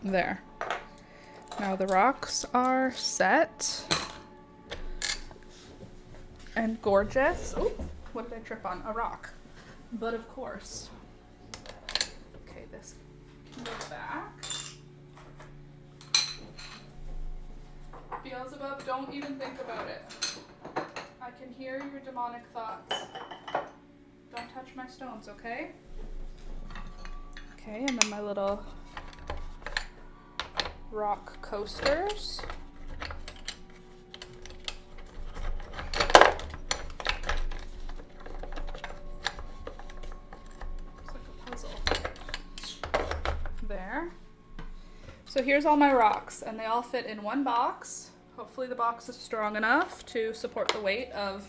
There. Now the rocks are set and gorgeous. Oh, what did I trip on? A rock. But of course. Okay, this can go back. Beelzebub, don't even think about it. I can hear your demonic thoughts. Don't touch my stones, okay? Okay, and then my little rock coasters. It's like a puzzle. There. So here's all my rocks, and they all fit in one box. Hopefully the box is strong enough to support the weight of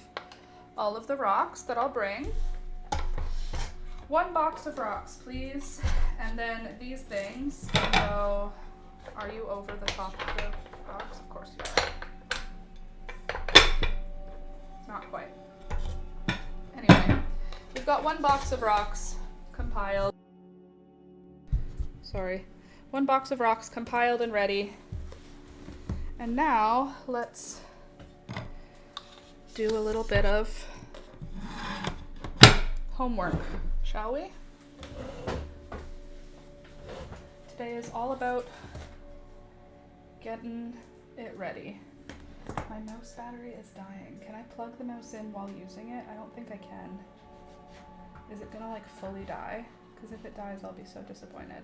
all of the rocks that I'll bring. 1 box of rocks, please. And then these things can go... Are you over the top of the box? Of course you are. Not quite. Anyway, we've got 1 box of rocks compiled. Sorry. 1 box of rocks compiled and ready. And now let's do a little bit of homework, shall we? Today is all about getting it ready. My mouse battery is dying. Can I plug the mouse in while using it? I don't think I can. Is it gonna fully die? Because if it dies, I'll be so disappointed.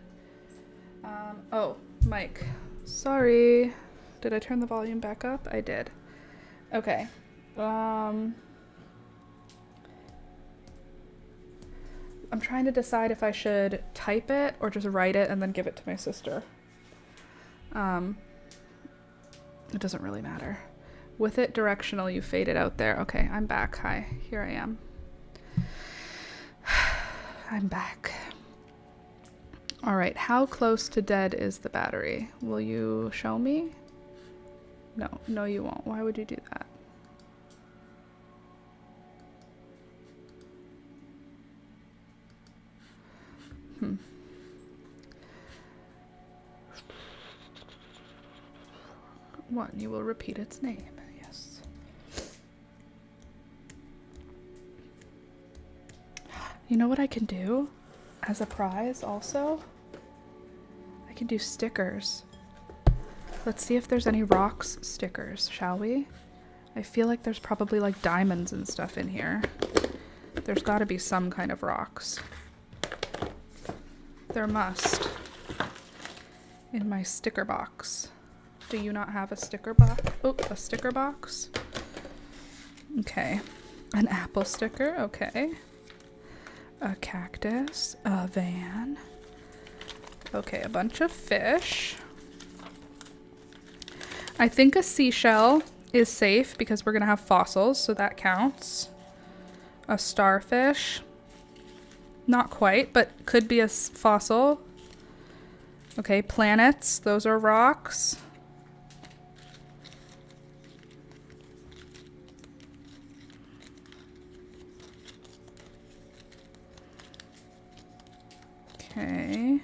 Oh, Mike. Sorry. Did I turn the volume back up? I did. Okay. I'm trying to decide if I should type it or just write it and then give it to my sister. It doesn't really matter. With it directional, you fade it out there. Okay, I'm back. Hi, here I am. I'm back. All right, how close to dead is the battery? Will you show me? No, you won't. Why would you do that? One, you will repeat its name. Yes. You know what I can do as a prize also? I can do stickers. Let's see if there's any rocks stickers, shall we? I feel like there's probably diamonds and stuff in here. There's got to be some kind of rocks. There must. In my sticker box. Do you not have a sticker box? Oh, a sticker box. Okay. An apple sticker. Okay. A cactus. A van. Okay, a bunch of fish. I think a seashell is safe because we're going to have fossils, so that counts. A starfish. Not quite, but could be a fossil. Okay, planets. Those are rocks. Okay.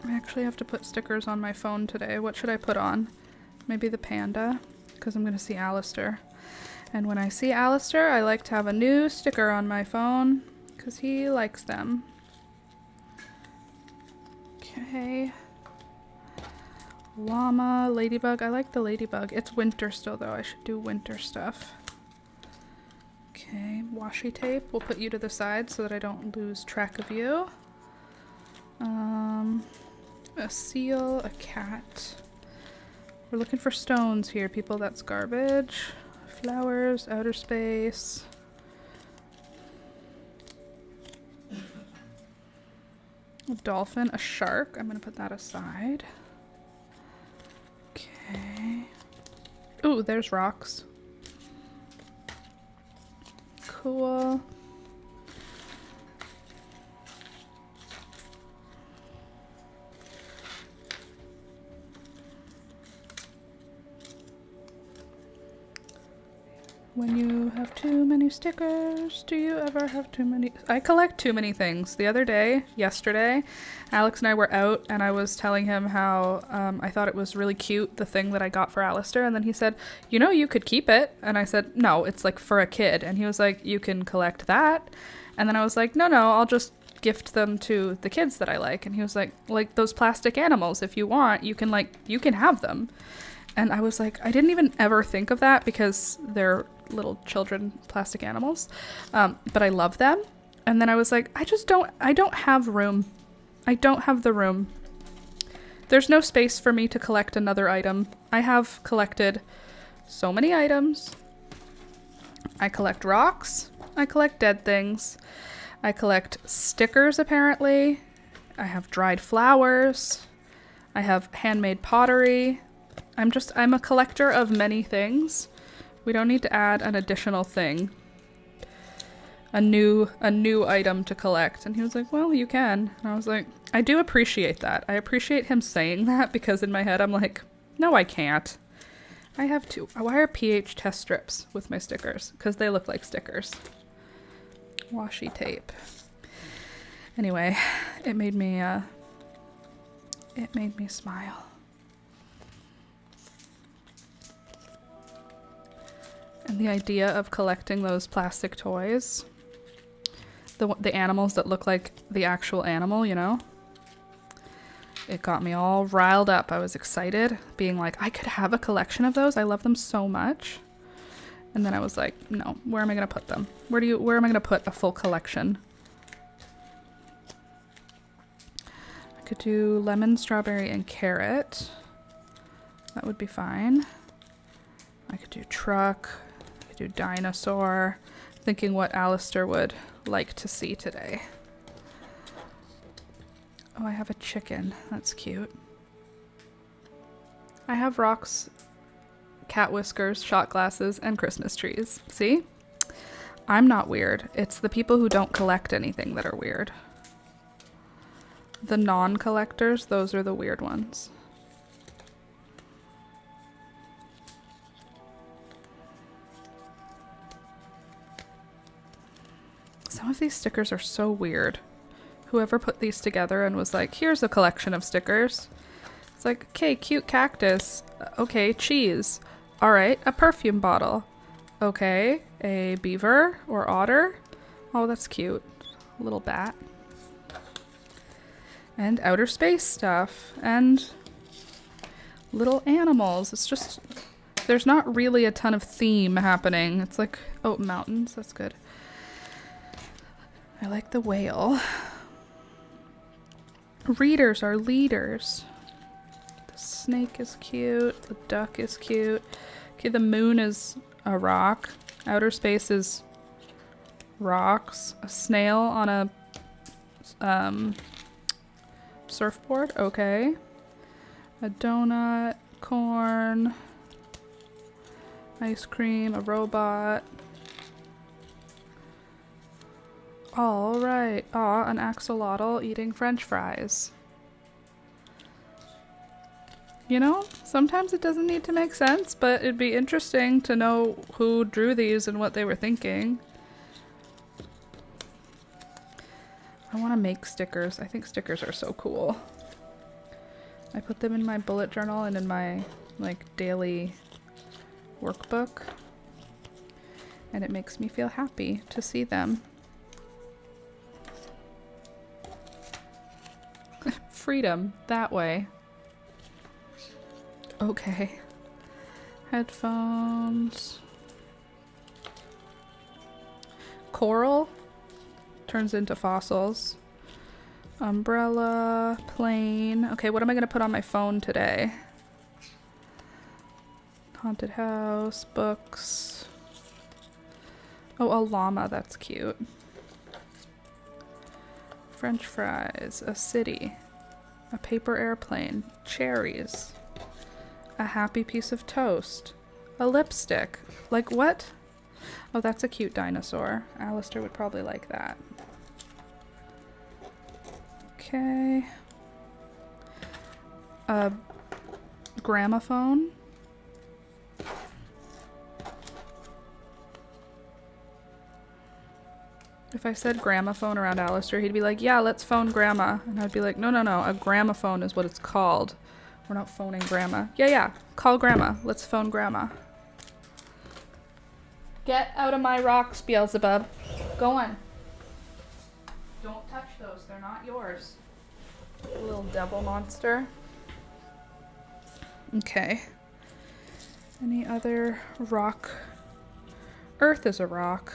I actually have to put stickers on my phone today. What should I put on? Maybe the panda, because I'm going to see Alistair. And when I see Alistair, I like to have a new sticker on my phone, because he likes them. Okay. Llama, ladybug. I like the ladybug. It's winter still, though. I should do winter stuff. Okay, washi tape. We'll put you to the side so that I don't lose track of you. A seal, a cat. We're looking for stones here, people. That's garbage. Flowers, outer space. A dolphin, a shark. I'm gonna put that aside. Okay. Ooh, there's rocks. Cool. When you have too many stickers, do you ever have too many? I collect too many things. The other day, yesterday, Alex and I were out and I was telling him how I thought it was really cute, the thing that I got for Alistair. And then he said, you know, you could keep it. And I said, no, it's like for a kid. And he was like, you can collect that. And then I was like, no, I'll just gift them to the kids that I like. And he was like those plastic animals, if you want, you can have them. And I was like, I didn't even ever think of that because they're little children plastic animals, but I love them. And then I was like, I don't have room. I don't have the room. There's no space for me to collect another item. I have collected so many items. I collect rocks. I collect dead things. I collect stickers, apparently. I have dried flowers. I have handmade pottery. I'm a collector of many things. We don't need to add an additional thing. A new item to collect. And he was like, well, you can. And I was like, I do appreciate that. I appreciate him saying that because in my head I'm like, no, I can't. I have to. Why are pH test strips with my stickers? Because they look like stickers. Washi tape. Anyway, it made me smile. And the idea of collecting those plastic toys, the animals that look like the actual animal, you know, it got me all riled up. I was excited, being like, I could have a collection of those. I love them so much. And then I was like, no, where am I going to put them? Where am I going to put a full collection? I could do lemon, strawberry, and carrot. That would be fine. I could do truck. Do dinosaur. Thinking what Alistair would like to see today. Oh, I have a chicken. That's cute. I have rocks, cat whiskers, shot glasses, and Christmas trees. See? I'm not weird. It's the people who don't collect anything that are weird. The non-collectors, those are the weird ones. Some of these stickers are so weird. Whoever put these together and was like, here's a collection of stickers. It's like, okay, cute cactus. Okay, cheese. All right, a perfume bottle. Okay, a beaver or otter. Oh, that's cute. A little bat. And outer space stuff. And little animals. It's just, there's not really a ton of theme happening. It's like, oh, mountains. That's good. I like the whale. Readers are leaders. The snake is cute. The duck is cute. Okay, the moon is a rock. Outer space is rocks. A snail on a surfboard. Okay. A donut. Corn. Ice cream, a robot. All right. Aw, an axolotl eating French fries. You know, sometimes it doesn't need to make sense, but it'd be interesting to know who drew these and what they were thinking. I want to make stickers. I think stickers are so cool. I put them in my bullet journal and in my daily workbook, and it makes me feel happy to see them. Freedom, that way. Okay. Headphones. Coral turns into fossils. Umbrella, plane. Okay, what am I gonna put on my phone today? Haunted house, books. Oh, a llama, that's cute. French fries, a city, a paper airplane, cherries, a happy piece of toast, a lipstick. Like what? Oh, that's a cute dinosaur. Alistair would probably like that. Okay. A gramophone. If I said gramophone around Alistair, he'd be like, yeah, let's phone grandma. And I'd be like, no, a gramophone is what it's called. We're not phoning grandma. Yeah, call grandma. Let's phone grandma. Get out of my rocks, Beelzebub. Go on. Don't touch those. They're not yours. Little devil monster. Okay. Any other rock? Earth is a rock.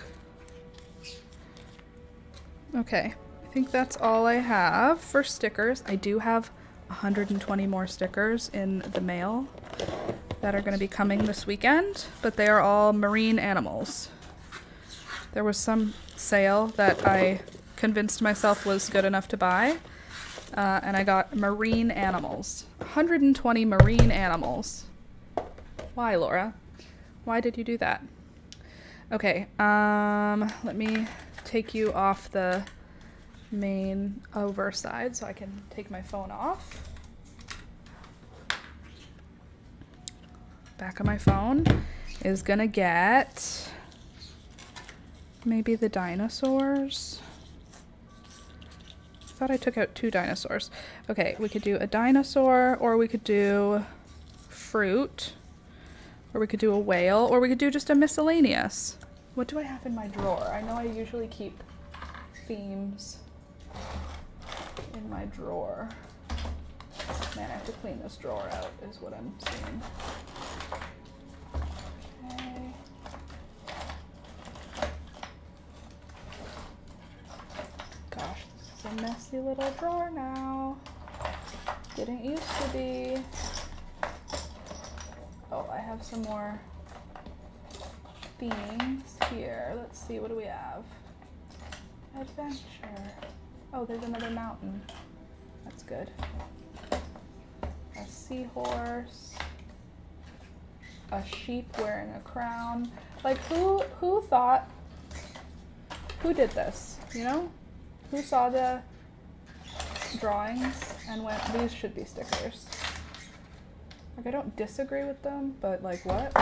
Okay. I think that's all I have for stickers. I do have 120 more stickers in the mail that are going to be coming this weekend, but they are all marine animals. There was some sale that I convinced myself was good enough to buy, and I got marine animals. 120 marine animals. Why, Laura? Why did you do that? Okay, let me take you off the main over side so I can take my phone off. Back of my phone is gonna get maybe the dinosaurs. I thought I took out 2 dinosaurs. Okay, we could do a dinosaur, or we could do fruit, or we could do a whale, or we could do just a miscellaneous. What do I have in my drawer? I know I usually keep themes in my drawer. Man, I have to clean this drawer out, is what I'm seeing. Okay. Gosh, this is a messy little drawer now. Didn't used to be. Oh, I have some more themes here. Let's see, what do we have? Adventure. Oh, there's another mountain. That's good. A seahorse. A sheep wearing a crown. Like, who thought, who did this, you know? Who saw the drawings and went, these should be stickers? Like, I don't disagree with them, but like, what?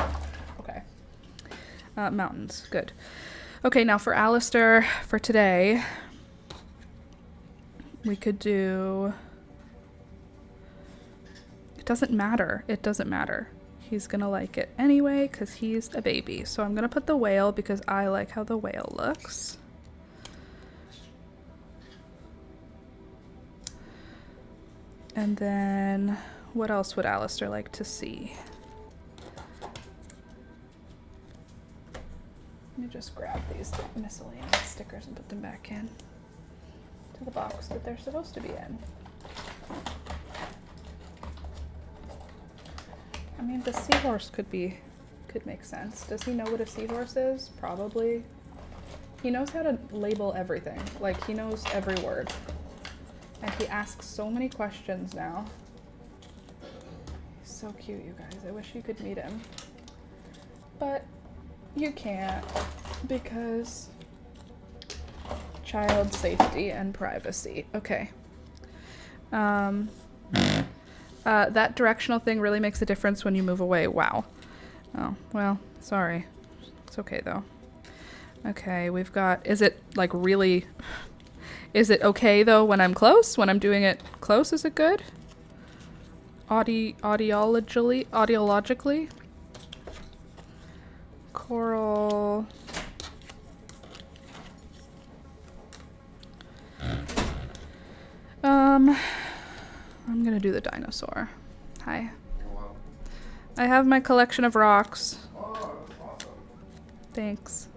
Okay. Mountains, good. Okay, now for Alistair, for today, we could do, it doesn't matter. It doesn't matter. He's gonna like it anyway because he's a baby. So I'm gonna put the whale because I like how the whale looks. And then what else would Alistair like to see? Let me just grab these miscellaneous stickers and put them back in to the box that they're supposed to be in. I mean, the seahorse could make sense. Does he know what a seahorse is? Probably. He knows how to label everything. Like, he knows every word. And he asks so many questions now. He's so cute, you guys. I wish you could meet him. but you can't because child safety and privacy. Okay. That directional thing really makes a difference when you move away. Wow. Oh, well, sorry. It's okay though. Okay, we've got, is it okay though when I'm close? When I'm doing it close, is it good? Audiologically? Coral. I'm gonna do the dinosaur. Hi. Hello. I have my collection of rocks. Oh, awesome. Thanks.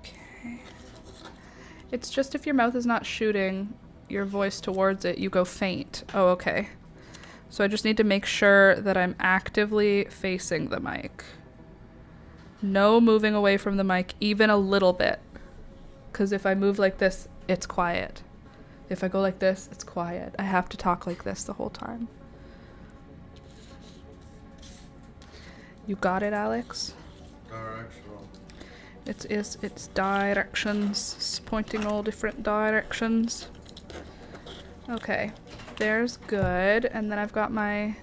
Okay. It's just if your mouth is not shooting your voice towards it, you go faint. Oh, okay. So I just need to make sure that I'm actively facing the mic. No moving away from the mic, even a little bit. Because if I move like this, it's quiet. If I go like this, it's quiet. I have to talk like this the whole time. You got it, Alex? Directional. It's directions. It's pointing all different directions. Okay, there's good. And then I've got my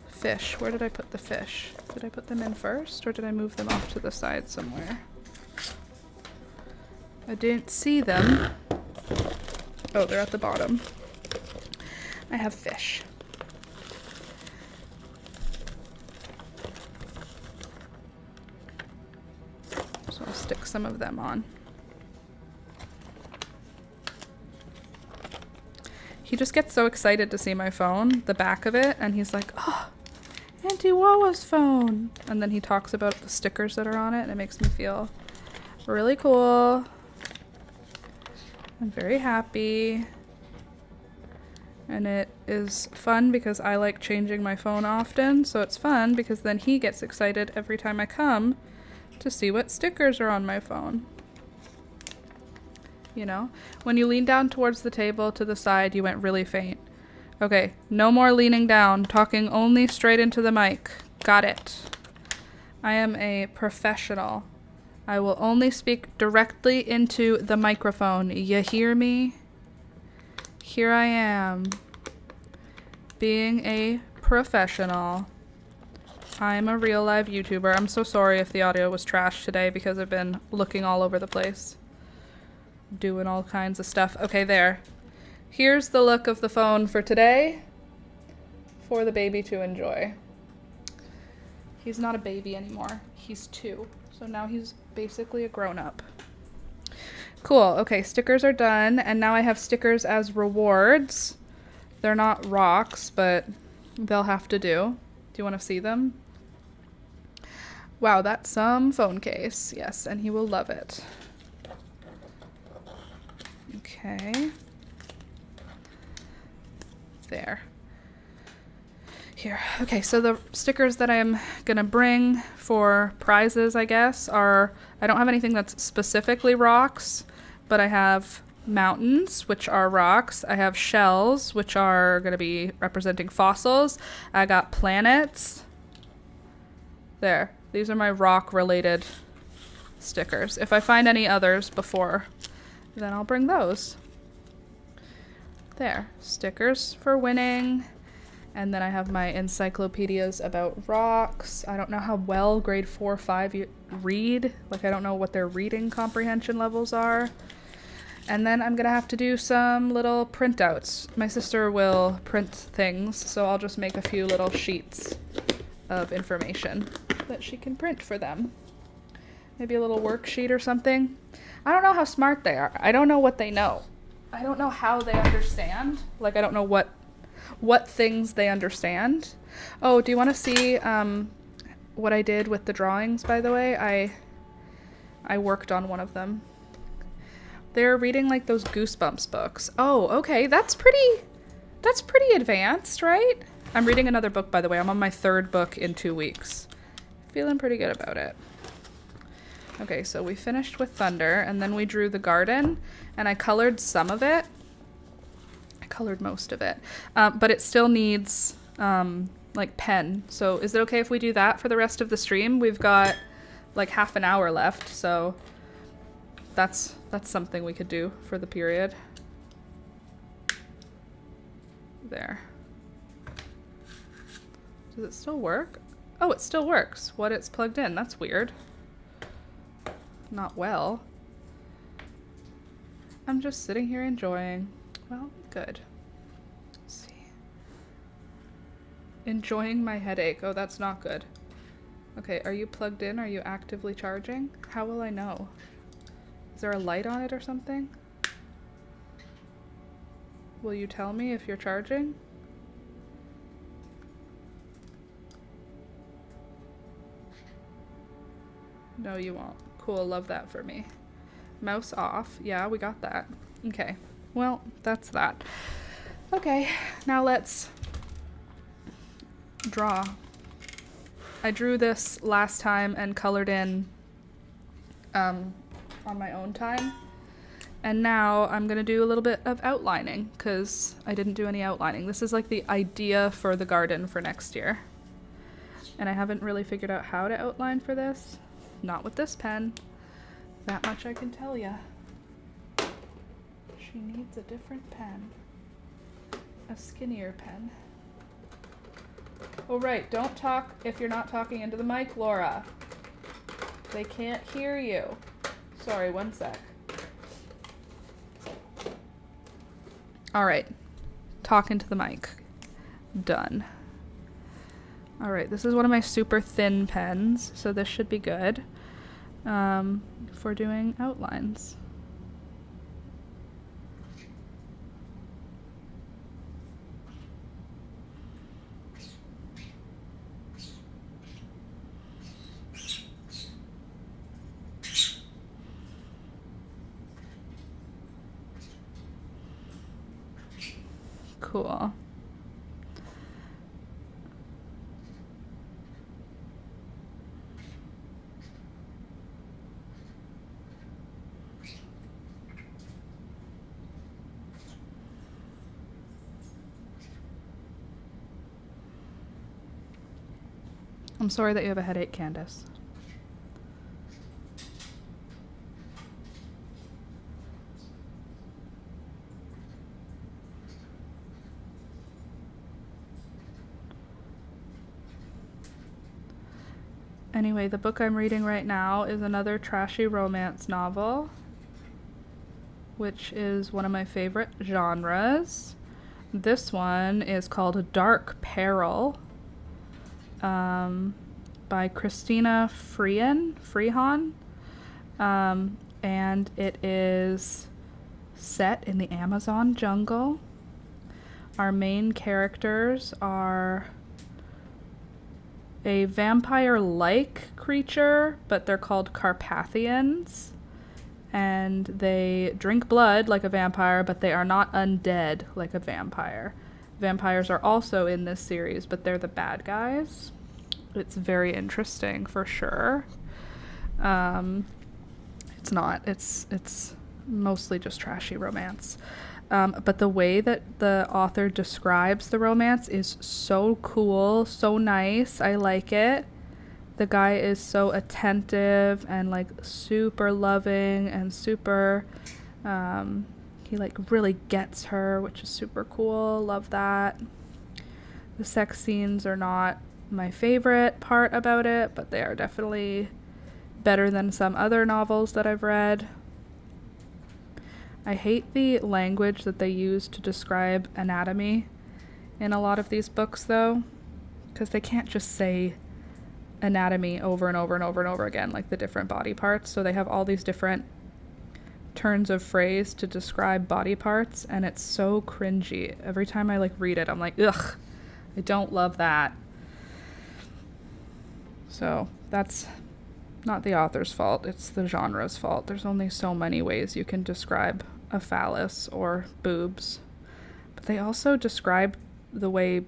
fish. Where did I put the fish? Did I put them in first, or did I move them off to the side somewhere? I didn't see them. Oh, they're at the bottom. I have fish. So I'll stick some of them on. He just gets so excited to see my phone, the back of it, and he's like, oh, Auntie Wawa's phone. And then he talks about the stickers that are on it, and it makes me feel really cool. I'm very happy. And it is fun because I like changing my phone often, so it's fun because then he gets excited every time I come to see what stickers are on my phone. You know, when you lean down towards the table to the side, you went really faint. Okay, no more leaning down, talking only straight into the mic. Got it. I am a professional. I will only speak directly into the microphone. You hear me? Here I am, being a professional. I'm a real live YouTuber. I'm so sorry if the audio was trash today because I've been looking all over the place, doing all kinds of stuff. Okay, there. Here's the look of the phone for today for the baby to enjoy. He's not a baby anymore. He's 2. So now he's basically a grown-up. Cool. Okay, stickers are done. And now I have stickers as rewards. They're not rocks, but they'll have to do. Do you want to see them? Wow, that's some phone case. Yes, and he will love it. Okay. There. Here. Okay, so the stickers that I'm gonna bring for prizes, I guess, are, I don't have anything that's specifically rocks, but I have mountains, which are rocks. I have shells, which are gonna be representing fossils. I got planets. There. These are my rock-related stickers. If I find any others before, then I'll bring those. There. Stickers for winning. And then I have my encyclopedias about rocks. I don't know how well grade 4 or 5 you read. Like, I don't know what their reading comprehension levels are. And then I'm gonna have to do some little printouts. My sister will print things, so I'll just make a few little sheets of information that she can print for them. Maybe a little worksheet or something. I don't know how smart they are. I don't know what they know. I don't know how they understand. Like, I don't know what things they understand. Oh, do you want to see what I did with the drawings, by the way? I worked on one of them. They're reading like those Goosebumps books. Oh, okay. That's pretty advanced, right? I'm reading another book, by the way. I'm on my 3rd book in 2 weeks. Feeling pretty good about it. Okay, so we finished with thunder, and then we drew the garden, and I colored some of it. I colored most of it, but it still needs like pen. So is it okay if we do that for the rest of the stream? We've got like half an hour left, so that's something we could do for the period. There. Does it still work? Oh, it still works. What it's plugged in. That's weird. Not well. I'm just sitting here enjoying. Well, good. Let's see. Enjoying my headache. Oh, that's not good. Okay, are you plugged in? Are you actively charging? How will I know? Is there a light on it or something? Will you tell me if you're charging? No, you won't. Cool, love that for me. Mouse off. Yeah, we got that. Okay, well, that's that. Okay, now let's draw. I drew this last time and colored in on my own time. And now I'm going to do a little bit of outlining because I didn't do any outlining. This is like the idea for the garden for next year. And I haven't really figured out how to outline for this. Not with this pen. That much I can tell ya. She needs a different pen. A skinnier pen. Oh right, don't talk if you're not talking into the mic, Laura. They can't hear you. Sorry, one sec. All right, talk into the mic. Done. All right, this is one of my super thin pens, so this should be good for doing outlines. Cool. I'm sorry that you have a headache, Candace. Anyway, the book I'm reading right now is another trashy romance novel, which is one of my favorite genres. This one is called Dark Peril, by Christina Freehan, and it is set in the Amazon jungle. Our main characters are a vampire-like creature, but they're called Carpathians, and they drink blood like a vampire, but they are not undead like a vampire. Vampires are also in this series, but they're the bad guys. It's very interesting for sure. It's mostly just trashy romance. But the way that the author describes the romance is so cool, so nice. I like it. The guy is so attentive and like super loving and super, he like really gets her, which is super cool. Love that. The sex scenes are not my favorite part about it, but they are definitely better than some other novels that I've read. I hate the language that they use to describe anatomy in a lot of these books, though, because they can't just say anatomy over and over and over and over again, like the different body parts. So they have all these different turns of phrase to describe body parts, and it's so cringy. Every time I like read it, I'm like, ugh, I don't love that. So that's not the author's fault, it's the genre's fault. There's only so many ways you can describe a phallus or boobs. But they also describe the way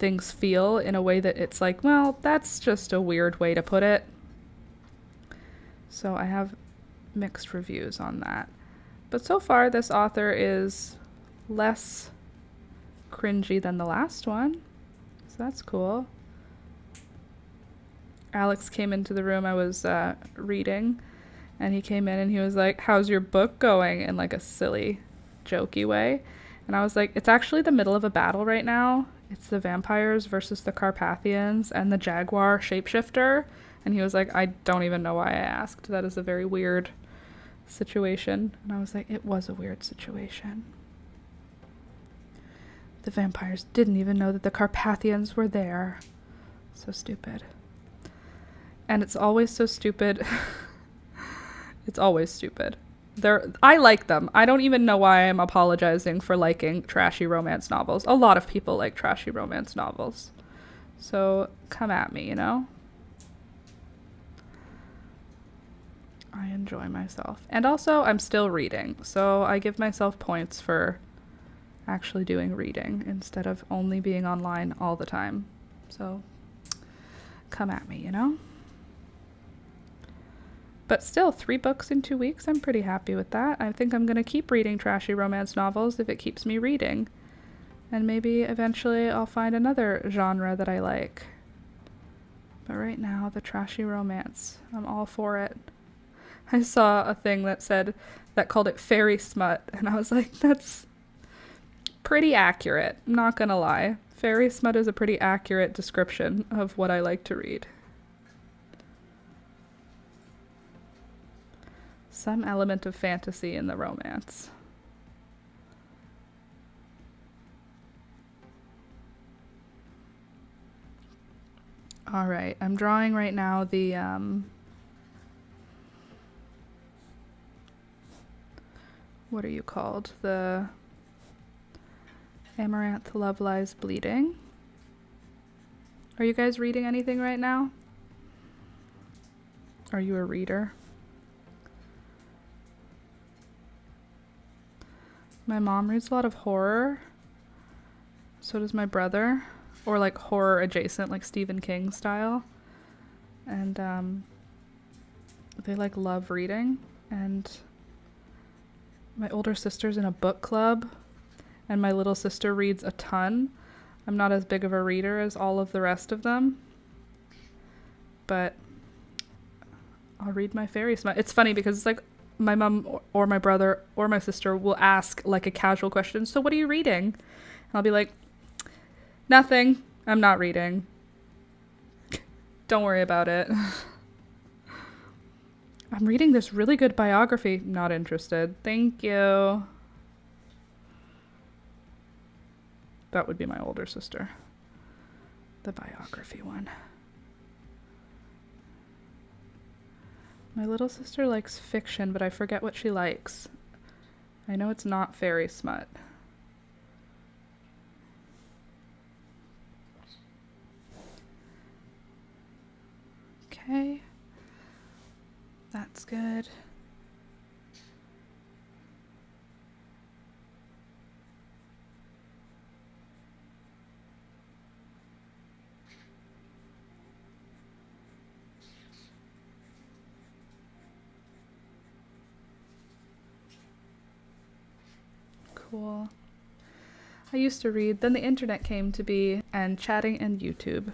things feel in a way that it's like, well, that's just a weird way to put it. So I have mixed reviews on that. But so far, this author is less cringy than the last one. So that's cool. Alex came into the room I was reading, and he came in and he was like, "How's your book going?" in like a silly, jokey way. And I was like, "It's actually the middle of a battle right now. It's the vampires versus the Carpathians and the jaguar shapeshifter." And he was like, "I don't even know why I asked. That is a very weird situation." And I was like, "It was a weird situation. The vampires didn't even know that the Carpathians were there." So stupid. And it's always so stupid. It's always stupid. I like them. I don't even know why I'm apologizing for liking trashy romance novels. A lot of people like trashy romance novels. So come at me, you know? I enjoy myself. And also, I'm still reading. So I give myself points for actually doing reading instead of only being online all the time. So come at me, you know? But still, 3 books in 2 weeks, I'm pretty happy with that. I think I'm going to keep reading trashy romance novels if it keeps me reading. And maybe eventually I'll find another genre that I like. But right now, the trashy romance, I'm all for it. I saw a thing that called it fairy smut, and I was like, that's pretty accurate. I'm not going to lie. Fairy smut is a pretty accurate description of what I like to read. Some element of fantasy in the romance. All right, I'm drawing right now the what are you called? The Amaranth Love Lies Bleeding. Are you guys reading anything right now? Are you a reader? My mom reads a lot of horror. So does my brother. Or like horror adjacent, like Stephen King style. And they like love reading. And my older sister's in a book club. And my little sister reads a ton. I'm not as big of a reader as all of the rest of them. But I'll read my fairy smut. It's funny because it's like my mom or my brother or my sister will ask like a casual question. "So what are you reading?" And I'll be like, "Nothing. I'm not reading. Don't worry about it." "I'm reading this really good biography." "Not interested. Thank you." That would be my older sister. The biography one. My little sister likes fiction, but I forget what she likes. I know it's not fairy smut. Okay. That's good. Cool. I used to read, then the internet came to be, and chatting and YouTube.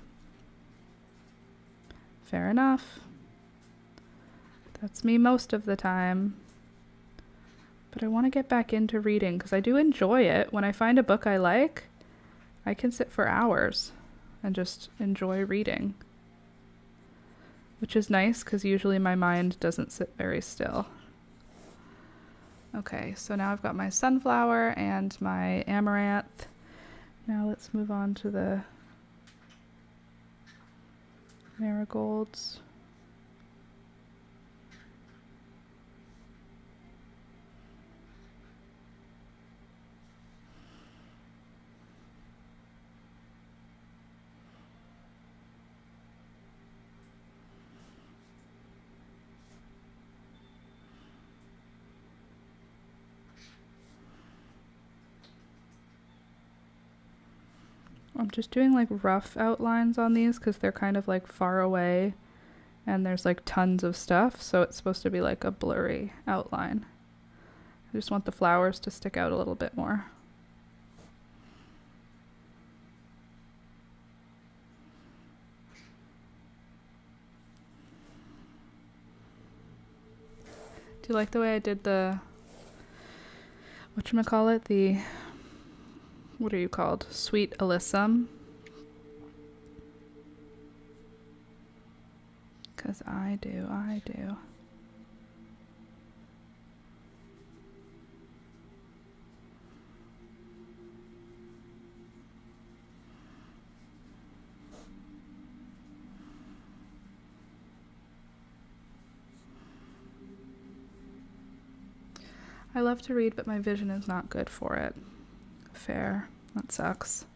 Fair enough. That's me most of the time. But I want to get back into reading because I do enjoy it. When I find a book I like, I can sit for hours and just enjoy reading. Which is nice because usually my mind doesn't sit very still. Okay, so now I've got my sunflower and my amaranth. Now let's move on to the marigolds. I'm just doing like rough outlines on these because they're kind of like far away and there's like tons of stuff, so it's supposed to be like a blurry outline. I just want the flowers to stick out a little bit more. Do you like the way I did the, whatchamacallit, the, what are you called? Sweet alyssum? Because I do. I love to read, but my vision is not good for it. Fair. That sucks.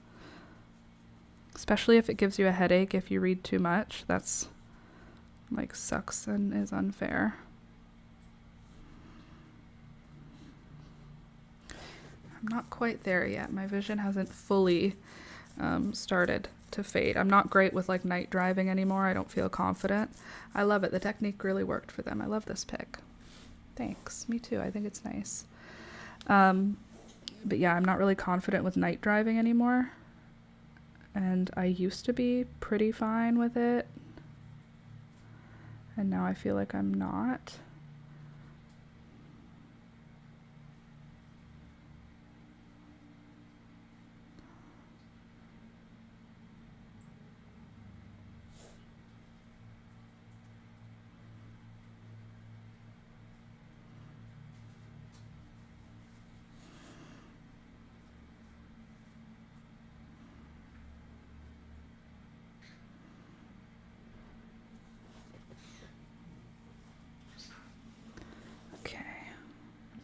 Especially if it gives you a headache if you read too much. That's like sucks and is unfair. I'm not quite there yet. My vision hasn't fully started to fade. I'm not great with like night driving anymore. I don't feel confident. I love it. The technique really worked for them. I love this pick. Thanks. Me too. I think it's nice. But yeah, I'm not really confident with night driving anymore. And I used to be pretty fine with it. And now I feel like I'm not.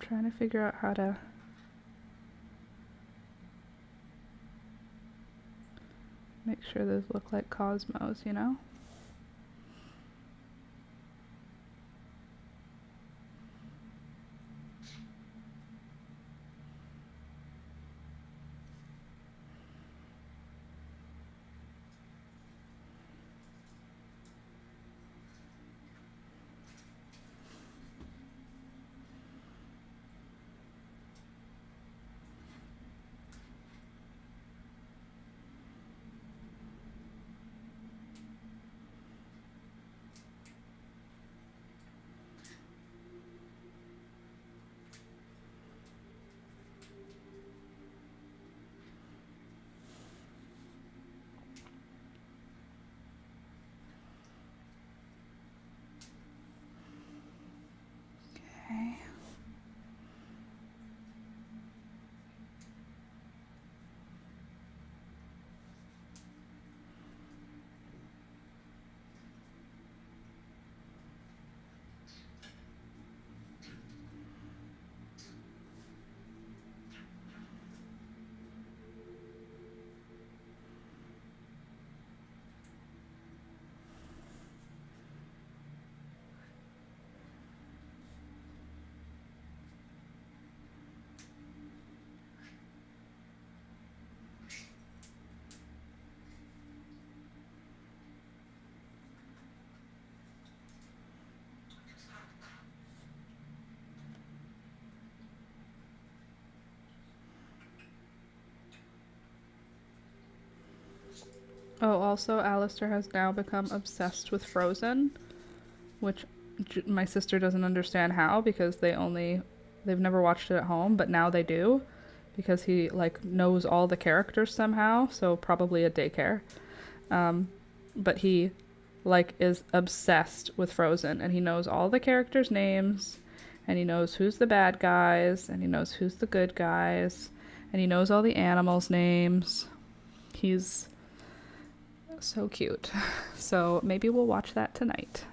Trying to figure out how to make sure those look like cosmos, you know? Okay. Oh, also, Alistair has now become obsessed with Frozen, which my sister doesn't understand how, because they've never watched it at home, but now they do, because he like knows all the characters somehow, so probably a daycare. But he like is obsessed with Frozen, and he knows all the characters' names, and he knows who's the bad guys, and he knows who's the good guys, and he knows all the animals' names. He's so cute. So maybe we'll watch that tonight.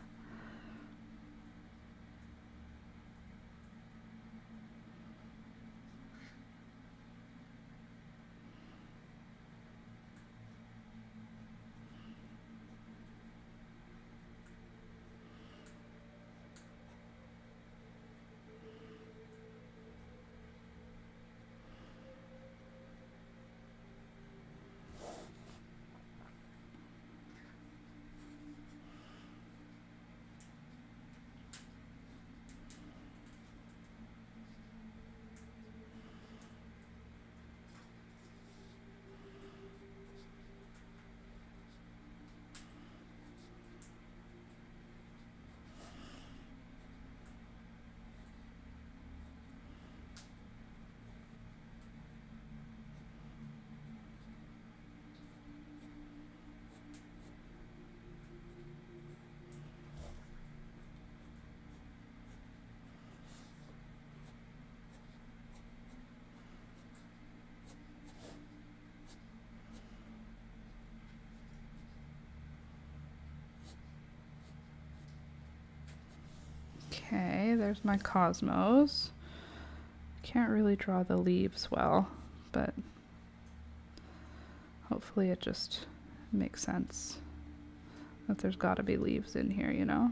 Okay, there's my cosmos. Can't really draw the leaves well, but hopefully it just makes sense that there's gotta be leaves in here, you know?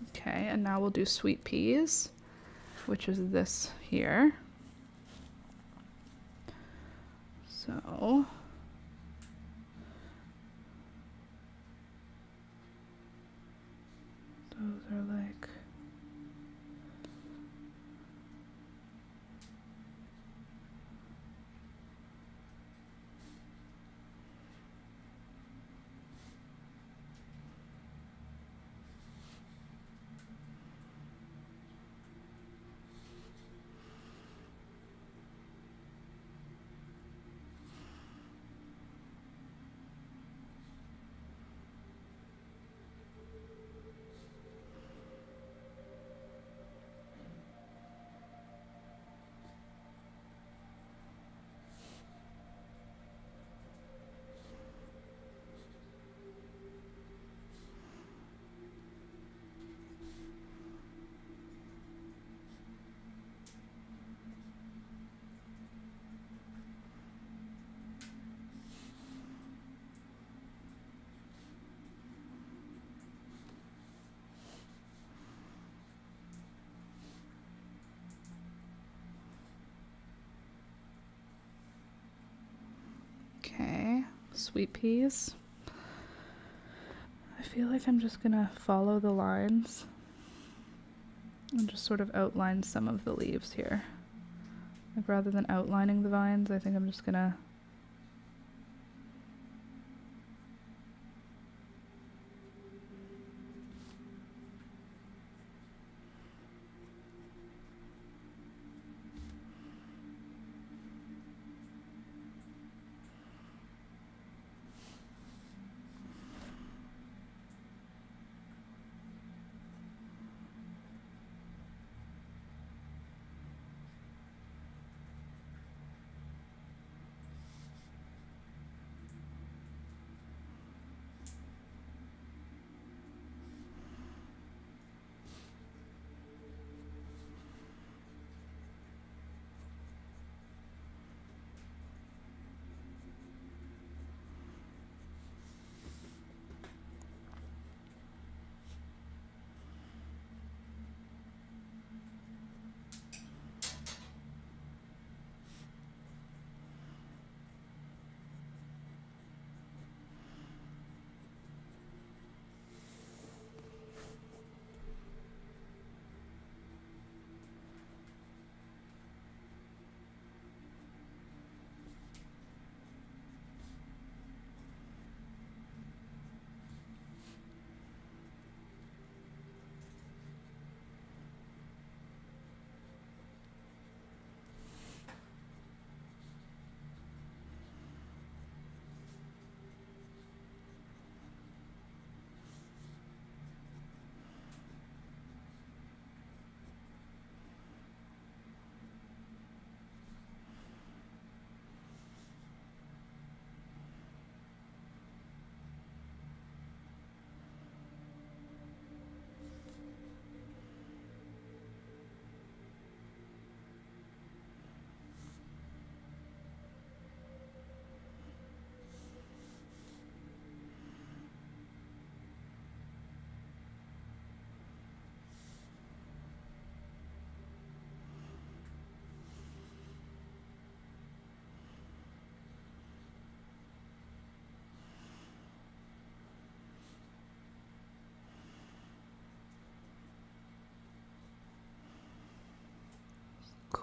Okay, and now we'll do sweet peas, which is this here. So those are like, okay, sweet peas. I feel like I'm just gonna follow the lines and just sort of outline some of the leaves here. Like rather than outlining the vines, I think I'm just gonna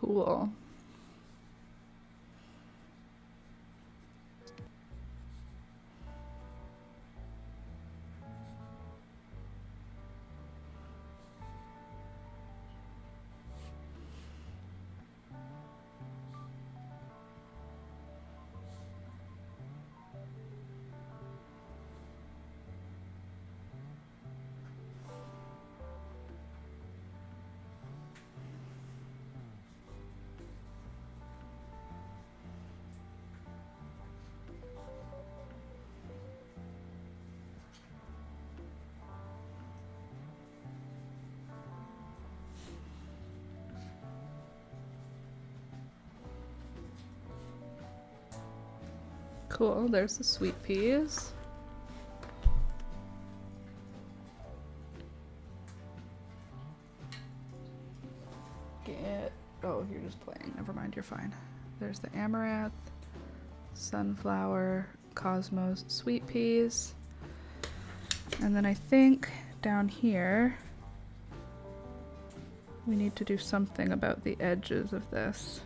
cool. Cool, there's the sweet peas. Oh, you're just playing. Never mind, you're fine. There's the amaranth, sunflower, cosmos, sweet peas. And then I think down here we need to do something about the edges of this.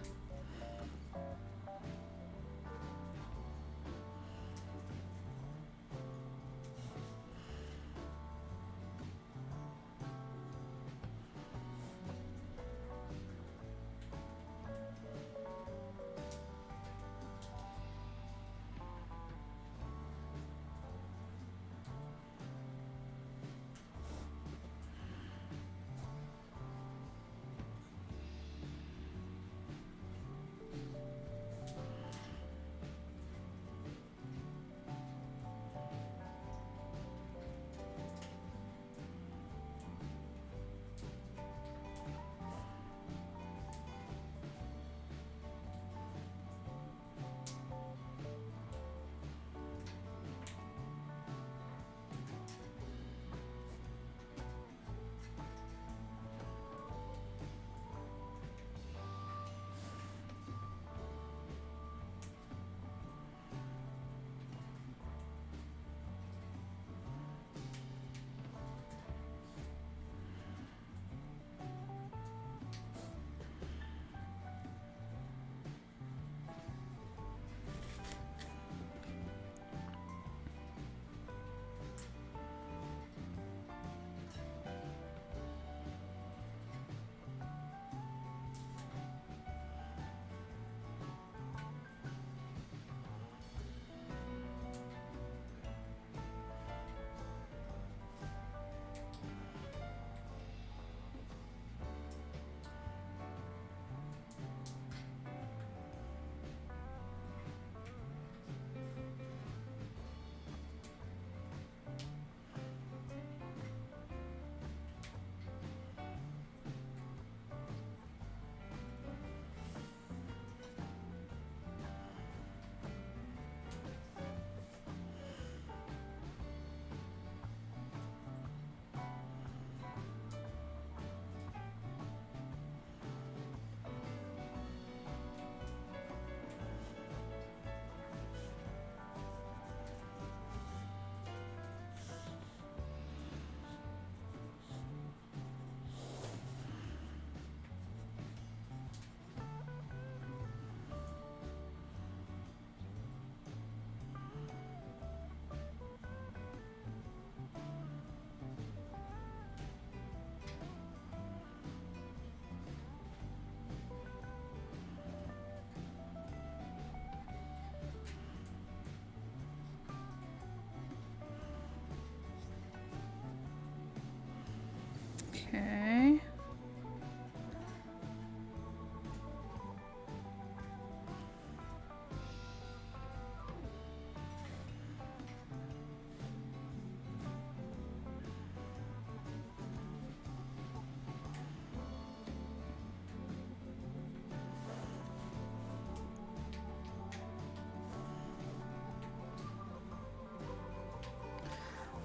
Okay.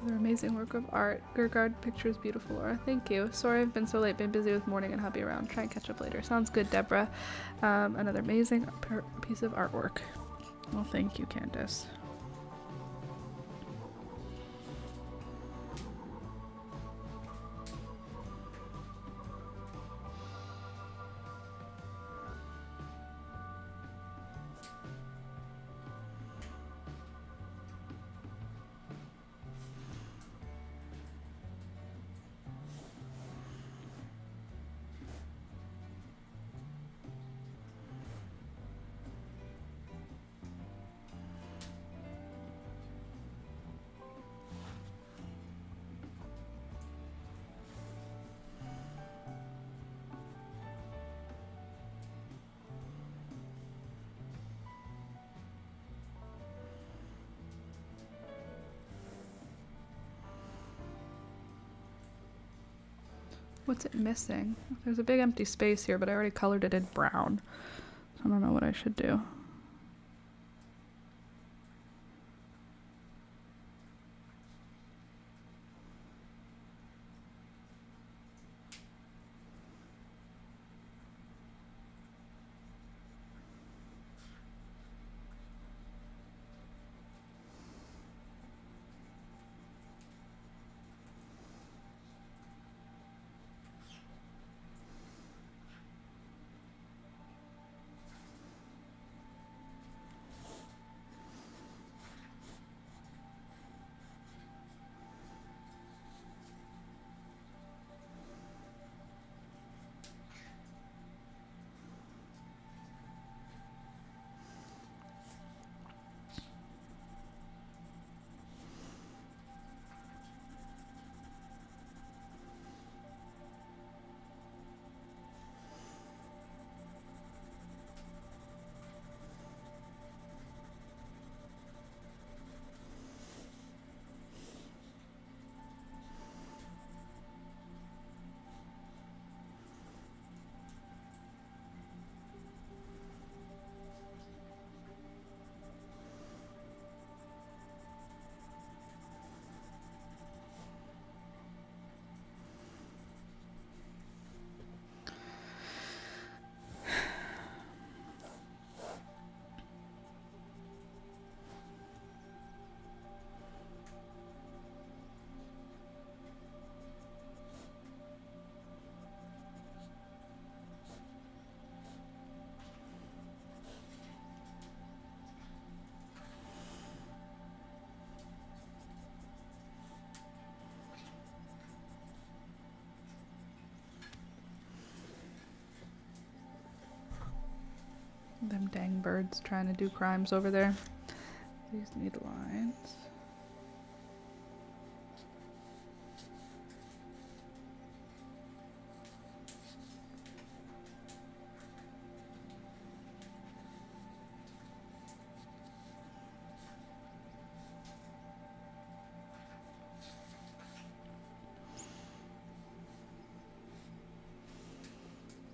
Another amazing work of art. Gergard pictures beautiful, Laura. Thank you. Sorry I've been so late. Been busy with morning and hubby around. Try and catch up later. Sounds good, Deborah. Another amazing piece of artwork. Well, thank you, Candace. What's it missing? There's a big empty space here, but I already colored it in brown. So I don't know what I should do. Dang birds trying to do crimes over there. These need lines.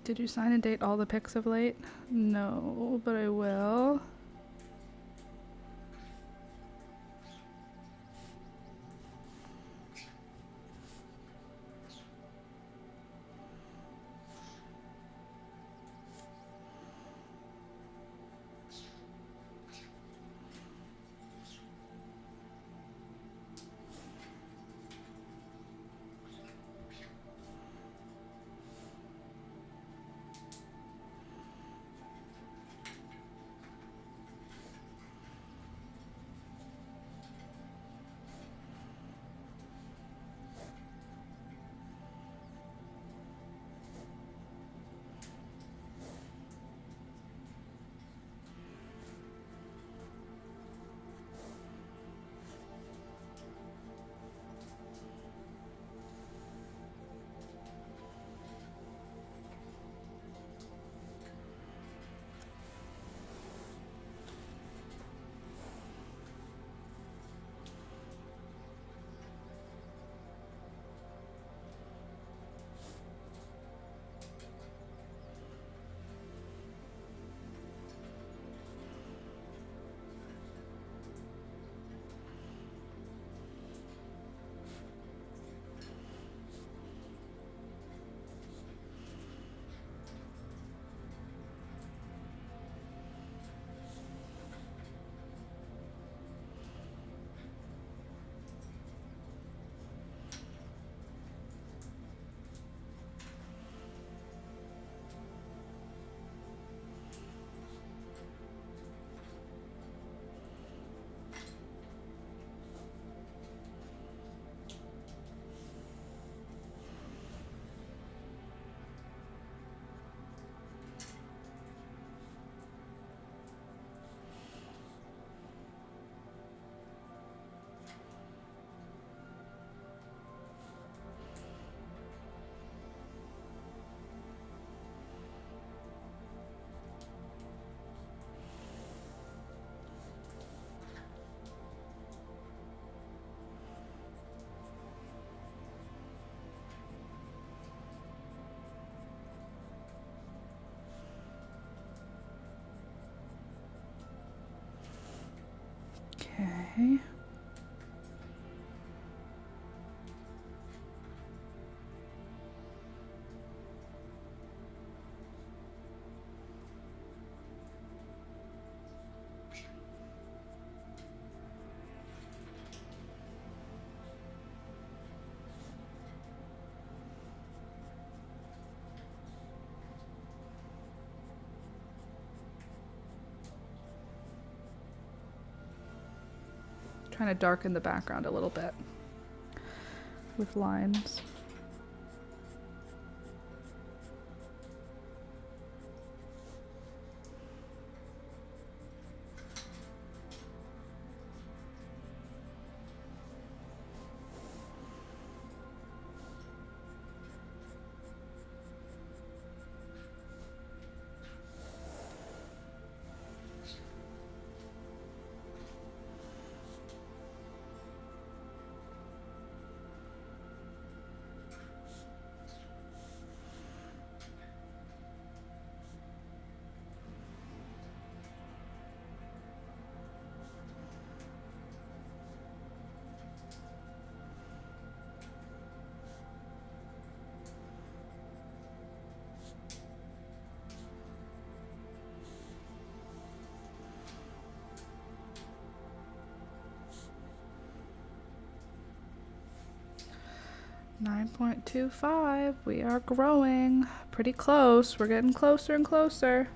Did you sign and date all the pics of late? No, but I will. Okay. Trying to darken the background a little bit with lines. .25. We are growing. Pretty close. We're getting closer and closer.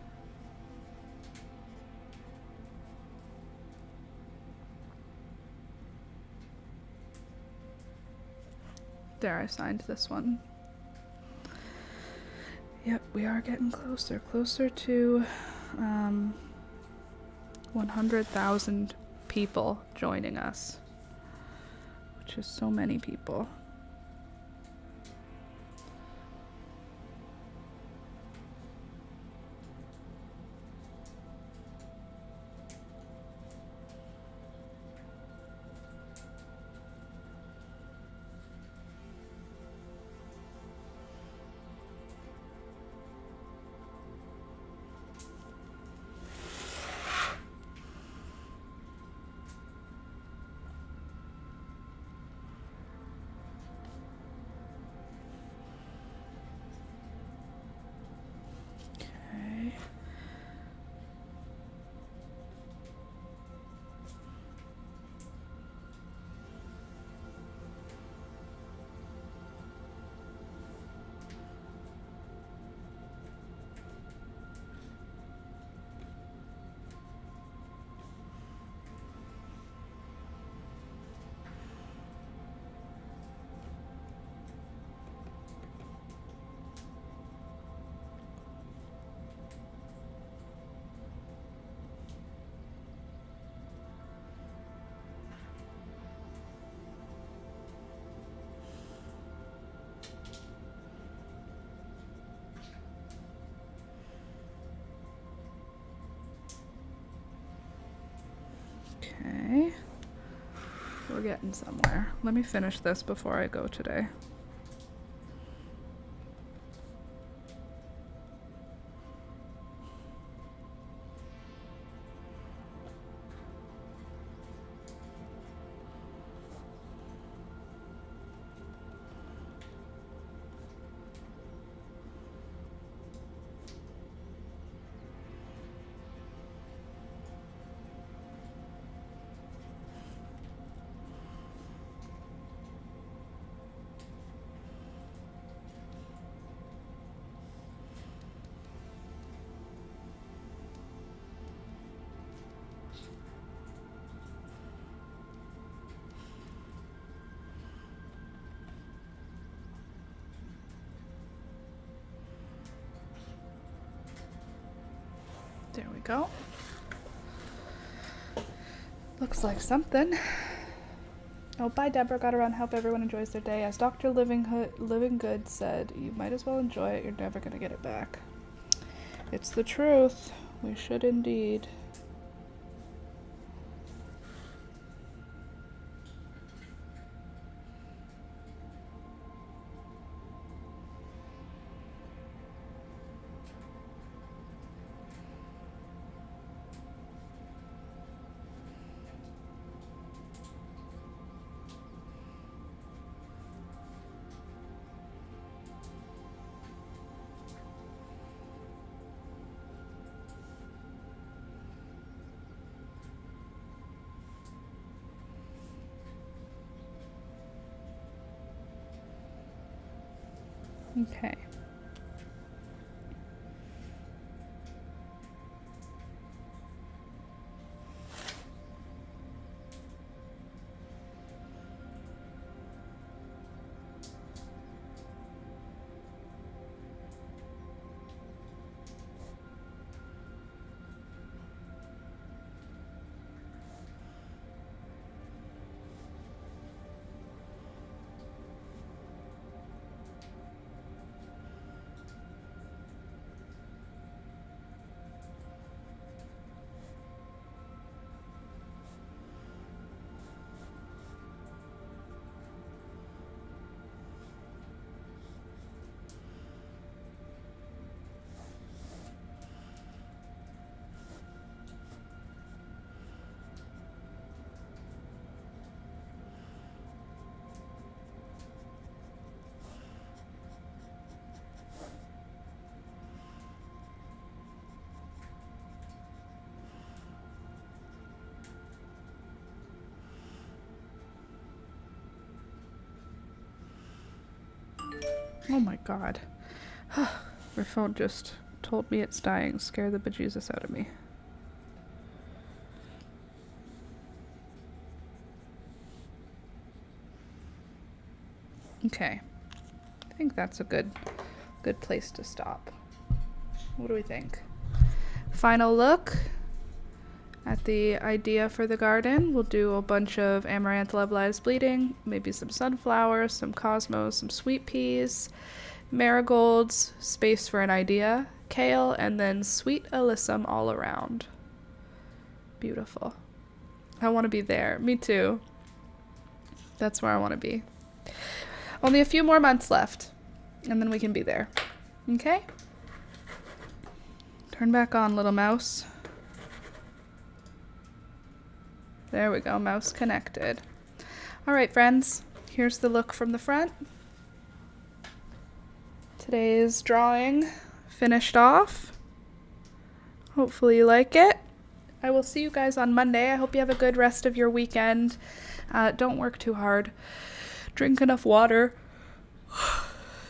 There, I signed this one. Yep, we are getting closer. Closer to 100,000 people joining us, which is so many people. Okay, we're getting somewhere. Let me finish this before I go today. There we go. Looks like something. Oh, bye, Deborah. Gotta run. Hope everyone enjoys their day. As Dr. Living Good said, you might as well enjoy it. You're never gonna get it back. It's the truth. We should indeed. Okay. Oh my god. My phone just told me it's dying. Scare the bejesus out of me. Okay. I think that's a good place to stop. What do we think? Final look. at the idea for the garden. We'll do a bunch of amaranth lovelized bleeding, maybe some sunflowers, some cosmos, some sweet peas, marigolds, space for an idea, kale, and then sweet alyssum all around. Beautiful. I want to be there. Me too. That's where I want to be. Only a few more months left, and then we can be there. Okay? Turn back on, little mouse. There we go, mouse connected. All right, friends, here's the look from the front. Today's drawing finished off. Hopefully you like it. I will see you guys on Monday. I hope you have a good rest of your weekend. Don't work too hard. Drink enough water.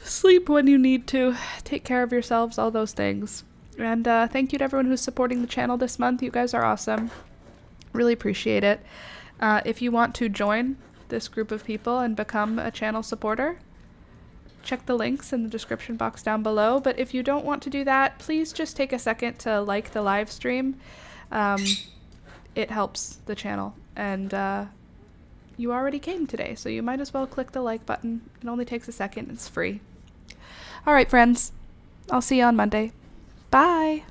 Sleep when you need to. Take care of yourselves, all those things. And thank you to everyone who's supporting the channel this month. You guys are awesome. Really appreciate it. If you want to join this group of people and become a channel supporter, check the links in the description box down below. But if you don't want to do that, please just take a second to like the live stream. It helps the channel. And you already came today, so you might as well click the like button. It only takes a second. It's free. All right, friends. I'll see you on Monday. Bye.